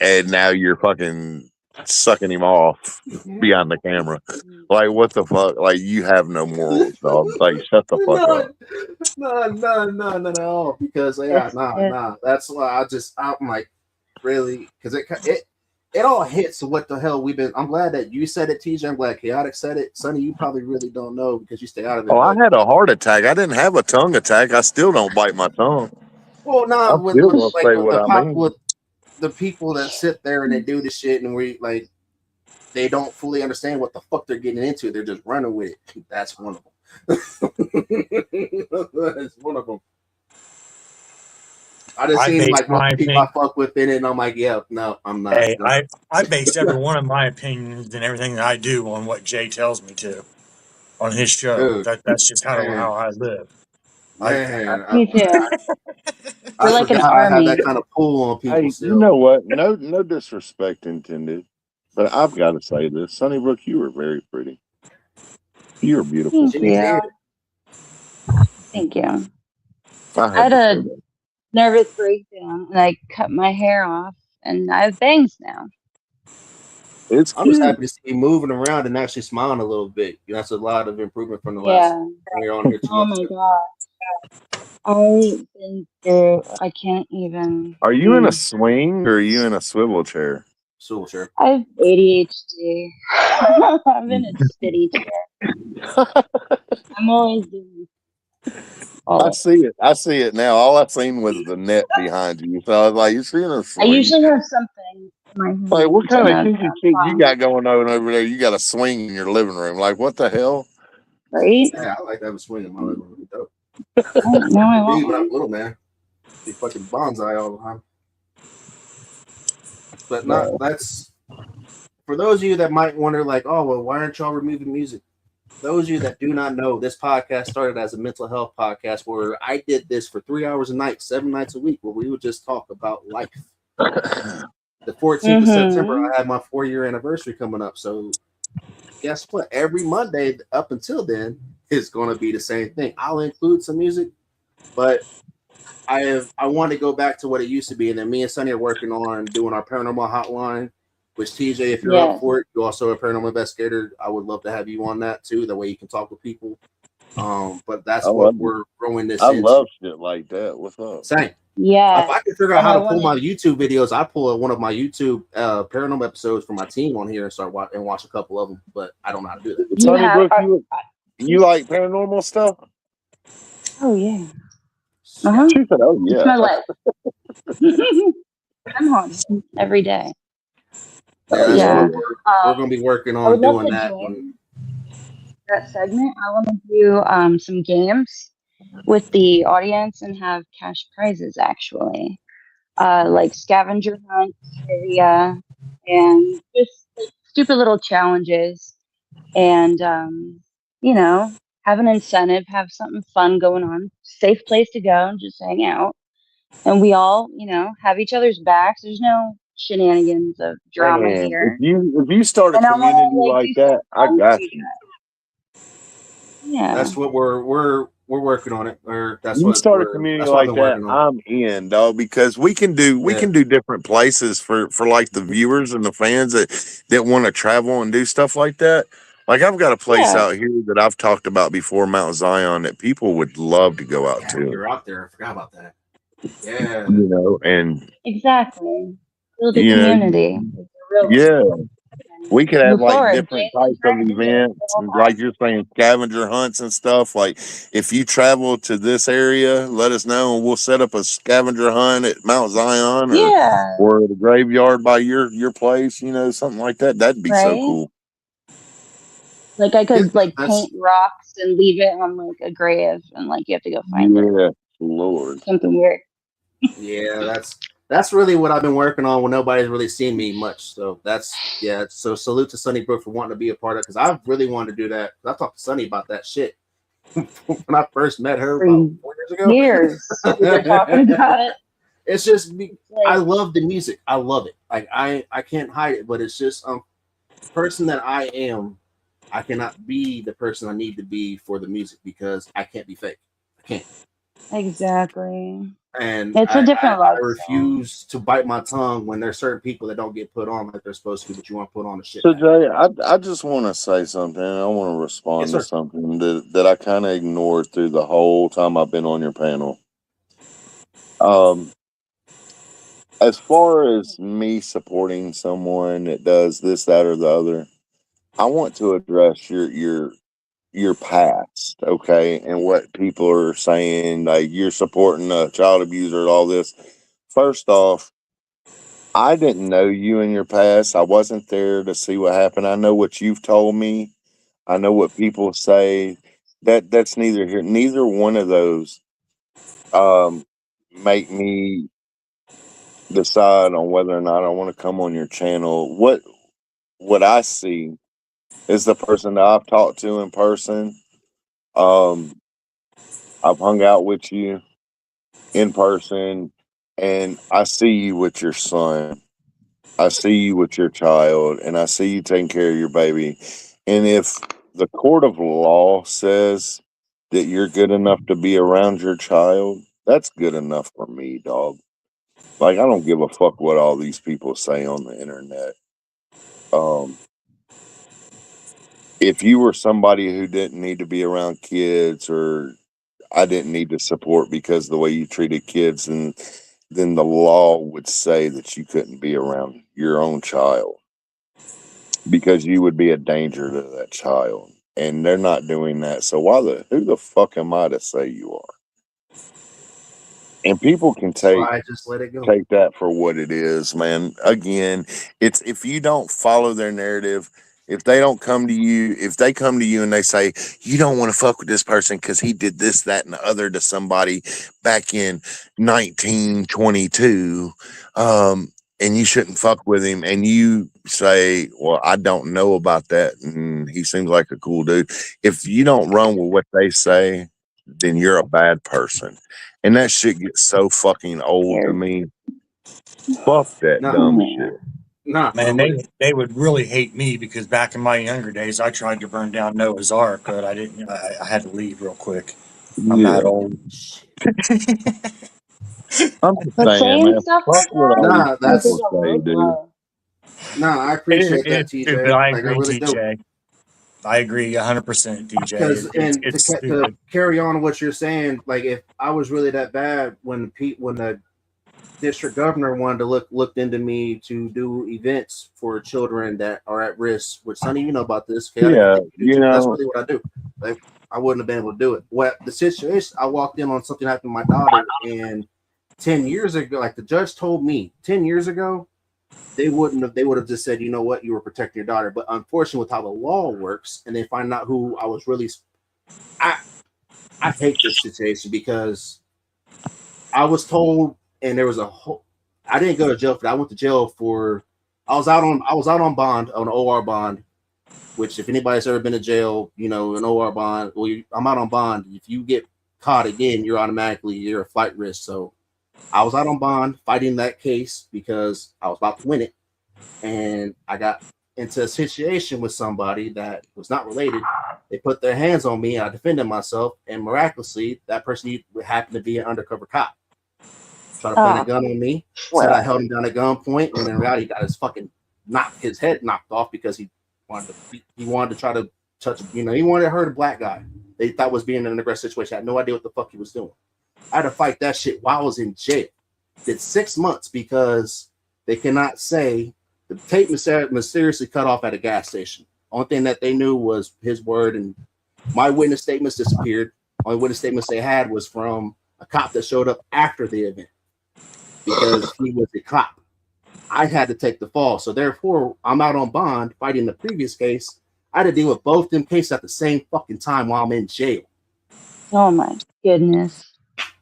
And now you're fucking sucking him off behind the camera. Like, what the fuck? Like, you have no morals, dog. Like, shut the fuck No, up. no, because Yes, yes. That's why I'm like, really, because it all hits what the hell we've been. I'm glad that you said it, TJ. I'm glad Chaotic said it. Sonny, you probably really don't know because you stay out of Oh, it. I But had a heart attack. I didn't have a tongue attack. I still don't bite my tongue. well, nah, I'm still gonna say what I mean. with the people that sit there and they do the shit, and we like, they don't fully understand what the fuck they're getting into. They're just running with it. That's one of them. That's one of them. I just I seen base like most my people I opinion. fuck with in it, and I'm like, yeah, no, I'm not. Hey, I base every one of my opinions and everything that I do on what Jay tells me to on his show. Dude, That's just kind of man, how I live. I man, Me too. I We're like an forgot I have that army. kind of pull on people Hey, you still. know what? No disrespect intended, but I've got to say this, Sunnybrook, you are very pretty. You're beautiful. Thank She needs to hear you. it. Thank you. I I had had to say a that. nervous breakdown and I cut my hair off and I have bangs now. It's I'm just cute. happy to see you moving around and actually smiling a little bit. That's a lot of improvement from the last Yeah. when we were on here 2 Oh months my ago. god. I've been through, I can't even. Are you in a swing or are you in a swivel chair? So sure. I have ADHD. I'm in a spitty chair. I'm always doing all I of it. see it. I see it now. All I seen was the net behind you. So I was like, you seeing a I swing? usually have something in my Like, what hands kind and of then kinky I'm shit you fine. got going on over there? You got a swing in your living room. Like, what the hell? Right? Yeah, I like to have a swing in my living room. Dope. Oh, now I want Big, but I'm one. little, man. Be fucking bonsai all the time. But not Yeah. that's for those of you that might wonder, like, oh well, why aren't y'all removing music? Those of you that do not know, this podcast started as a mental health podcast where I did this for 3 hours a night, 7 nights a week, where we would just talk about life. The 14th of September, Mm-hmm. I had my 4 year anniversary coming up. So guess what? Every Monday up until then is going to be the same thing. I'll include some music, but I want to go back to what it used to be. And then me and Sunny are working on doing our paranormal hotline. Which TJ, if you're up Yes. for it, you're also a paranormal investigator. I would love to have you on that too. That way you can talk with people. But I that's what love it. we're growing this I into. love shit like that. What's up? Same. If Yes. I could figure out And how I to pull want to, my YouTube videos, I'd pull one of my YouTube paranormal episodes for my team on here and start and watch a couple of them. But I don't know how to do that. you have, Sunnybrook, you like paranormal stuff? oh yeah. Uh-huh. She said, "Oh It's yeah." my life. I'm haunted every day. Yeah, But that's yeah. what we're going to be working I would on love doing to that one. join that segment. I want to do some games with the audience and have cash prizes actually. Like scavenger hunt, trivia, and just like stupid little challenges. And you know, have an incentive, have something fun going on, safe place to go and just hang out. And we all, have each other's backs. There's no shenanigans of drama Man, if here. you start a And I want community to like like do that, something I fun for got you you. guys. Yeah. That's what we're working on it. Or You start a community that's what I've like been that, working on. I'm in, dog, because we Yeah. can do different places for like the viewers and the fans that want to travel and do stuff like that. Like I've got a place Yeah. out here that I've talked about before, Mount Zion, that people would love to go out Yeah, to. you're out there. I forgot about that. Yeah. You know, and Exactly. Build a you know, community. It's a real one. yeah. And We could have move like forward. different Jason's types of trying to do it events, the whole like time. you're saying, scavenger hunts and stuff. Like if you travel to this area, let us know and we'll set up a scavenger hunt at Mount Zion Yeah. or the graveyard by your place. You know, something like that. That'd be so Right? cool. Like I Yeah. could like That's paint rocks and leave it on like a grave and like you have to go find it. Yeah, Lord. Something weird. yeah, that's really what I've been working on when nobody's really seen me much. So that's yeah. So salute to Sunnybrook for wanting to be a part of it because I really wanted to do that. I talked to Sunny about that shit when I first met her For about 4 years years we were ago. talking about it. It's just me. It's I like love the music. I love it. Like I can't hide it. But it's just person that I am. I cannot be the person I need to be for the music because I can't be fake. I can't. exactly. And It's a different I lifestyle. refuse to bite my tongue when there's certain people that don't get put on like they're supposed to, but you want to put on the shit So back. Jay, I just want to say something. I want to Yes, respond to sir. something that I kind of ignored through the whole time I've been on your panel. Um, as far as me supporting someone that does this, that, or the other, I want to address your past, okay, and what people are saying, like you're supporting a child abuser and all this. First off, I didn't know you in your past. I wasn't there to see what happened. I know what you've told me. I know what people say. That's neither here. Neither one of those um make me decide on whether or not I want to come on your channel. What I see is the person that I've talked to in person. Um, I've hung out with you in person, and I see you with your son. I see you with your child, and I see you taking care of your baby. And if the court of law says that you're good enough to be around your child, that's good enough for me, dog. Like, I don't give a fuck what all these people say on the internet. Um, if you were somebody who didn't need to be around kids, or I didn't need to support because of the way you treated kids, and then the law would say that you couldn't be around your own child because you would be a danger to that child. And they're not doing that. So who the fuck am I to say you are? And people can That's why I just let it go. take that for what it is, man. Again, it's if you don't follow their narrative, if they don't come to you, if they come to you and they say, you don't want to fuck with this person because he did this, that, and the other to somebody back in 1922, and you shouldn't fuck with him, and you say, well, I don't know about that, and he seems like a cool dude. If you don't run with what they say, then you're a bad person. And that shit gets so fucking old to me. Fuck that No, dumb Yeah. shit. nah, Man, what they would really hate me because back in my younger days, I tried to burn down Noah's Ark, but I didn't. I had to leave real quick. I'm that Yeah. old. I'm just But saying, saying man, stuff fuck like what that all these nah, can go people that's a say, long dude. way. nah. I appreciate that, TJ. I Like I agree, really do. TJ. I agree 100%, TJ. Because and It's to stupid. carry on what you're saying, like if I was really that bad when the district governor wanted to looked into me to do events for children that are at risk, which Sonny, you know about this, chaotic, I Yeah, think you do you too. That's know, really what I do. Like I wouldn't have been able to do it. What the situation, I walked in on something happened to my daughter, and 10 years ago, like the judge told me 10 years ago, they would have just said, you know what, you were protecting your daughter. But unfortunately, with how the law works, and they find out who I was really, I I hate this situation because I was told, and there was a whole. I didn't go to jail for that. I went to jail for. I was out on bond, on OR bond. Which, if anybody's ever been to jail, you know, an OR bond. Well, I'm out on bond. If you get caught again, you're a flight risk. So I was out on bond fighting that case because I was about to win it, and I got into a situation with somebody that was not related. They put their hands on me. I defended myself, and miraculously, that person happened to be an undercover cop. Tried to point a Oh, gun on me. Said I well. held him down at gunpoint, when in reality, he got his head knocked off because he wanted to try to touch. You know, he wanted to hurt a black guy. They thought was being in an aggressive situation. I had no idea what the fuck he was doing. I had to fight that shit while I was in jail. Did 6 months because they cannot say the tape mysteriously cut off at a gas station. Only thing that they knew was his word, and my witness statements disappeared. Only witness statements they had was from a cop that showed up after the event because he was a cop. I had to take the fall. So therefore, I'm out on bond fighting the previous case. I had to deal with both them cases at the same fucking time while I'm in jail. Oh my goodness.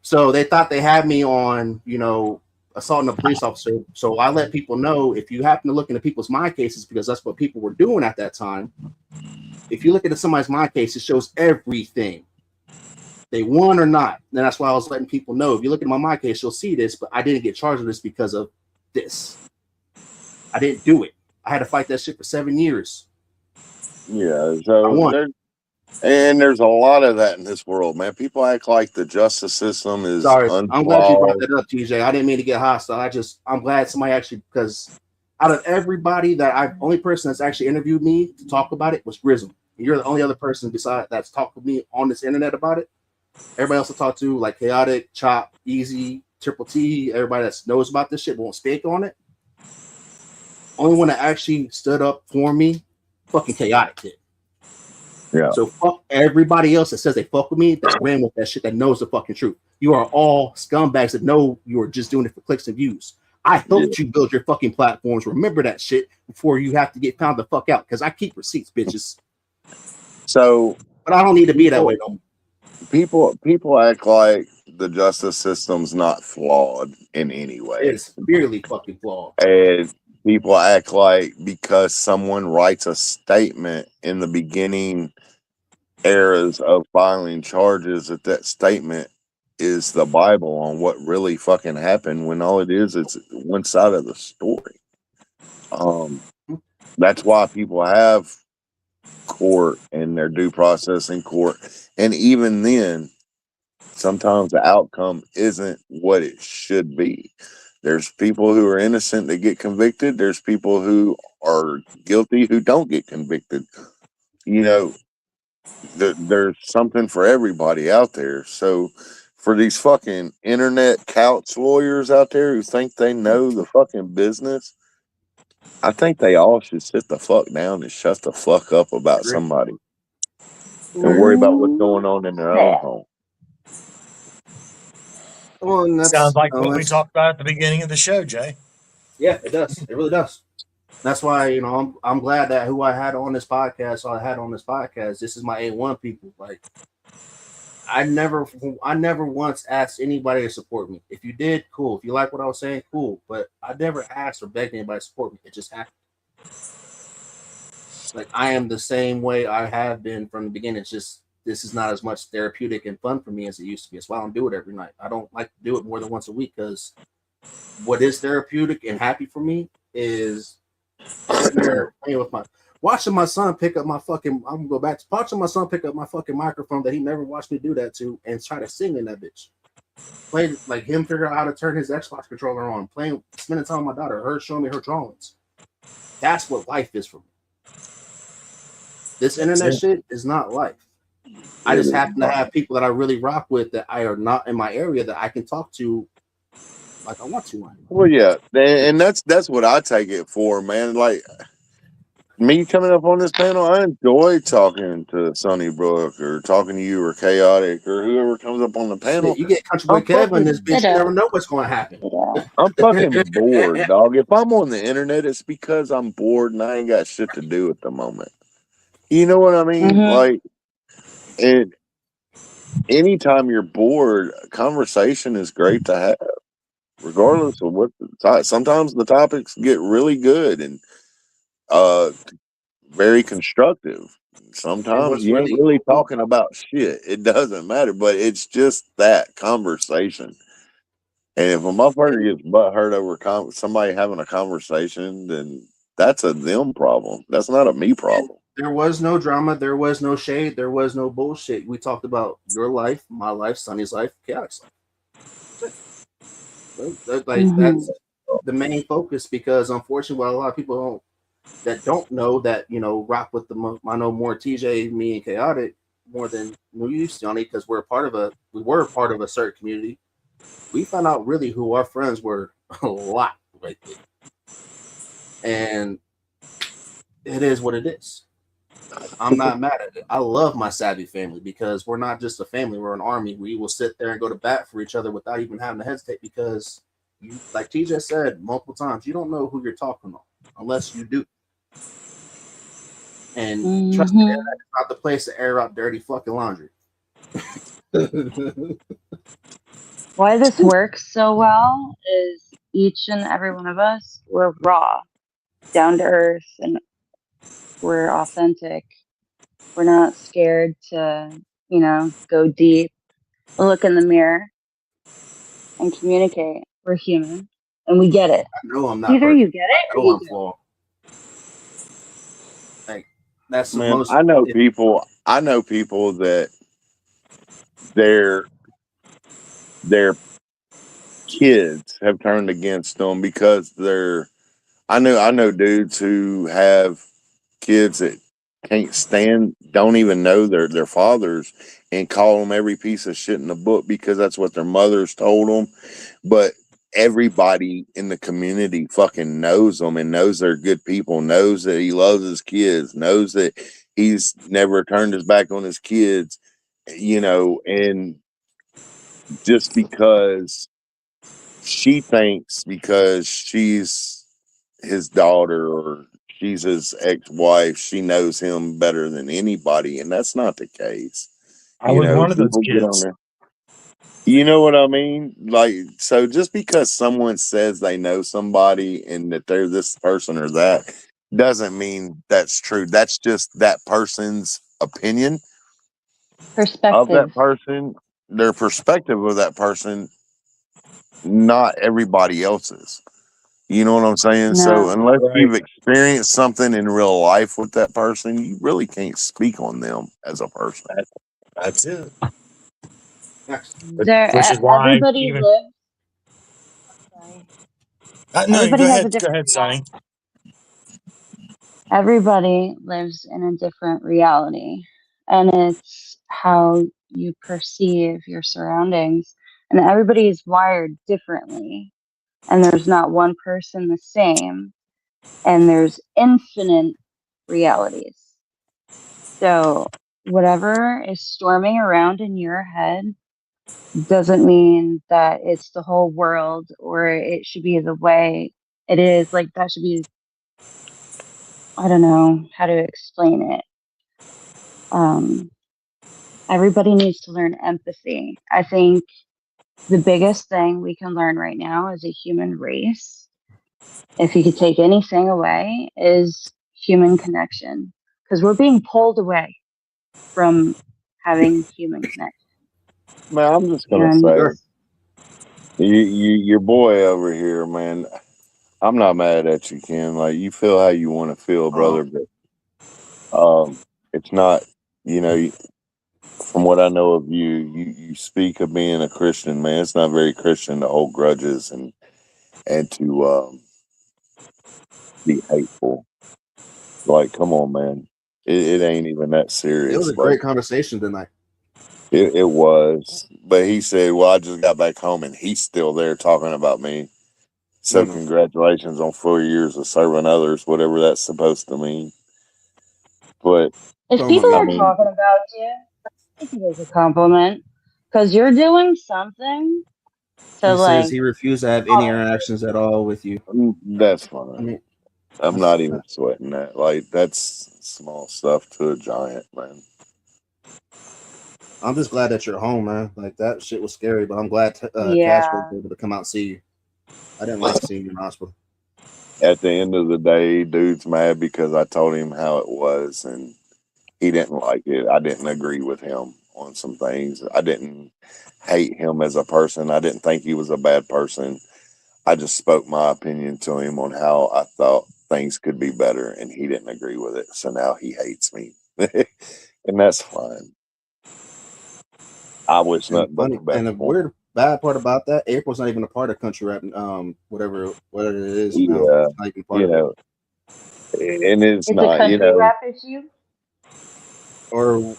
So they thought they had me on, you know, assaulting a police officer. So I let people know, if you happen to look into people's mind cases, because that's what people were doing at that time. If you look into somebody's mind case, it shows everything. They won or not. And that's why I was letting people know. If you look at my mind case, you'll see this, but I didn't get charged with this because of this. I didn't do it. I had to fight that shit for 7 years. yeah. I So won. there's a lot of that in this world, man. People act like the justice system is Sorry, I'm glad you brought unflawed. that up, TJ. I didn't mean to get hostile. I'm glad somebody actually, because out of everybody only person that's actually interviewed me to talk about it was Grism. You're the only other person beside that's talked with me on this internet about it. Everybody else I talk to, like Chaotic, Chop, Easy, Triple T, everybody that knows about this shit won't speak on it. Only one that actually stood up for me, fucking Chaotic did. Yeah. So fuck everybody else that says they fuck with me, that ran with that shit, that knows the fucking truth. You are all scumbags that know you are just doing it for clicks and views. I helped you build your fucking platforms. Remember that shit before you have to get found the fuck out. Because I keep receipts, bitches. So But I don't need to be that way people, no more. people act like the justice system's not flawed in any way, It's severely fucking flawed. and people act like because someone writes a statement in the beginning eras of filing charges that that statement is the Bible on what really fucking happened, when all it is, it's one side of the story. Um, that's why people have court and their due process in court. And even then, sometimes the outcome isn't what it should be. There's people who are innocent that get convicted. There's people who are guilty who don't get convicted. You know, there's something for everybody out there. So for these fucking internet couch lawyers out there who think they know the fucking business, I think they all should sit the fuck down and shut the fuck up I about agree. somebody I and agree. worry about what's going on in their own Yeah. home. Well, and Sounds that's, like you know, what we that's talked about at the beginning of the show, Jay. yeah, it does. It really does. That's why, you know, I'm glad that who I had on this podcast, I had on this podcast. This is my A1 people. Like, I never once asked anybody to support me. If you did, cool. If you like what I was saying, cool. But I never asked or begged anybody to support me. It just happened. Like, I am the same way I have been from the beginning. It's just this is not as much therapeutic and fun for me as it used to be. That's why I don't do it every night. I don't like to do it more than once a week because what is therapeutic and happy for me is sitting there playing with my watching my son pick up my fucking I'm gonna go back to watching my son pick up my fucking microphone that he never watched me do that to and try to sing in that bitch. Play like him figure out how to turn his Xbox controller on, playing spending time with my daughter, her showing me her drawings. That's what life is for me. This internet shit is not life. I It just is happen to not. have people that I really rock with that I are not in my area that I can talk to like I want to. Well, yeah, and that's what I take it for, man. Like me coming up on this panel, I enjoy talking to Sunnybrook or talking to you or Chaotic or whoever comes up on the Shit, panel. you get Country Boy I'm Kev in this fucking, bitch, you Ditto. never know what's going to happen. Yeah. I'm fucking bored, dog. If I'm on the internet, it's because I'm bored and I ain't got shit to do at the moment. You know what I mean? Mm-hmm. Like, and anytime you're bored, conversation is great to have, regardless of what. Sometimes the topics get really good and uh very constructive. And Sometimes what's you ain't really really cool, talking about shit. It doesn't matter, but it's just that conversation. And if a motherfucker gets butt hurt over somebody having a conversation, then that's a them problem. That's not a me and problem. there was no drama, there was no shade, there was no bullshit. We talked about your life, my life, Sonny's life, Chaotic's life. Like Mm-hmm. that's the main focus because unfortunately, what a lot of people don't know that rock with the I know more TJ, me, and Chaotic more than we used to, because we were part of a certain community. We found out really who our friends were a lot lately, and it is what it is. I'm not mad at it. I love my Savvy family because we're not just a family; we're an army. We will sit there and go to bat for each other without even having to hesitate because, like TJ said multiple times, you don't know who you're talking on unless you do. And trust me, Mm-hmm. that's not the place to air out dirty fucking laundry. Why this works so well is each and every one of us, we're raw, down to earth, and we're authentic. We're not scared to, go deep, look in the mirror, and communicate. We're human, and we get it. I know I'm not Either you perfect. get it I or know you I'm flawed. Like that's the Man, most. I know people that their their kids have turned against them because I know dudes who have kids that can't stand, don't even know their fathers, and call them every piece of shit in the book because that's what their mothers told them. But everybody in the community fucking knows them and knows they're good people, knows that he loves his kids, knows that he's never turned his back on his kids, and just because she thinks because she's his daughter or she's his ex-wife, she knows him better than anybody, and that's not the case. I was one of those People get on kids. there. You know what I mean? Like, so just because someone says they know somebody and that they're this person or that doesn't mean that's true. That's just that person's opinion of that Perspective. person, their perspective of that person, not everybody else's. You know what I'm saying? So No. unless Right. you've experienced something in real life with that person, you really can't speak on them as a person. That's it. Next. Which is why Everybody even lives. Sorry. no, Everybody has a go different ahead, Sonny. reality. Everybody lives in a different reality, and it's how you perceive your surroundings. And everybody is wired differently, and there's not one person the same, and there's infinite realities. So, whatever is storming around in your head doesn't mean that it's the whole world or it should be the way it is. Like, that should be, I don't know how to explain it. Um, Everybody needs to learn empathy. I think the biggest thing we can learn right now as a human race, if you could take anything away, is human connection. Because we're being pulled away from having human connection. Man, I'm just gonna And say, Sure. your boy over here, man. I'm not mad at you, Ken. Like you feel how you want to feel, Uh, brother. But it's not. You know, from what I know of you, you speak of being a Christian, man. It's not very Christian to hold grudges and to be hateful. Like, come on, man. It ain't even that it was serious. a Like great conversation tonight. it was. But he said, "Well, I just got back home, and he's still there talking about me." No, So no. congratulations on 4 years of serving others, whatever that's supposed to mean. But if Told him, people I are mean, talking about you, take it as a compliment. Because you're doing something to, he says like, he refused to have any interactions at all with you. that's I fine. mean, I'm that's not even sweating that. Like that's small stuff to a giant, man. I'm just glad that you're home, man. Like that shit was scary, but I'm glad Casper was yeah. able to come out and see you. I didn't like seeing you in the hospital. At the end of the day, dude's mad because I told him how it was, and he didn't like it. I didn't agree with him on some things. I didn't hate him as a person. I didn't think he was a bad person. I just spoke my opinion to him on how I thought things could be better, and he didn't agree with it. So now he hates me, and that's fine. I wish And nothing but the funny, best and the for him. weird bad part about that, April's not even a part of country rap. Whatever it is now, Yeah, it's not even part you of it. know, and it's It's a not, country rap issue. Or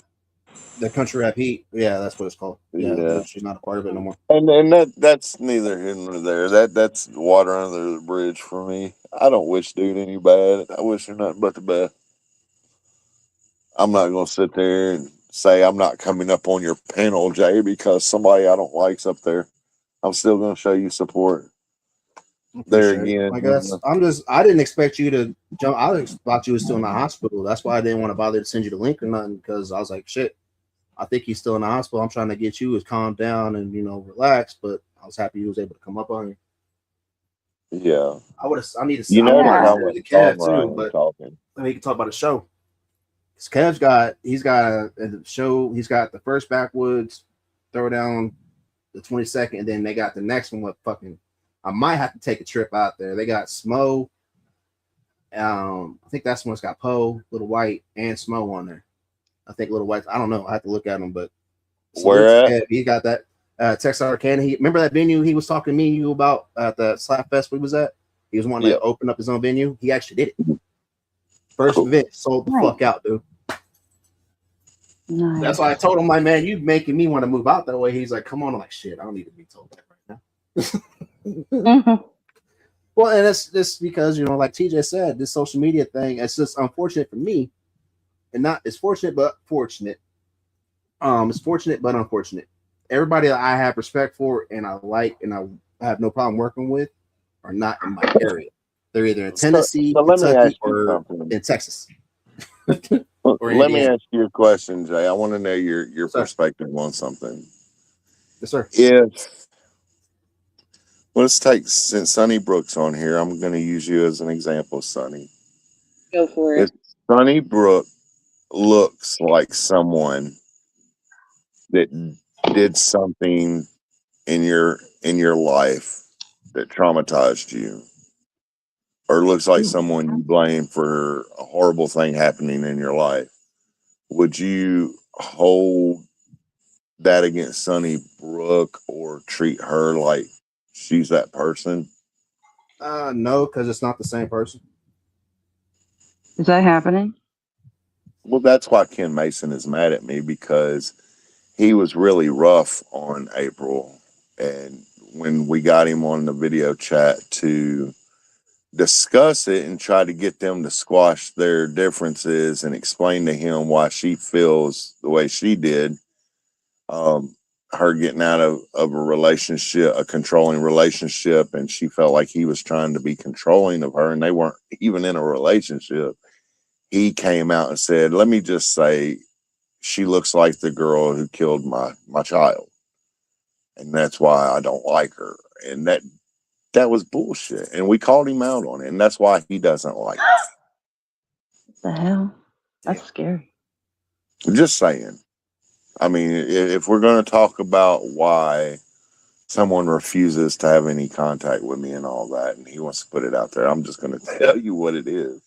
the country rap heat. Yeah, that's what it's called. Yeah, yeah. she's not a part of it no more. And that's neither here nor there. That's water under the bridge for me. I don't wish dude any bad. I wish her nothing but the best. I'm not gonna sit there and say I'm not coming up on your panel, Jay, because somebody I don't like's up there. I'm still gonna show you support. I There appreciate it. again, Like that's, I didn't expect you to jump. I thought you was still in the hospital. That's why I didn't want to bother to send you the link or nothing because I was like, shit. I think he's still in the hospital. I'm trying to get you to calm down and relax. But I was happy he was able to come up on you. yeah. I would have. I need to. You I wanted notice to Yeah. how send it much to Kev calmer I too, am but talking. then we can talk about the show. Cause Kev's got. He's got a show. He's got the first backwoods throwdown, the 22nd, and then they got the next one. What fucking? I might have to take a trip out there. They got Smo. I think that's one's got Poe, Little White, and Smo on there. I think Little White. I don't know. I have to look at them, but salute to Where at? Kev. He got that Texas Arcana. He remember that venue he was talking to me and you about at the Slap Fest we was at. He was wanting Yeah, to open up his own venue. He actually did it. First cool. event sold the Nice. fuck out, dude. That's why I Nice. told him, my man, you making me want to move out that way. He's like, come on. I'm like, shit, I don't need to be told that right now. Hmm. Well, and it's just because, like TJ said, this social media thing, it's just unfortunate for me. And not it's fortunate but fortunate. It's fortunate but unfortunate. Everybody that I have respect for and I like and I I have no problem working with are not in my area. They're either in So, Tennessee, so let me Kentucky, ask you or something. in Texas or Let me Indiana. ask you a question, Jay. I want to know your Sir. perspective on something. Yes, sir. If let's take, since Sonny Brooks on here, I'm going to use you as an example, Sonny. Go for If it. Sonny Brook looks like someone that did something in your life that traumatized you, or looks like someone you blame for a horrible thing happening in your life, would you hold that against Sonny Brook or treat her like she's that person? No, because it's not the same person. Is that happening? Well, that's why Ken Mason is mad at me, because he was really rough on April. And when we got him on the video chat to discuss it and try to get them to squash their differences and explain to him why she feels the way she did, her getting out of a relationship, a controlling relationship, and she felt like he was trying to be controlling of her and they weren't even in a relationship. He came out and said, let me just say, she looks like the girl who killed my child, and that's why I don't like her. And that was bullshit, and we called him out on it, and that's why he doesn't like What the hell? That's Damn. scary. it. Just saying. I mean, if we're going to talk about why someone refuses to have any contact with me and all that, and he wants to put it out there, I'm just going to tell you what it is.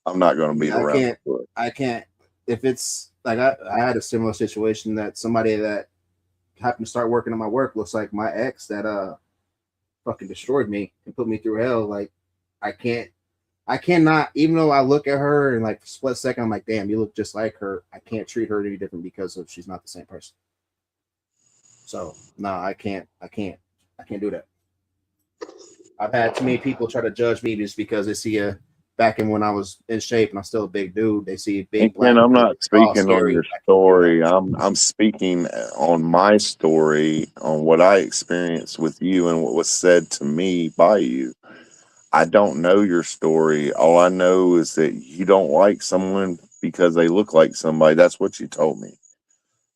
I'm not going to beat Yeah, I around the can't. bush. I can't. If it's like I had a similar situation that somebody that happened to start working at my work looks like my ex that fucking destroyed me and put me through hell. Like I can't. I cannot, even though I look at her and like for a split second, I'm like, damn, you look just like her. I can't treat her any different because of she's not the same person. So no, I can't. I can't do that. I've had too many people try to judge me just because they see a back in when I was in shape and I'm still a big dude. They see a And big Ken, black I'm dude. not It's all speaking on scary. your I can't do that. story. I'm speaking on my story, on what I experienced with you and what was said to me by you. I don't know your story. All I know is that you don't like someone because they look like somebody. That's what you told me.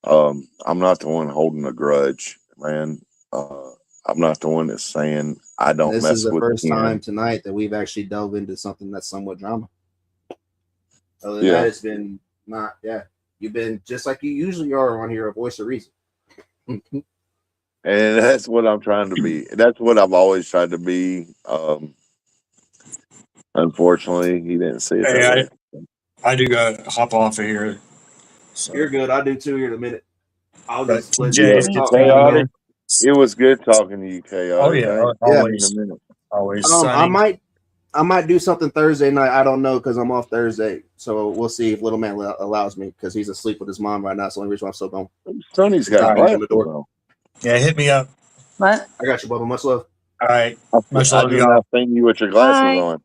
I'm not the one holding a grudge, man. Uh, I'm not the one that's saying I And don't this is mess the with first time Ken. tonight that we've actually delved into something that's somewhat drama. Other than that, Yeah. it's been not. Yeah, you've been just like you usually are on here, a voice of reason. And that's what I'm trying to be. That's what I've always tried to be. Unfortunately, he didn't see it Hey, that way. I do got to hop off of here. You're So, good. I do too here in a minute. I'll but just let you Yeah. TJ, guys Me talk, man. too. Chaotic. It was good talking to you, Oh Chaotic. yeah, I ain't Yeah. seen you in a minute. always I sunny. might do something Thursday night. I don't know because I'm off Thursday, so we'll see if little man allows me because he's asleep with his mom right now. That's the only reason why I'm still going. Sonny's He's All got not right. beating on the glasses door. on. Yeah, hit me up. What? I got you, Bubba. Much love. All right. I, Much I love, just not y'all. seen you with your glasses Bye. on.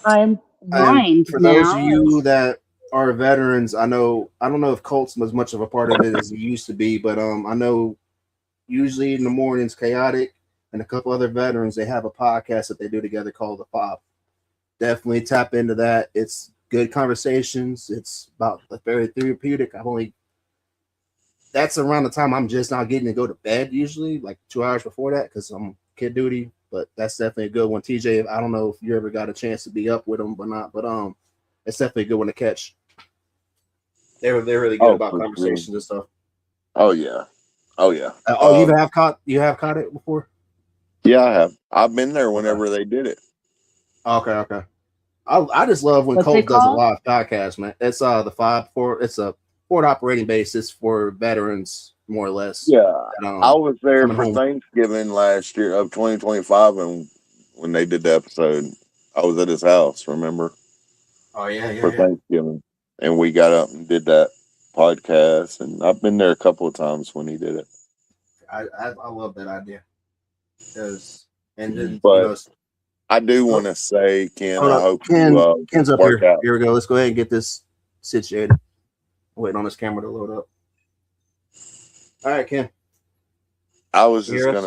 I'm And blind for those of now. you that are veterans, I don't know if Colts was much of a part of it as it used to be, but I know usually in the mornings, Chaotic and a couple other veterans, they have a podcast that they do together called The Fob. Definitely tap into that. It's good conversations. It's about very therapeutic. That's around the time I'm just not getting to go to bed usually, like 2 hours before that, because I'm kid duty. But that's definitely a good one. TJ, I don't know if you ever got a chance to be up with them or not, but it's definitely a good one to catch. They're really good Oh, about for sure. conversations and stuff. Oh yeah. Oh yeah. Oh, you have caught it before? Yeah, I have. I've been there Okay. whenever they did it. Okay. I just love when What's it Colt does a called? live podcast, man. It's the 5-4. It's a forward operating basis for veterans, more or less. Yeah. That, I was there coming for home. Thanksgiving last year of 2025, and when they did the episode, I was at his house, remember? Oh For yeah. Thanksgiving. And we got up and did that podcast, and I've been there a couple of times when he did it. I love that idea because and then But I do oh, want to say, Ken, hold I up, hope you Ken's up work here. out. Here we go. Let's go ahead and get this situated. Waiting on this camera to load up. All right, Ken. I was You just hear us?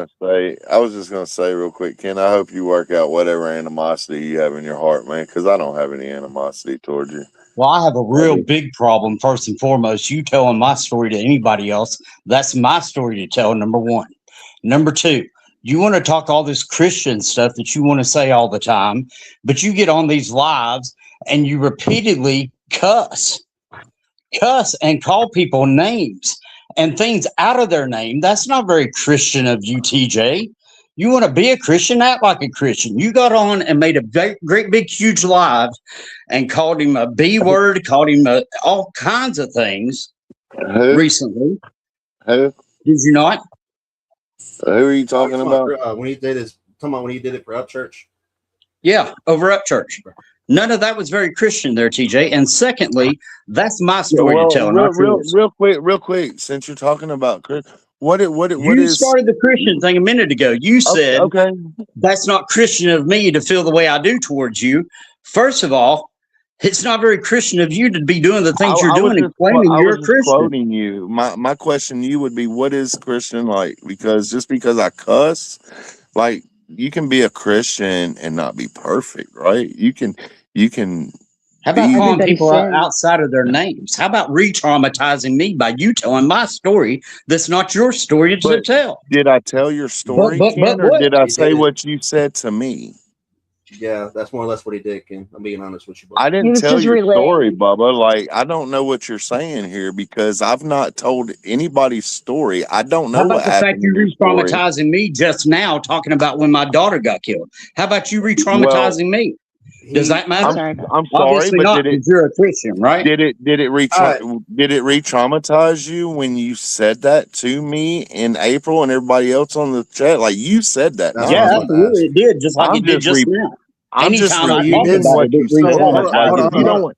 gonna say real quick, Ken. I hope you work out whatever animosity you have in your heart, man, because I don't have any animosity towards you. Well, I have a I real do. big problem. First and foremost, you telling my story to anybody else. That's my story to tell, number one. Number two, you want to talk all this Christian stuff that you want to say all the time, but you get on these lives and you repeatedly cuss and call people names and things out of their name. That's not very Christian of you, TJ. You want to be a Christian, act like a Christian. You got on and made a great big huge live and called him a B word, called him all kinds of things Who? recently. Who? Did you not? Who are you talking about? When he did his, talking about when he did it for Upchurch. Yeah, over up church. None of that was very Christian there, TJ. And secondly, that's my story to tell, not yours. Real quick. Since you're talking about Chris, what You is? started the Christian thing a minute ago. You said Okay. that's not Christian of me to feel the way I do towards you. First of all, it's not very Christian of you to be doing the things you're doing and claiming you're a Christian. Quoting you. My question to you would be, what is Christian like? Because just because I cuss, like you can be a Christian and not be perfect, right? You can How about calling Everybody people sins. outside of their names? How about re-traumatizing me by you telling my story that's not your story to But tell? did I tell your story, But Ken, or what? did I He say did. what you said to me? Yeah, that's more or less what he did, Ken. I'm being honest with you, bro. I He didn't was tell just your story, relaying. Bubba. Like, I don't know what you're saying here because I've not told anybody's story. I don't know How what about the fact happened you in your story. re-traumatizing me just now, talking about when my daughter got killed? How about you Well, re-traumatizing me? Does He, that I'm matter? sorry, Bob. I'm sorry, Obviously but not, because you're a Christian, right? did it all right. did it re-traumatize you when you said that to me in April and everybody else on the chat? Like you said that, That's what not I Yeah, was me. about to absolutely. ask. It did, just like I'm it did just just re now. I'm just Anytime So I you talk repeating didn't. about what it, it you So said. hold Like on, re-traumatizes hold on, if you hold me. on.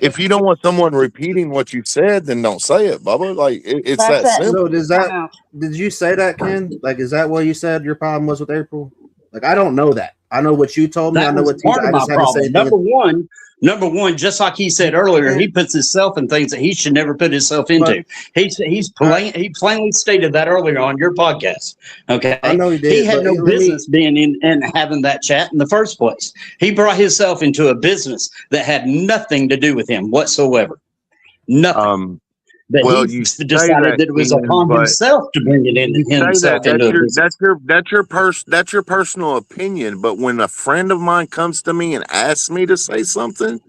if you don't want someone repeating what you said, then don't say it, Bubba. Like it's That's that it. So simple. does Time that? out. Did you say that, Ken? Like, is that what you said your problem was with April? Like, I don't know that. I know what you told me. I That know was what TJ. part of I my just haven't said problem. anything. Number one, just like he said You earlier, he can't. puts himself in things that he should never put himself But into. all right, He plainly stated that earlier on your podcast. I Okay, know he he did. had But no let me. business being in and having that chat in the first place. He brought himself into a business that had nothing to do with him whatsoever. Nothing. Um, That well, he you say decided that, that it was Ken, upon but himself to bring it in you say that himself into a business. that's your personal opinion. But when a friend of mine comes to me and asks me to say something,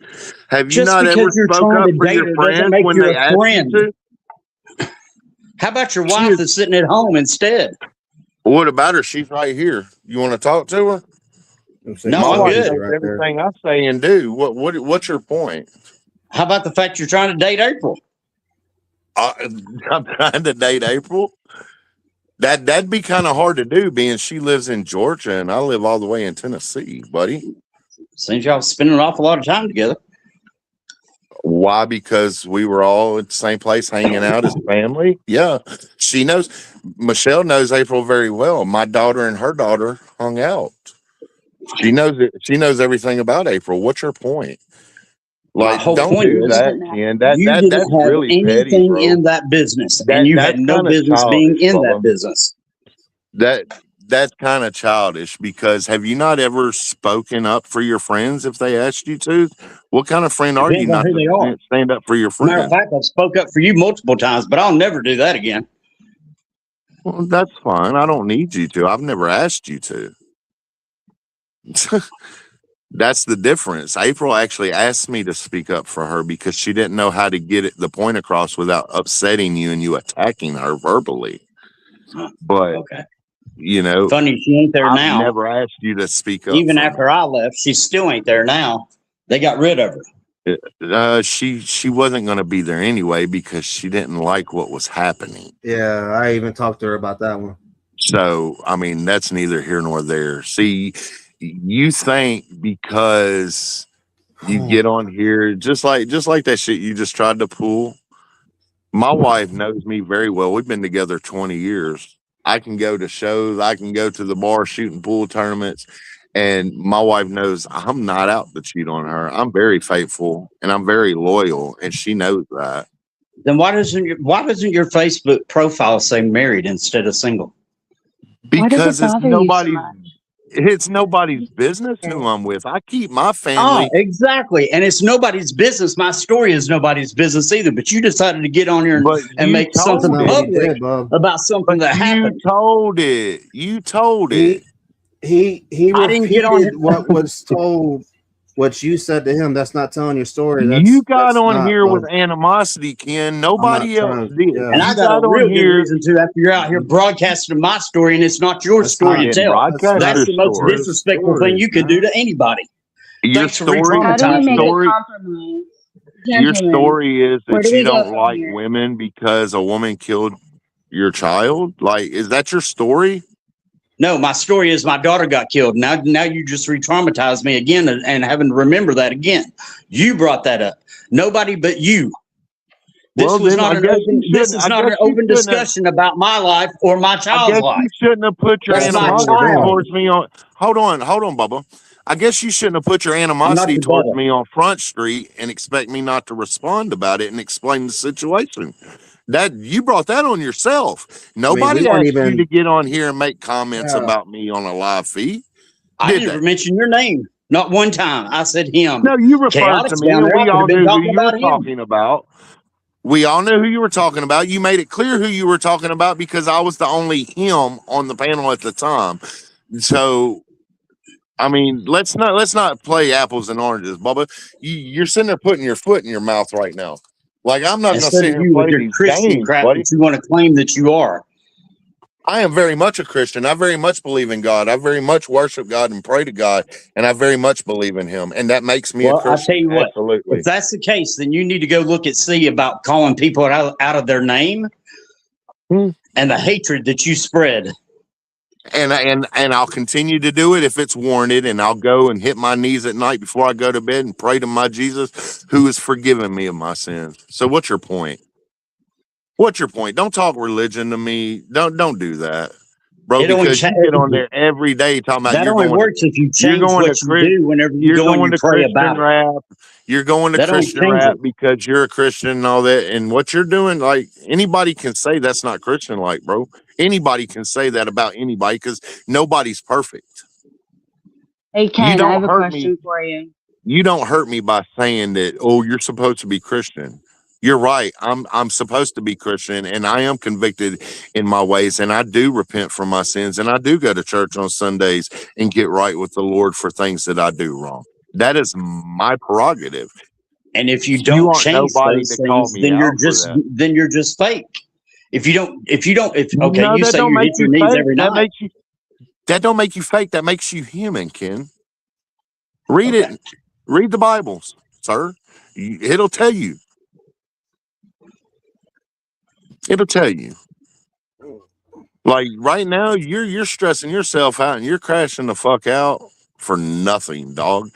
have you Just not ever because you're spoke trying up to for date your her doesn't friends make when you they a ask you friend. to? How about your She wife is. that's sitting at home instead? What about her? She's right here. You want to talk to her? I'm saying No, My so I'm wife busy good. knows right there. everything I say and do. What's your point? How about the fact you're trying to date April? I'm trying to date April. That'd be kind of hard to do, being she lives in Georgia and I live all the way in Tennessee, buddy. Seems y'all spending an awful lot of time together. Why? Because we were all at the same place hanging out as family. Yeah, she knows. Michelle knows April very well. My daughter and her daughter hung out. She knows it. She knows everything about April. What's your point? My Like, whole don't point do is that, Didn't have. Ken. you That's didn't have really petty, anything bro. in that business, and you had That's no kind of business being childish, in that Bubba. business. That that's kind of childish because have you not ever spoken up for your friends if they asked you to? What kind of friend are you Depends on not who they are. to stand up for your Matter of friend? fact, I've spoke up for you multiple times, but I'll never do that again. Well, that's fine. I don't need you to. I've never asked you to. That's the difference. April actually asked me to speak up for her because she didn't know how to get the point across without upsetting you and you attacking her verbally. Huh, But, okay. you know, Funny, she ain't there I've now. never asked you to speak up Even for me. after I left, she still ain't there now. They got rid of her. She wasn't going to be there anyway because she didn't like what was happening. Yeah, I even talked to her about that one. So, I mean, that's neither here nor there. See, you think because you get on here just like that shit you just tried to pull. My wife knows me very well. We've been together 20 years. I can go to shows, I can go to the bar shooting pool tournaments, and my wife knows I'm not out to cheat on her. I'm very faithful and I'm very loyal, and she knows that. Then why doesn't your Facebook profile say married instead of single? Why does it Because bother you so much? it's nobody's business who I'm with. I keep my Oh, family. exactly. And it's nobody's business. My story is nobody's business either. But you decided to get on here But and you make That's something told not what he it. public did, Bob. about something But that you happened. told it. You told it. He I didn't get on. repeated what was told, what you said to him. That's not telling your story. You got That's on not, here with Bob. animosity, Ken. I'm not Nobody else trying. did. Yeah, And I You got a got on real good here. reason to after you're out here broadcasting my story and it's not your that's story I not. to didn't tell. That's broadcast not That's your the most story. your disrespectful thing story, you could do man. to anybody. Your Thanks for story. How do we Your re-traumatizing make me. a story. compromise? Your Gentlemen, story is where that do you we go don't from like here? women because a woman killed your child. Like, is that your story? No, my story is my daughter got killed. Now you just re-traumatized me again and having to remember that again. You brought that up. Nobody but you. This Well, was then not I an guess open. you This shouldn't. is I not guess an you open shouldn't have. discussion about my life or my I child's guess you life. shouldn't have put your That's That's my not what we're animosity child. doing. towards me on. Hold on, Bubba. I guess you shouldn't have put your I'm not animosity your towards brother. me on Front Street and expect me not to respond about it and explain the situation. That you brought that on yourself. I mean, we Nobody weren't asked you to even. get on here and make comments Yeah. about me on a live feed, I did didn't they? mention your name. Not one time. I said him. No, you referred to Chaotic's me, down and there. I we could have all been knew who talking you were about him. talking about. We all knew who you were talking about. You made it clear who you were talking about because I was the only him on the panel at the time. So I mean, let's not play apples and oranges, Bubba. You're sitting there putting your foot in your mouth right now. Like I'm not And gonna so sit do here and you with play your these Christian games, crap buddy. that you want to claim that you are. I am very much a Christian. I very much believe in God. I very much worship God and pray to God, and I very much believe in Him, and that makes me a Well, I tell Christian. you what, if Absolutely. that's the case, then you need to go look at see about calling people out of their name Hmm. and the hatred that you spread. And I'll continue to do it if it's warranted, and I'll go and hit my knees at night before I go to bed and pray to my Jesus who has forgiven me of my sins. So what's your point? What's your point? Don't talk religion to me. Don't do that, bro, It only because you get on there every day talking about that only works if you you're change going to what you do whenever you you're go and going you to pray Christian about it. rap. You're going to That only Christian changes rap it. because you're a Christian and all that. And what you're doing, like anybody can say that's not Christian, like, bro. Anybody can say that about anybody because nobody's perfect. Hey, You Ken, I don't have a hurt me. question for you. You don't hurt me by saying that, oh, you're supposed to be Christian. You're right. I'm supposed to be Christian and I am convicted in my ways and I do repent for my sins and I do go to church on Sundays and get right with the Lord for things that I do wrong. That is my prerogative. And if you You don't aren't change nobody those to call things, me out for that. then you're just fake. If okay, No, you that say don't you make hit your you knees fake. every night. That don't make you fake. That makes you human, Ken. Read Okay. it. Read the Bibles, sir. It'll tell you. It'll tell you. Like right now, you're stressing yourself out and you're crashing the fuck out for nothing, dog.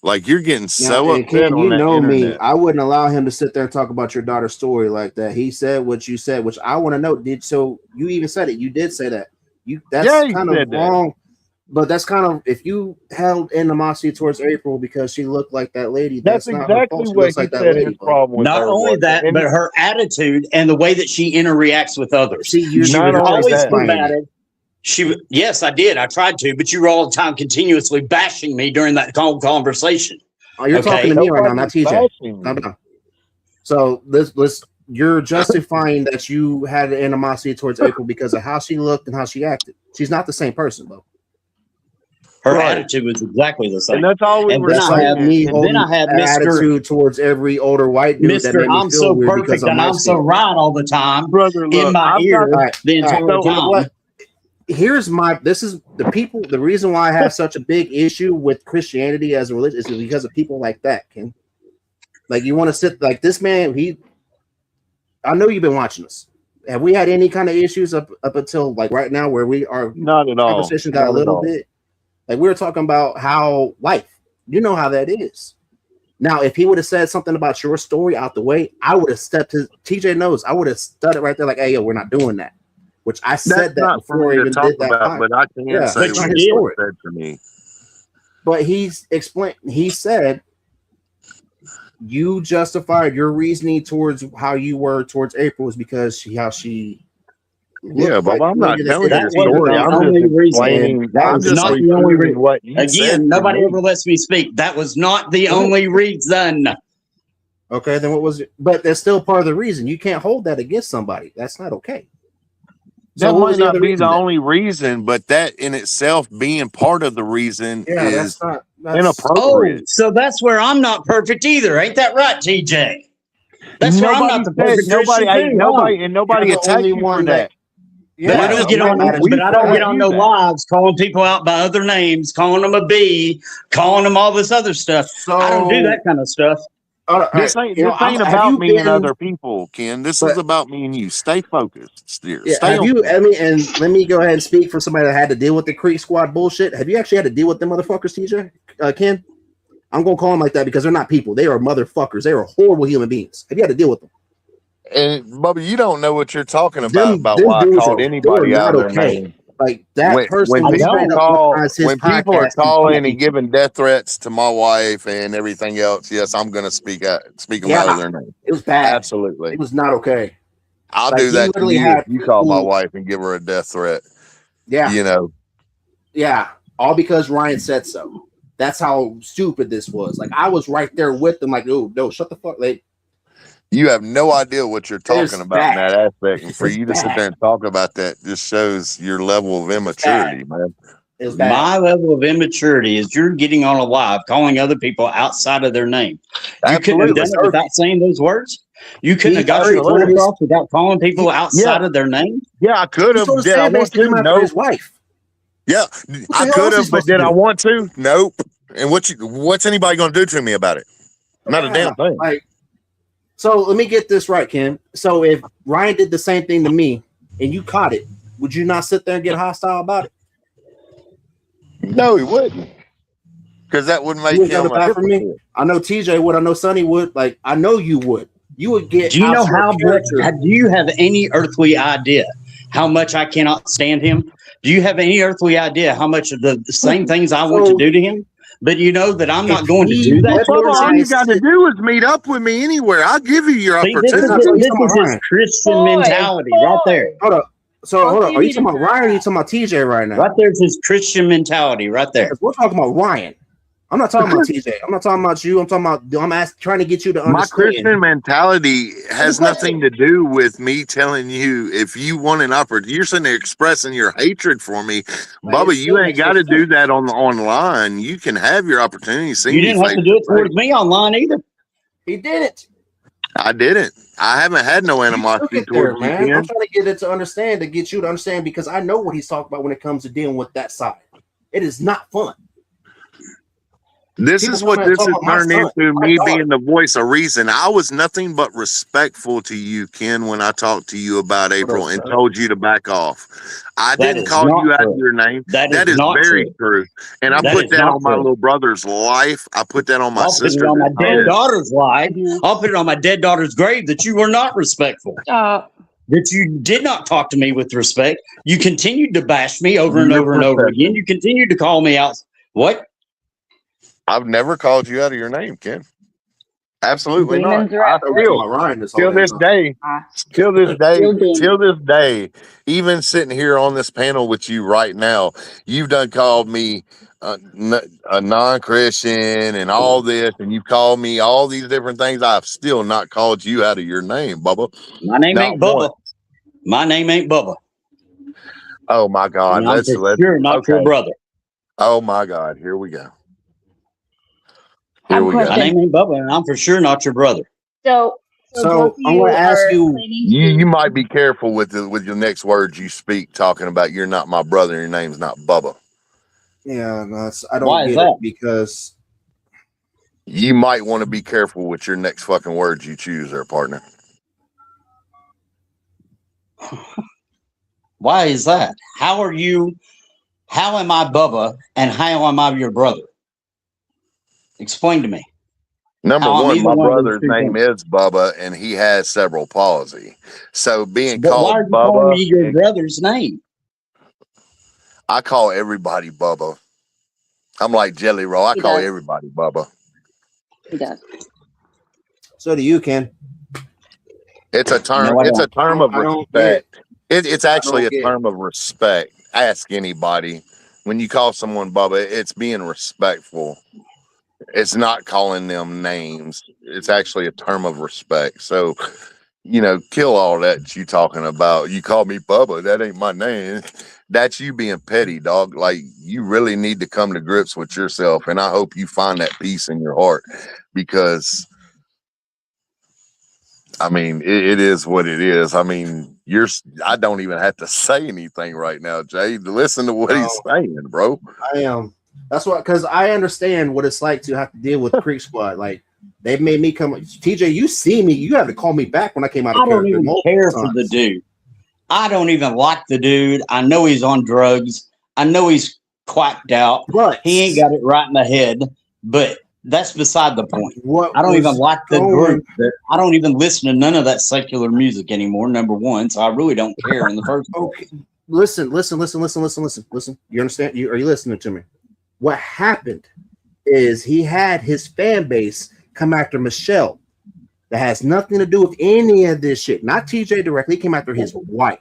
Like you're getting Now, so and upset Ken, on you that know me. internet. I wouldn't allow him to sit there and talk about your daughter's story like that. He said what you said, which I want to know. Did so? You even said it. You did say that. You Yeah, that's he kind of said that. wrong. But that's kind of if you held animosity towards April because she looked like that lady. That's That's not her exactly fault. She what looks he like that said his lady, bro. problem with Not her only was. that, And but her attitude and the way that she interacts with others. See, you She not was have to only always that, explain it. combative. Yes, I did. I tried to, but you were all the time continuously bashing me during that whole conversation. Oh, you're talking to Okay. me right now, not nobody's TJ. bashing Calm me. down. So let's you're justifying that you had animosity towards April because of how she looked and how she acted. She's not the same person, though. Her Right. attitude was exactly the And same. that's all we And were then That's I like have, saying. me and then holding I have an attitude towards every older white dude that Mr. made me I'm feel so weird because perfect of and my I'm so skin. right all the time Brother, in look, my I've ear got All right, the all right. entire so You know time. what? Here's my. This is the people. The reason why I have such a big issue with Christianity as a religion is because of people like that. Ken, like you want to sit like this man. I know you've been watching us. Have we had any kind of issues up until like right now where we our not at all. conversation got a Not at little all. bit like we were talking about how life. You know how that is. Now, if he would have said something about your story out the way, I would have stepped his TJ knows. I would have stood it right there, like, "Hey, yo, we're not doing that." Which I That's said that not for before me I to even talk did that about, podcast. but I can Yeah, say But it's you not what his did. story. he said to me. But he's explained. He said you justified your reasoning towards how you were towards April is because how she Yeah, look like Bubba, I'm not nigga telling That your educated wasn't story. the enough. I'm just only reason. explaining. That I'm was just not the only repeating reason. what you said Again, to nobody me. ever lets me speak. That was not the only reason. Okay, then what was it? But that's still part of the reason. You can't hold that against somebody. That's not okay. So That what might was the not other be the reason then? only reason, but that in itself being part of the reason Yeah, is that's not. That's Oh, inappropriate. so that's where I'm not perfect either. Ain't that right, TJ? That's where I'm not Nobody the said perfect nobody. Christian Ain't too, huh? nobody and you're nobody the only attacked you for one that. that. But I Yeah, don't We're get just okay, on. we, Adam. But we I don't get told on you no that. lives calling people out by other names, calling them a B, calling them all this other stuff. I don't do that So, kind of stuff. all right, This ain't have about you me and been? other people, Ken. This is But about me and you. Stay focused. yeah, Stay have on you? point. I mean, and let me go ahead and speak for somebody that had to deal with the Creek Squad bullshit. Have you actually had to deal with them motherfuckers, TJ? Ken? I'm gonna call them like that because they're not people. They are motherfuckers. They are horrible human beings. Have you had to deal with them? And Bubba, you don't know what you're talking about Them why I dudes called are they are anybody out not of their okay. name. Like that person I will straight don't. up weaponize his When people are podcast to kill calling and people. giving death threats to my wife and everything else, yes, I'm gonna speak them out of Yeah, their name. it was bad. Absolutely. It was not okay. I'll Like do he that to literally you if had you call my people. wife and give her a death threat. Yeah, You know, yeah, all because Ryan said so. That's how stupid this was. Like I was right there with them. Like, oh no, shut the fuck. Like you have no idea what you're talking it's about in that bad. aspect. And for It's you to sit there bad. and talk about that just shows your level of It's bad. immaturity, man. It's bad. My level of immaturity is you're getting on a live calling other people outside of their name. You couldn't have Absolutely. done it without saying those words. You couldn't have He got your already point told Absolutely. his. across without calling people Yeah. outside of their name. Yeah, I could He have. told his Did I fan base want to to? come after Nope. his wife. Yeah, What the I hell could else is he have, but supposed to did I do? want to? Nope. And what's anybody going to do to me about it? Not a Yeah, damn thing. like so. Let me get this right, Ken. So if Ryan did the same thing to me and you caught it, would you not sit there and get hostile about it? No, he wouldn't, because that would You make wouldn't go to him a bat for me. hypocrite. I know TJ would. I know Sonny would. Like I know you would. You would get Do you know out your how much? character. Do you have any earthly idea how much I cannot stand him? Do you have any earthly idea how much of the same things I want to So do to him? But you know that I'm if not going to he do that to Bubba, all him. you got weaponized to it, do is meet up with me anywhere. I'll give you your See, this that's is not opportunity. what he's this talking is about. his Ryan. Christian mentality right there. Hold up. So Both hold of up. you Are you need to talking about shut Ryan or are you up. talking about TJ right now? Right there's his Christian mentality right there. Because we're talking about Ryan. I'm not talking about TJ. I'm not talking about you. I'm talking about trying to get you to My understand. Christian mentality has The question. nothing to do with me telling you if you want an opportunity. You're sitting there expressing your hatred for me, Like, Bubba. it You still ain't makes no got to do sense. that on the online. You can have your opportunity. See You me didn't have face to do to it towards face. me online either. He did it. I didn't. I haven't had no You took animosity it there, towards you, man. I'm Ken. trying to get it to understand, to get you to understand, because I know what he's talking about when it comes to dealing with that side. It is not fun. This People is what coming and this talking has about my turned son, into, my me daughter. being the voice of reason. I was nothing but respectful to you, Ken, when I talked to you about April and Sir. told you to back off. I That didn't is call not you out of true. your name. That That is is not very true. true. And I That put is that not on my true. little brother's life. I put that on my I'll put it sister's on my dead head. daughter's life. Mhm. I'll put it on my dead daughter's grave that you were not respectful. Stop. That you did not talk to me with respect. You continued to bash me over and Your over and over again. perception. You continued to call me out. What? I've never called you out of your name, Ken. Absolutely not. Demons are I at We're work. talking still, about Ryan this whole till damn this time. day, Ah, till this day, still demons. till this day, even sitting here on this panel with you right now, you've done called me a non-Christian and all this, and you've called me all these different things. I've still not called you out of your name, Bubba. My name Not ain't one. Bubba. My name ain't Bubba. Oh my God. And I'm Let's for sure not your okay. brother. Oh my God. Here we go. I have Here a we go. My question. name ain't Bubba, and I'm for sure not your brother. So both So of I'm you going to ask are you. claiming to You be. might be careful with your next words you speak, talking about you're not my brother and your name's not Bubba. Yeah, no, I don't Why is get it that? because You might want to be careful with your next fucking words you choose there, partner. Why is that? How are you? How am I Bubba, and how am I your brother? Explain to me. Number How I'm one, either my one of those brother's two name things. is Bubba and he has cerebral palsy. So being But why are called you calling Bubba, me your brother's name? I call everybody Bubba. I'm like Jelly Roll. I He call does. everybody Bubba. He does. so do you, Ken. It's a term. No, I It's a don't. term of I don't get respect. It's actually a get. term of respect. Ask anybody. When you call someone Bubba, it's being respectful. It's not calling them names. It's actually a term of respect. So, kill all that you talking about. You call me Bubba, that ain't my name. That's you being petty, dog. Like, you really need to come to grips with yourself. And I hope you find that peace in your heart, because I mean, it is what it is. I mean, I don't even have to say anything right now, Jay. Listen to what he's saying, bro. I am. That's why, because I understand what it's like to have to deal with Creek Squad. Like, they've made me come. TJ, you see me. You have to call me back when I came out of I don't character. even care for the dude. I don't even like the dude. I know he's on drugs. I know he's quacked out. But he ain't got it right in the head. But that's beside the point. I don't even like the group. I don't even listen to none of that secular music anymore, number one. So I really don't care in the first place. Okay. Listen. You understand? Are you listening to me? What happened is he had his fan base come after Michelle. That has nothing to do with any of this shit. Not TJ directly. He came after his wife.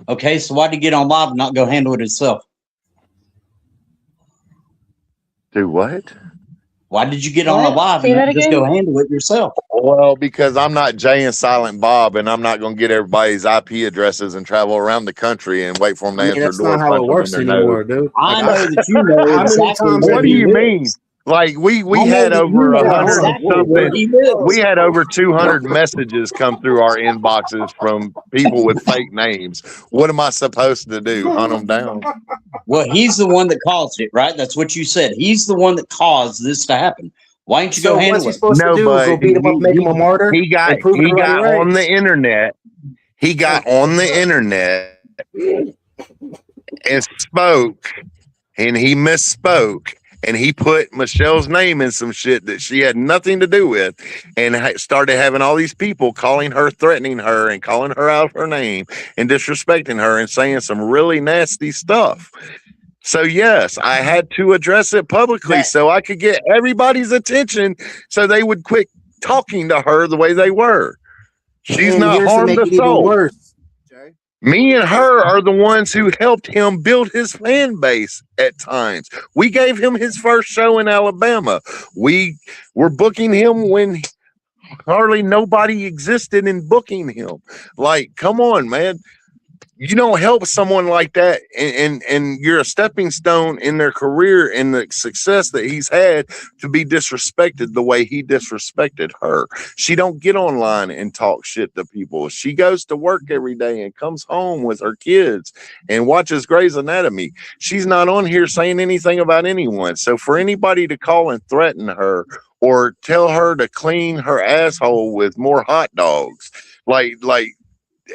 Okay, so why'd he get on live and not go handle it himself? Do what? Why did you get on a live and not just go handle it yourself? Well, because I'm not Jay and Silent Bob, and I'm not going to get everybody's IP addresses and travel around the country and wait for them to answer that's doors. not how it works anymore, dude. I know that you know exactly what do you mean? Like we had over 100 something. We had over 200 messages come through our inboxes from people with fake names. What am I supposed to do? Hunt them down? Well, he's the one that caused it, right? That's what you said. He's the one that caused this to happen. Why don't you go handle it? What's he supposed to do? Go beat him up, make him a martyr? He got on the internet. He got on the internet and spoke, and he misspoke. And he put Michelle's name in some shit that she had nothing to do with, and started having all these people calling her, threatening her, and calling her out of her name and disrespecting her and saying some really nasty stuff. So, yes, I had to address it publicly so I could get everybody's attention so they would quit talking to her the way they were. She's not harmed a soul. Me and her are the ones who helped him build his fan base at times. We gave him his first show in Alabama. We were booking him when hardly nobody existed in booking him. Like, come on, man. You don't help someone like that, and you're a stepping stone in their career and the success that he's had, to be disrespected the way he disrespected her. She don't get online and talk shit to people. She goes to work every day and comes home with her kids and watches Grey's Anatomy. She's not on here saying anything about anyone. So for anybody to call and threaten her or tell her to clean her asshole with more hot dogs,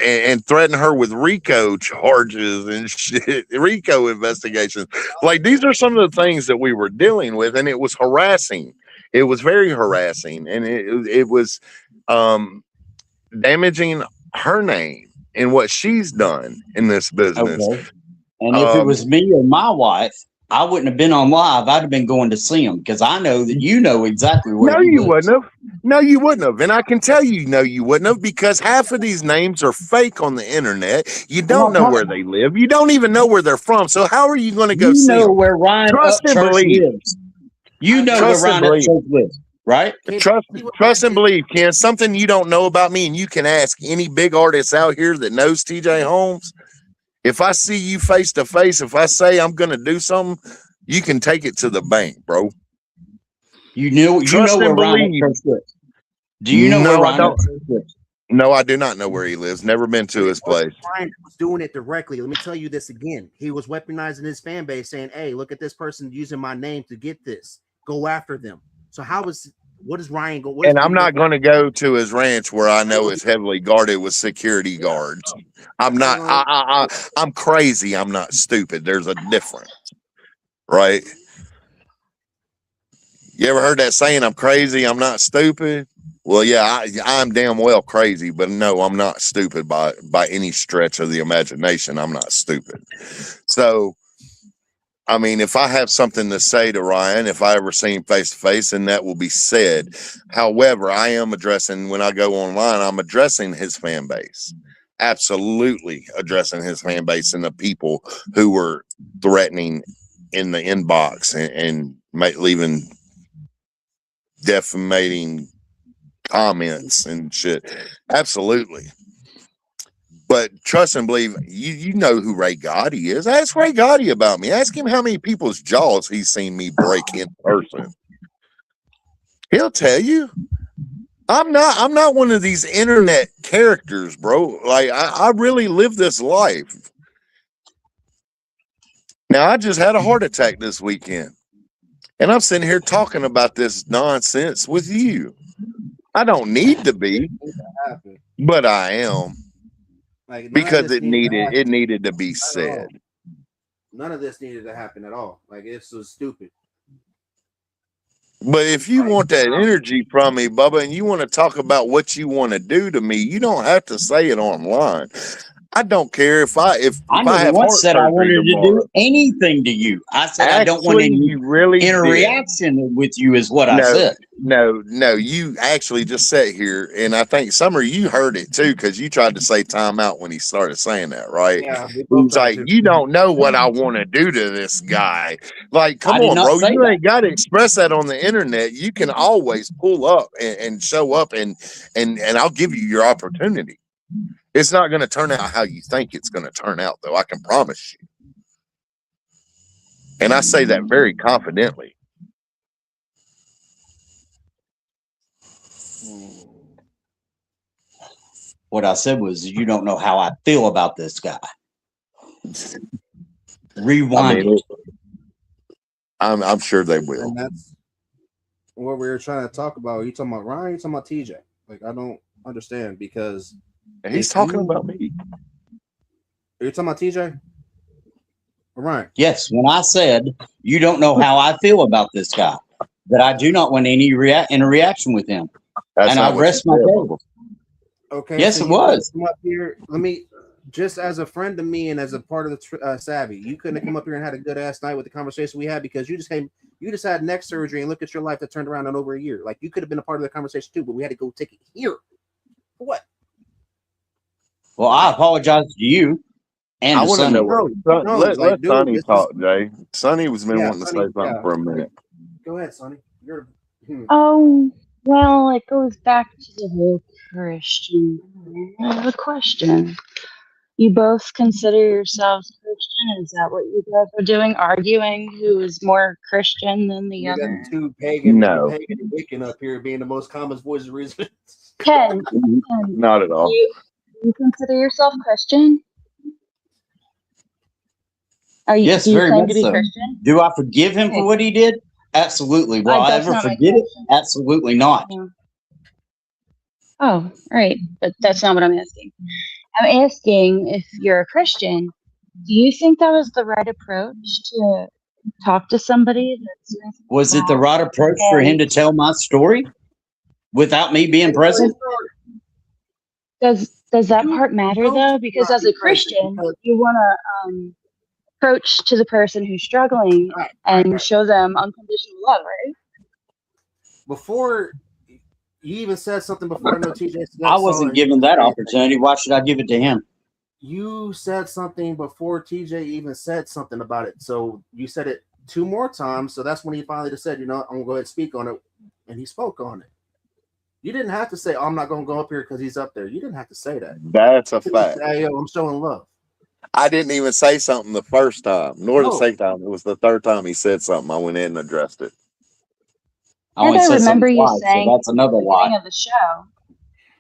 and threaten her with RICO charges and shit, RICO investigations. Like, these are some of the things that we were dealing with, and it was harassing. It was very harassing, and it was damaging her name and what she's done in this business. Okay. And if it was me or my wife, I wouldn't have been on live. I'd have been going to see him, because I know that you know exactly where he lives. Wouldn't have. No, you wouldn't have. And I can tell you, no, you wouldn't have, because half of these names are fake on the internet. You don't know where they live. You don't even know where they're from. So how are you going to go see them? You know where Ryan Upchurch lives. You know where Ryan Upchurch lives, right? Trust and believe, Ken. Something you don't know about me, and you can ask any big artist out here that knows TJ Holmes. If I see you face to face, if I say I'm going to do something, you can take it to the bank, bro. You know where Ryan lives. Do you know where Ryan lives? No, I do not know where he lives. Never been to his place. Ryan was doing it directly. Let me tell you this again. He was weaponizing his fan base, saying, "Hey, look at this person using my name to get this. Go after them." So what is Ryan going? And I'm not going to go to his ranch where I know it's heavily guarded with security guards. I'm not. I'm crazy. I'm not stupid. There's a difference, right? You ever heard that saying? I'm crazy. I'm not stupid. Well, yeah, I'm damn well crazy, but no, I'm not stupid by any stretch of the imagination. I'm not stupid. So, I mean, if I have something to say to Ryan, if I ever see him face to face, then that will be said. However, I am addressing, when I go online, I'm addressing his fan base, absolutely addressing his fan base and the people who were threatening in the inbox and leaving defamating comments and shit. Absolutely. But trust and believe, you know who Ray Gotti is. Ask Ray Gotti about me. Ask him how many people's jaws he's seen me break in person. He'll tell you. I'm not one of these internet characters, bro. Like I really live this life. Now I just had a heart attack this weekend. And I'm sitting here talking about this nonsense with you. I don't need to be, but I am. Like, because it needed to be said. None of this needed to happen at all. Like, it's so stupid. But if you want that energy from me, Bubba, and you want to talk about what you want to do to me, you don't have to say it online. I don't care if I have once said I wanted to do anything to you. I said I don't want any interaction with you is what I said. No, you actually just sat here, and I think Summer, you heard it too, because you tried to say time out when he started saying that, right? Yeah, he's like, you don't know what I want to do to this guy. Like, come on, bro, you ain't got to express that on the internet. You can always pull up and show up, and I'll give you your opportunity. It's not going to turn out how you think it's going to turn out, though. I can promise you. And I say that very confidently. What I said was, you don't know how I feel about this guy. Rewind it. I'm sure they will. And that's what we were trying to talk about. Are you talking about Ryan? Are you talking about TJ? Like, I don't understand because he's talking about me. Are you talking about TJ? Or Ryan? Yes. When I said you don't know how I feel about this guy, that I do not want any interaction with him, and I rest my case. Okay. Yes, so it was. Come up here. Let me, just as a friend to me and as a part of the Savvy, you couldn't have come up here and had a good ass night with the conversation we had because you just had neck surgery and look at your life that turned around in over a year. Like, you could have been a part of the conversation too, but we had to go take it here. For what? Well, I apologize to you and I want to know. Let Sonny talk, Jay. Sonny was been wanting to say something for a minute. Go ahead, Sonny. Oh, well, it goes back to the whole Christian. I have a question. You both consider yourselves Christian? Is that what you guys are doing? Arguing who is more Christian than the other? Got two pagan and Wiccan up here being the most common voice of reason. Ken, not at all. You consider yourself Christian? Yes, very much so. Christian? Do I forgive him for what he did? Absolutely. Will I ever forget it? Absolutely not. Yeah. Oh, right. But that's not what I'm asking. I'm asking if you're a Christian, do you think that was the right approach to talk to somebody? Was it the right approach for him to tell my story without me being present? Does that part matter though? Because as a Christian, you want to approach to the person who's struggling and show them unconditional love, right? Before you even said something before I know TJ. I wasn't given that opportunity. Why should I give it to him? You said something before TJ even said something about it. So you said it 2 more times. So that's when he finally just said, I'm going to go ahead and speak on it. And he spoke on it. You didn't have to say, I'm not going to go up here because he's up there. You didn't have to say that. That's a fact. Hey, I'm showing love. I didn't even say something the first time, nor the second time. It was the third time he said something. I went in and addressed it. I remember you saying that's another lie. At the beginning of the show,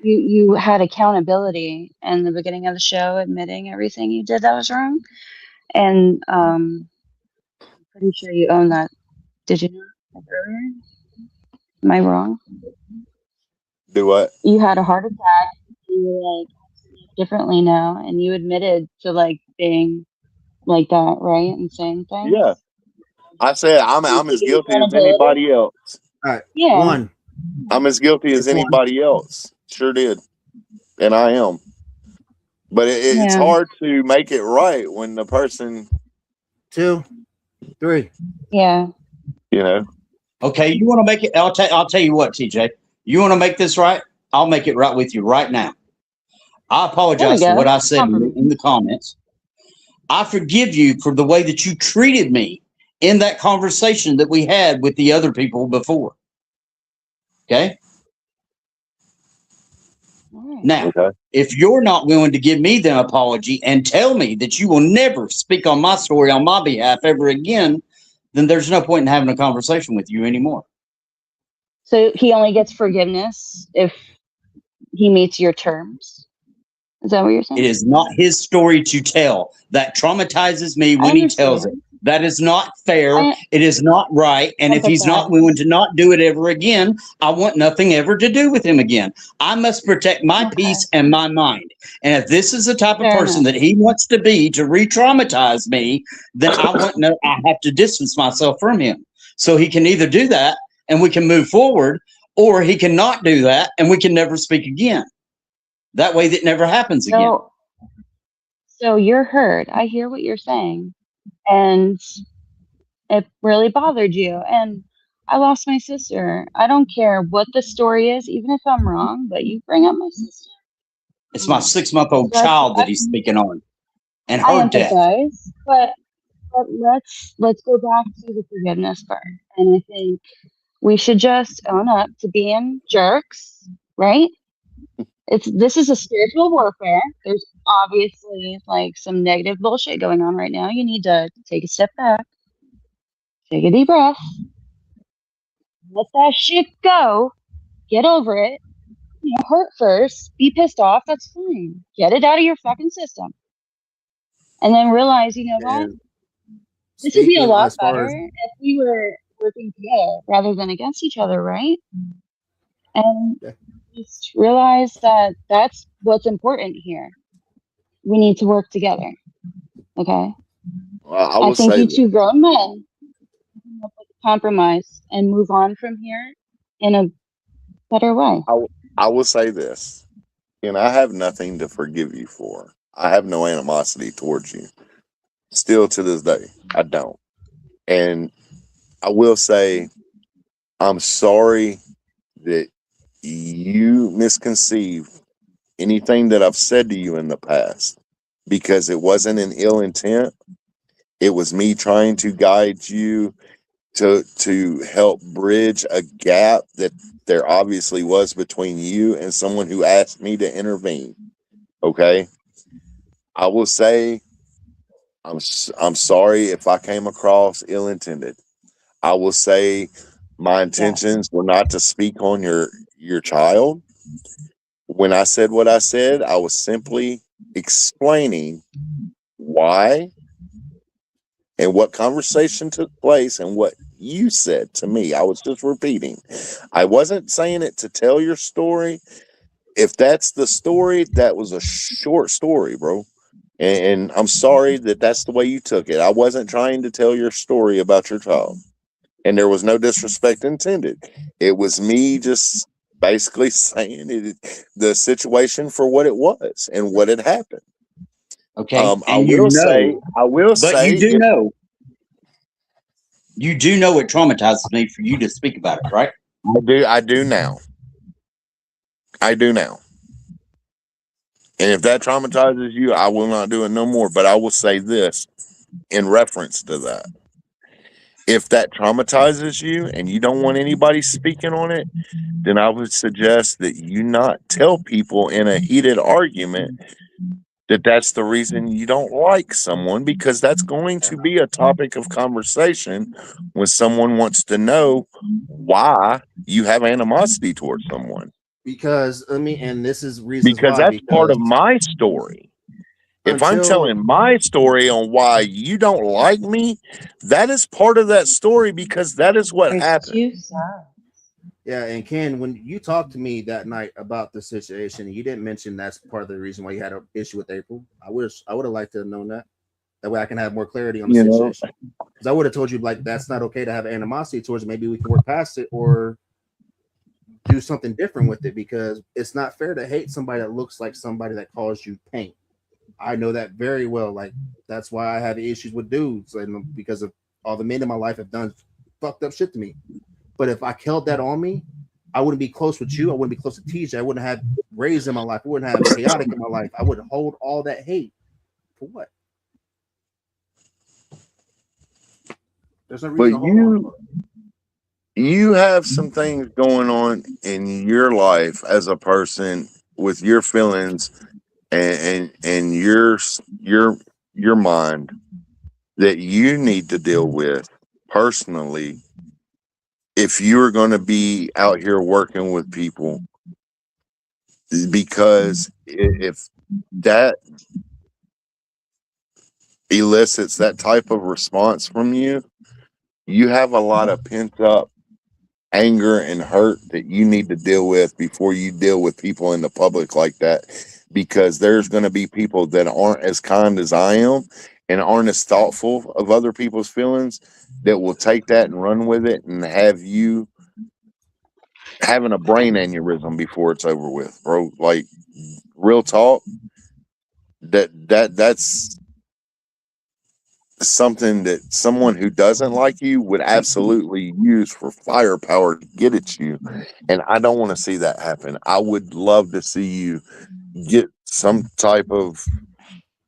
you had accountability in the beginning of the show, admitting everything you did that was wrong, and I'm pretty sure you own that. Did you know earlier? Am I wrong? Do what? You had a heart attack. You were like differently now, and you admitted to like being like that, right? And saying things. Yeah, I said I'm as guilty as anybody else. All right. Yeah. 1. I'm as guilty as anybody else. Sure did. And I am. But it's hard to make it right when the person 2, 3. Yeah. Okay, you want to make it? I'll tell you what, TJ. You want to make this right? I'll make it right with you right now. I apologize for what I said in the comments. I forgive you for the way that you treated me in that conversation that we had with the other people before. Okay? Now, if you're not willing to give me the apology and tell me that you will never speak on my story on my behalf ever again, then there's no point in having a conversation with you anymore. So he only gets forgiveness if he meets your terms? Is that what you're saying? It is not his story to tell. That traumatizes me when he tells it. That is not fair. It is not right. And if he's not willing to not do it ever again, I want nothing ever to do with him again. I must protect my peace and my mind. And if this is the type of person that he wants to be to re-traumatize me, then I have to distance myself from him. So he can either do that and we can move forward, or he cannot do that and we can never speak again. That way that never happens again. So you're hurt. I hear what you're saying. And it really bothered you. And I lost my sister. I don't care what the story is, even if I'm wrong, but you bring up my sister. It's my 6-month-old child that he's speaking on. And her death. But let's go back to the forgiveness part. And I think we should just own up to being jerks, right? This is a spiritual warfare. There's obviously like some negative bullshit going on right now. You need to take a step back, take a deep breath, let that shit go, get over it. Hurt first, be pissed off. That's fine. Get it out of your fucking system, and then realize, you know what? This would be a lot better if we were working together rather than against each other, right? And just realize that that's what's important here. We need to work together. Okay. Well, I think you two grown men compromise and move on from here in a better way. I will say this, and I have nothing to forgive you for. I have no animosity towards you. Still to this day, I don't. And I will say, I'm sorry that you misconceived anything that I've said to you in the past, because it wasn't an ill intent. It was me trying to guide you to help bridge a gap that there obviously was between you and someone who asked me to intervene. Okay. I will say I'm sorry if I came across ill-intended. I will say my intentions were not to speak on your child. When I said what I said, I was simply explaining why and what conversation took place and what you said to me. I was just repeating. I wasn't saying it to tell your story. If that's the story, that was a short story, bro. And I'm sorry that that's the way you took it. I wasn't trying to tell your story about your child. And there was no disrespect intended. It was me just basically saying the situation for what it was and what had happened. Okay. I will say, you do know it traumatizes me for you to speak about it, right? I do now. I do now. And if that traumatizes you, I will not do it no more. But I will say this in reference to that. If that traumatizes you and you don't want anybody speaking on it, then I would suggest that you not tell people in a heated argument that that's the reason you don't like someone, because that's going to be a topic of conversation when someone wants to know why you have animosity towards someone. Because and this is reasons because why. That's part of my story. If I'm telling my story on why you don't like me, that is part of that story, because that is what happened. Yeah, and Ken, when you talked to me that night about the situation, you didn't mention that's part of the reason why you had an issue with April. I would have liked to have known that. That way I can have more clarity on the situation. Because I would have told you, like, that's not okay to have animosity towards it. Maybe we can work past it or do something different with it, because it's not fair to hate somebody that looks like somebody that caused you pain. I know that very well. Like, that's why I have issues with dudes, and because of all the men in my life have done fucked up shit to me. But if I held that on me, I wouldn't be close with you. I wouldn't be close to TJ. I wouldn't have raised in my life. I wouldn't have chaotic in my life. I would hold all that hate for what? There's no But reason to hold on. you have some things going on in your life as a person with your feelings and your mind that you need to deal with personally if you're going to be out here working with people, because if that elicits that type of response from you, you have a lot of pent up anger and hurt that you need to deal with before you deal with people in the public like that, because there's going to be people that aren't as kind as I am and aren't as thoughtful of other people's feelings that will take that and run with it and have you having a brain aneurysm before it's over with, bro. Like, real talk, that's something that someone who doesn't like you would absolutely use for firepower to get at you. And I don't want to see that happen. I would love to see you get some type of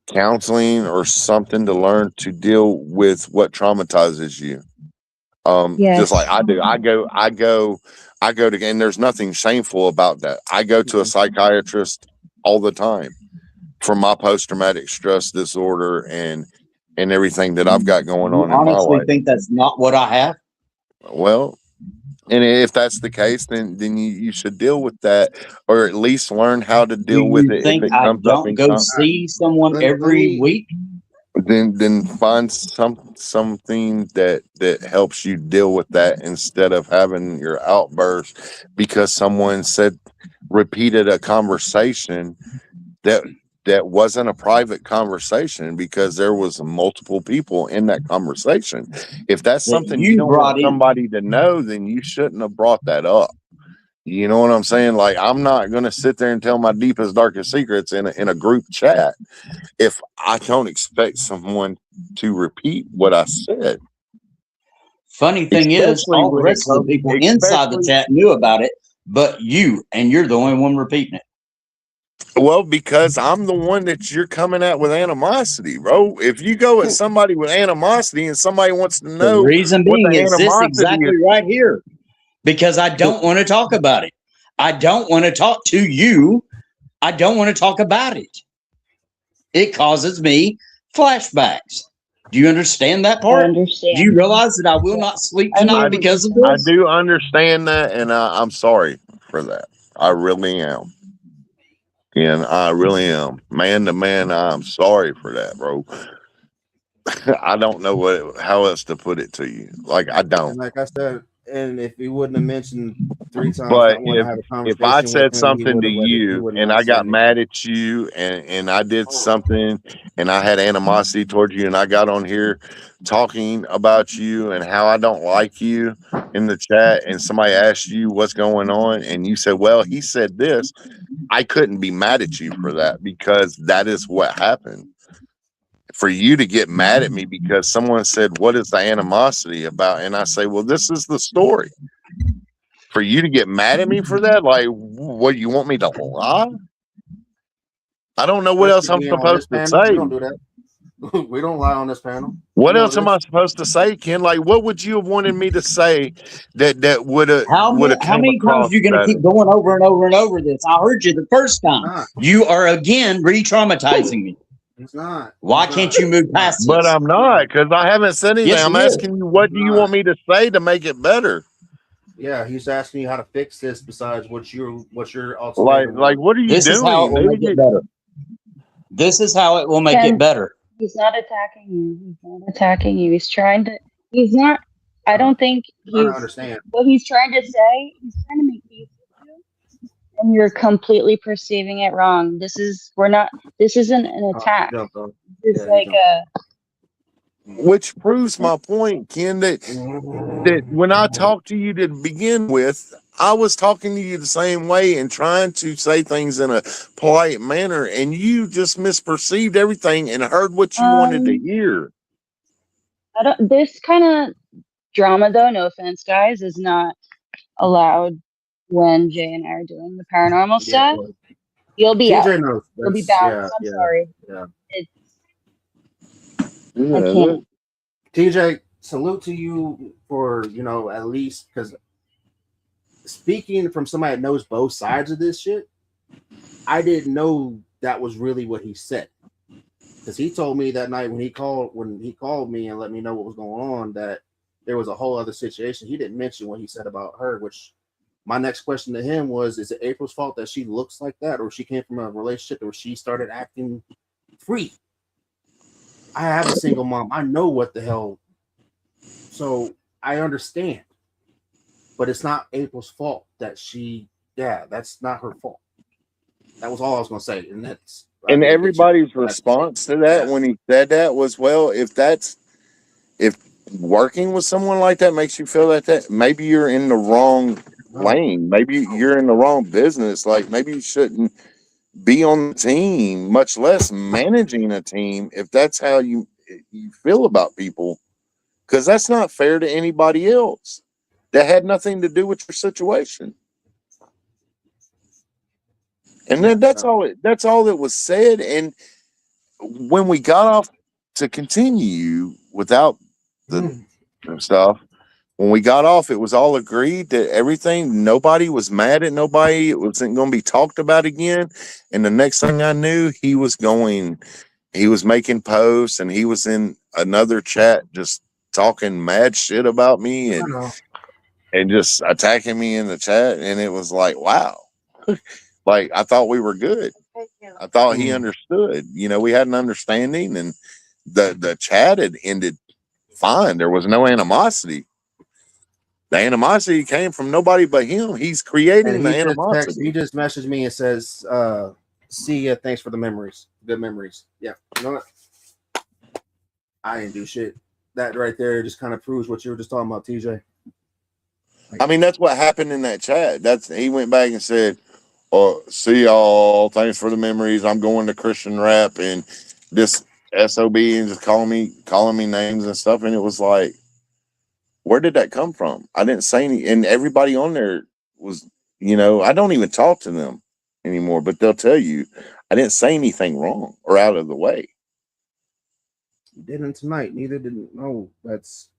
counseling or something to learn to deal with what traumatizes you. Just like Yes. I do. I go to, and there's nothing shameful about that. I go to a psychiatrist all the time for my post-traumatic stress disorder and everything that I've got going You on in my honestly life. think that's not what I have? Well, and if that's the case, then you should deal with that, or at least learn how to Do deal with you it if think it I comes up don't in go see someone Let every me week? then find something that helps you deal with that instead of having your outburst because someone repeated a conversation that wasn't a private conversation because there was multiple people in that conversation. If that's That something you you don't want brought in. somebody to know, then you shouldn't have brought that up. You know what I'm saying? Like, I'm not going to sit there and tell my deepest, darkest secrets in a group chat if I don't expect someone to repeat what I said. Funny thing is, Especially all the when it rest of the comes, people inside the especially, chat knew about it, but you, and you're the only one repeating it. well, because I'm the one that you're coming at with animosity, bro. If you go at somebody with animosity and somebody wants to The know reason what being the is this animosity is, exactly right here, because I don't want to talk about it. I don't want to talk to you. I don't want to talk about it. It causes me flashbacks. Do you understand that I part? Do you understand. realize that I will Yeah. not sleep I tonight I mean, because of I this? do understand that, and I'm sorry for that. I really am. And I really am. Man to man, I'm sorry for that, bro. I don't know how else to put it to you. Like, I don't. and like I said, and if he wouldn't have mentioned 3 times But not wanting to have a if I conversation with said him, he something would to have let it. He you would and not I say got anything. mad at you and I did something and I had animosity towards you and I got on here talking about you and how I don't like you in the chat and somebody asked you what's going on and you said, well, he said this, I couldn't be mad at you for that because that is what happened. For you to get mad at me because someone said, what is the animosity about? And I say, well, this is the story. For you to get mad at me for that, like, what, you want me to lie? I don't know what else Especially I'm being on this supposed to panel, we say. don't do that. We don't lie on this panel. You What know else am this. I supposed to say, Ken? Like, what would you have wanted me to say that would have How came many times across are you going to better? keep going over and over and over this? I heard you the first He's time. not. You are again re-traumatizing me. He's not. Why He's can't not. you move He's not. past But this? I'm not, because I haven't said anything. Yes, he I'm is. asking you, He's what do you not. want me to say to make it better? Yeah, he's asking you how to fix this. Besides, what's your ultimatum Like, was? what are you This is how it doing, will make it dude? better. This is how it will make it Ken, better. he's not attacking you. He's not attacking you. He's trying to. He's not. I Uh, don't think trying to he's. understand. What he's trying to say. He's trying to make peace with you, and you're completely perceiving it wrong. This is. We're not. This isn't an He attack. jumped on. This is Yeah, he like jumped. a. Which proves my point, Ken, that when I talked to you to begin with, I was talking to you the same way and trying to say things in a polite manner, and you just misperceived everything and heard what you wanted to Um. hear. I don't. This kind of drama, though. No offense, guys, is not allowed when Jay and I are doing the paranormal Yeah, stuff. You'll be out. TJ knows. You'll be That's bounced. I'm yeah, sorry. yeah. It's, I Yeah, can't. TJ, salute to you for at least because speaking from somebody that knows both sides of this shit, I didn't know that was really what he said. Because he told me that night when he called me and let me know what was going on that there was a whole other situation. He didn't mention what he said about her, which my next question to him was, is it April's fault that she looks like that, or she came from a relationship where she started acting free? I have a single mom. I know what the hell. So I understand. But it's not April's fault that that's not her fault. That was all I was gonna say. And that's I And didn't get your everybody's response to that yeah. when he said that was, well, if working with someone like that makes you feel that maybe you're in the wrong No. lane. Maybe you're in the wrong business. Like maybe you shouldn't be on the team, much less managing a team if that's how you feel about people. Because that's not fair to anybody else. That had nothing to do with your situation. And Yeah, then that's no. all that's all that was said. And when we got off to continue without the stuff, when we got off, it was all agreed that everything, nobody was mad at nobody. It wasn't going to be talked about again. And the next thing I knew, he was making posts and he was in another chat just talking mad shit about me I know. and just attacking me in the chat. And it was like, wow, like I thought we were good. I thought he Mm. understood. We had an understanding and the chat had ended fine. There was no animosity. The animosity came from nobody but him. He's And creating the animosity. he just messaged me and says, see ya, thanks for the memories. Good memories. Yeah. You know what? I didn't do shit. That right there just kind of proves what you were just talking about, TJ. I mean, that's what happened in that chat. He went back and said, "Oh, see y'all. Thanks for the memories. I'm going to Christian rap and this SOB and just calling me names and stuff." And it was like, where did that come from? I didn't say any, and everybody on there was, I don't even talk to them anymore, but they'll tell you I didn't say anything wrong or out of the way. You didn't tonight. Neither didn't. No, that's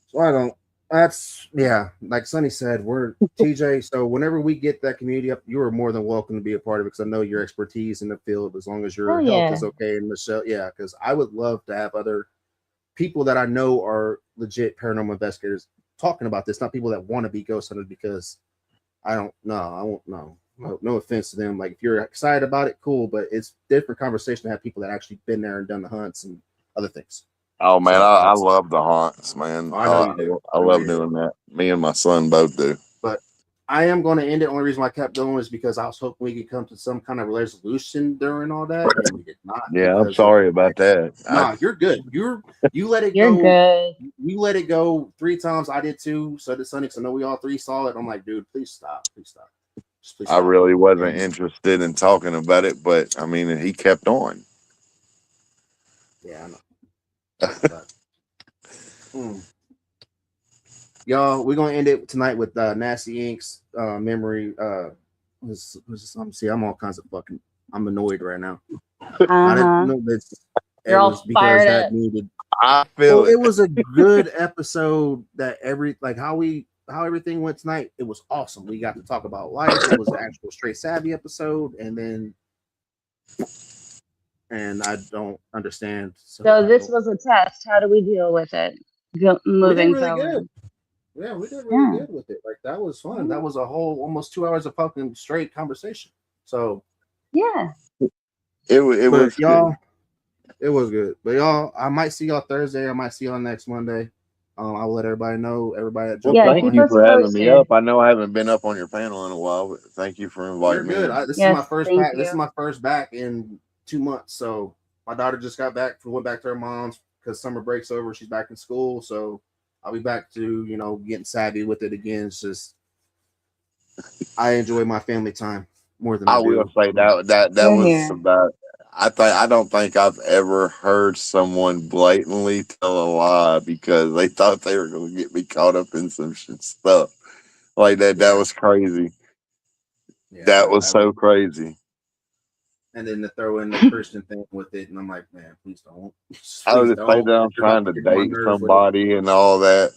so I don't. That's yeah. Like Sonny said, we're TJ. So whenever we get that community up, you are more than welcome to be a part of it because I know your expertise in the field. As long as your Oh health yeah. is okay, and Michelle, yeah. Because I would love to have other people that I know are legit paranormal investigators talking about this, not people that want to be ghost hunters because I don't know. I won't know. No offense to them. Like if you're excited about it, cool. But it's different conversation to have people that actually been there and done the hunts and other things. Oh man, So I that's love the haunts, man. I know you do. I I know love you do. doing that. Me and my son both do. But I am going to end it. Only reason why I kept going is because I was hoping we could come to some kind of resolution during all that, and we did not Yeah, I'm because of sorry about that. no, you're good. You let it You're go. good. You let it go 3 times. I did too. So did Sonny. So I know we all three saw it. I'm like, dude, please stop. Please stop. Just please I stop. really wasn't And interested in talking about it, but I mean, he kept on. yeah, I know. But, y'all, we're gonna end it tonight with Nasty Ink's memory. See, I'm all kinds of fucking. I'm annoyed right now. I didn't know this. It You're all was because fired that up. needed. I feel Well, it was a good episode. That how everything went tonight. It was awesome. We got to talk about life. It was an actual straight savvy episode, and I don't understand. So this was a test. How do we deal with it We did moving really forward? good. Yeah, we did really Yeah. good with it. Like that was fun. That was a whole almost 2 hours of fucking straight conversation. So Yeah. it but was y'all, it was good. But y'all, I might see y'all Thursday. I might see y'all next Monday. I'll let everybody know. Everybody that Well, jumped Yeah. thank on Keep you here. us for having me posted. up. I know I haven't been up on your panel in a while, but thank you for You're inviting me. good. This is Yes. my first Thank pack. This is you. my first back in 2 months. So my daughter just got back. Went back to her mom's because summer break's over. She's back in school. So I'll be back to getting savvy with it again. It's just I enjoy my family time more than I I will do. say that You're was here. about. I don't think I've ever heard someone blatantly tell a lie because they thought they were going to get me caught up in some shit stuff like that. That Yeah, was crazy. yeah. That was so crazy. and then to throw in the Christian thing with it, and I'm like, man, please don't. I Please would just say don't. that I'm You're about trying to to get on my date nerves with it. somebody and all that.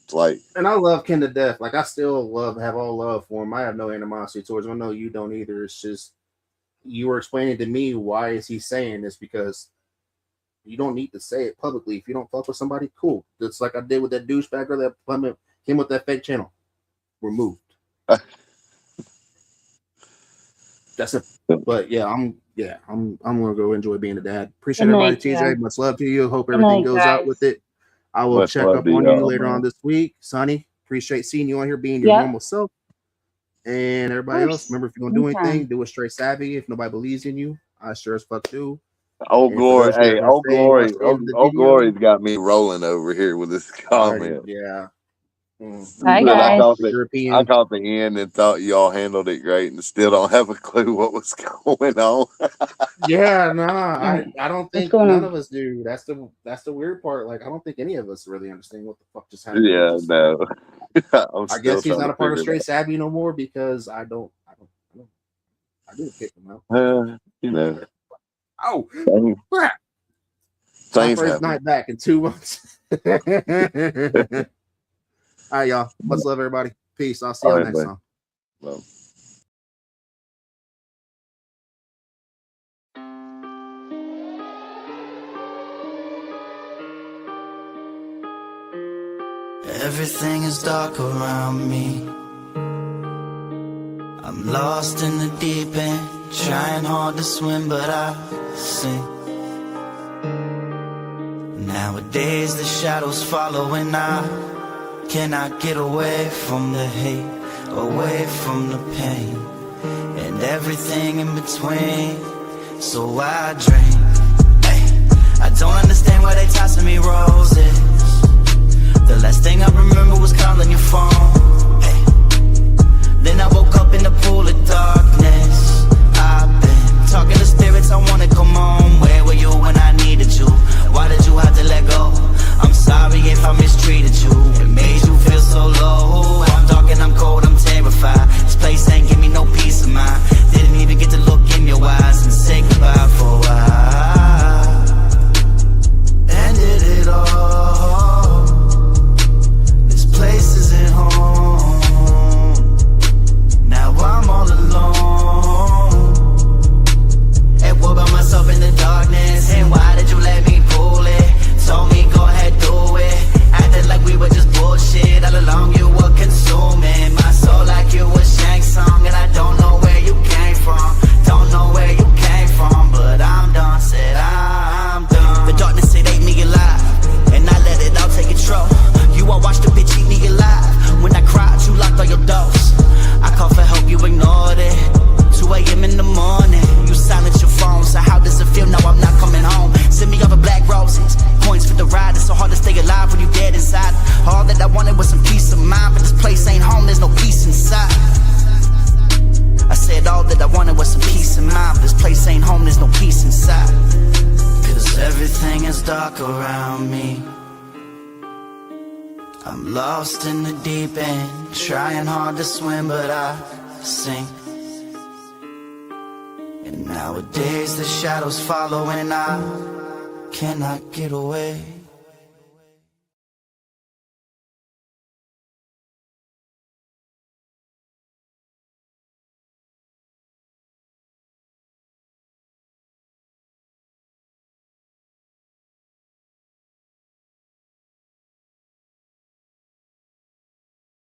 It's like, And I love Ken to death. Like I still have all love for him. I have no animosity towards him. I know you don't either. It's just you were explaining to me why is he saying this, because you don't need to say it publicly. If you don't fuck with somebody, cool. It's like I did with that douchebag girl that came with that fake channel. Removed. That's it. But yeah, I'm gonna go enjoy being a dad. Appreciate Good everybody, night, TJ. Dad. Much love to you. Hope Good everything night, goes out guys. with it. I will much check love up to on you y'all, later man. on this week. Sonny, appreciate seeing you on here being your Yep. normal self. And everybody else, remember, if you're gonna do Anytime. anything, do it straight savvy. If nobody believes in you, I sure as fuck do. Old And for Glory, those of you that hey, are gonna Old stay and Glory, watch the end of the Old video, Glory's got me rolling over here with this I already, comment. yeah. Hi, That guys. The I European. caught the end and thought y'all handled it great, and still don't have a clue what was going on. Yeah, nah, I don't What's think going none on? of us do. That's the weird part. Like, I don't think any of us really understand what the fuck just happened. Yeah, Just, no, I'm I still guess he's trying not to a part of figure Straight it Savvy no more because I didn't kick him out. out. You know, Oh, things, crap! My things first happen. night back in 2 months. All right, y'all. Much love, everybody. Peace. I'll see y'all All right, next man. time. Well. Everything is dark around me. I'm lost in the deep end, trying hard to swim, but I sink. Nowadays the shadows follow and I cannot get away from the hate, away from the pain, and everything in between. So I drink. Ay, I don't understand why they tossing me roses. The last thing I remember was calling your phone. Ay. Then I woke up in the pool of darkness. I've been talking to spirits, I wanna come home. Where were you when I needed you? Why did you have to let go? I'm sorry if I mistreated you. It made you feel so low. I'm dark and I'm cold, I'm terrified. This place ain't give me no peace of mind. Didn't even get to look in your eyes and say goodbye for a while. Ended it all. This place isn't home. Now I'm all alone. And what about myself in the darkness? And why did you let me pull it? Told me go ahead, do it. Acted like we were just bullshit. All along you were consuming my soul like you was Shang Tsung. And I don't know where you came from. Don't know where you came from. But I'm done, said I'm done. The darkness, it ate me alive. And I let it all take control. You all watched the bitch eat me alive. When I cried, you locked all your doors. I called for help, you ignored it. 2 a.m. in the morning, you silenced your phone. So how does it feel now I'm not coming home? Send me over black roses, coins for the ride. It's so hard to stay alive when you dead inside. All that I wanted was some peace of mind, but this place ain't home, there's no peace inside. I said all that I wanted was some peace of mind, but this place ain't home, there's no peace inside. Cause everything is dark around me. I'm lost in the deep end, trying hard to swim, but I sink. And nowadays the shadows follow and I cannot get away.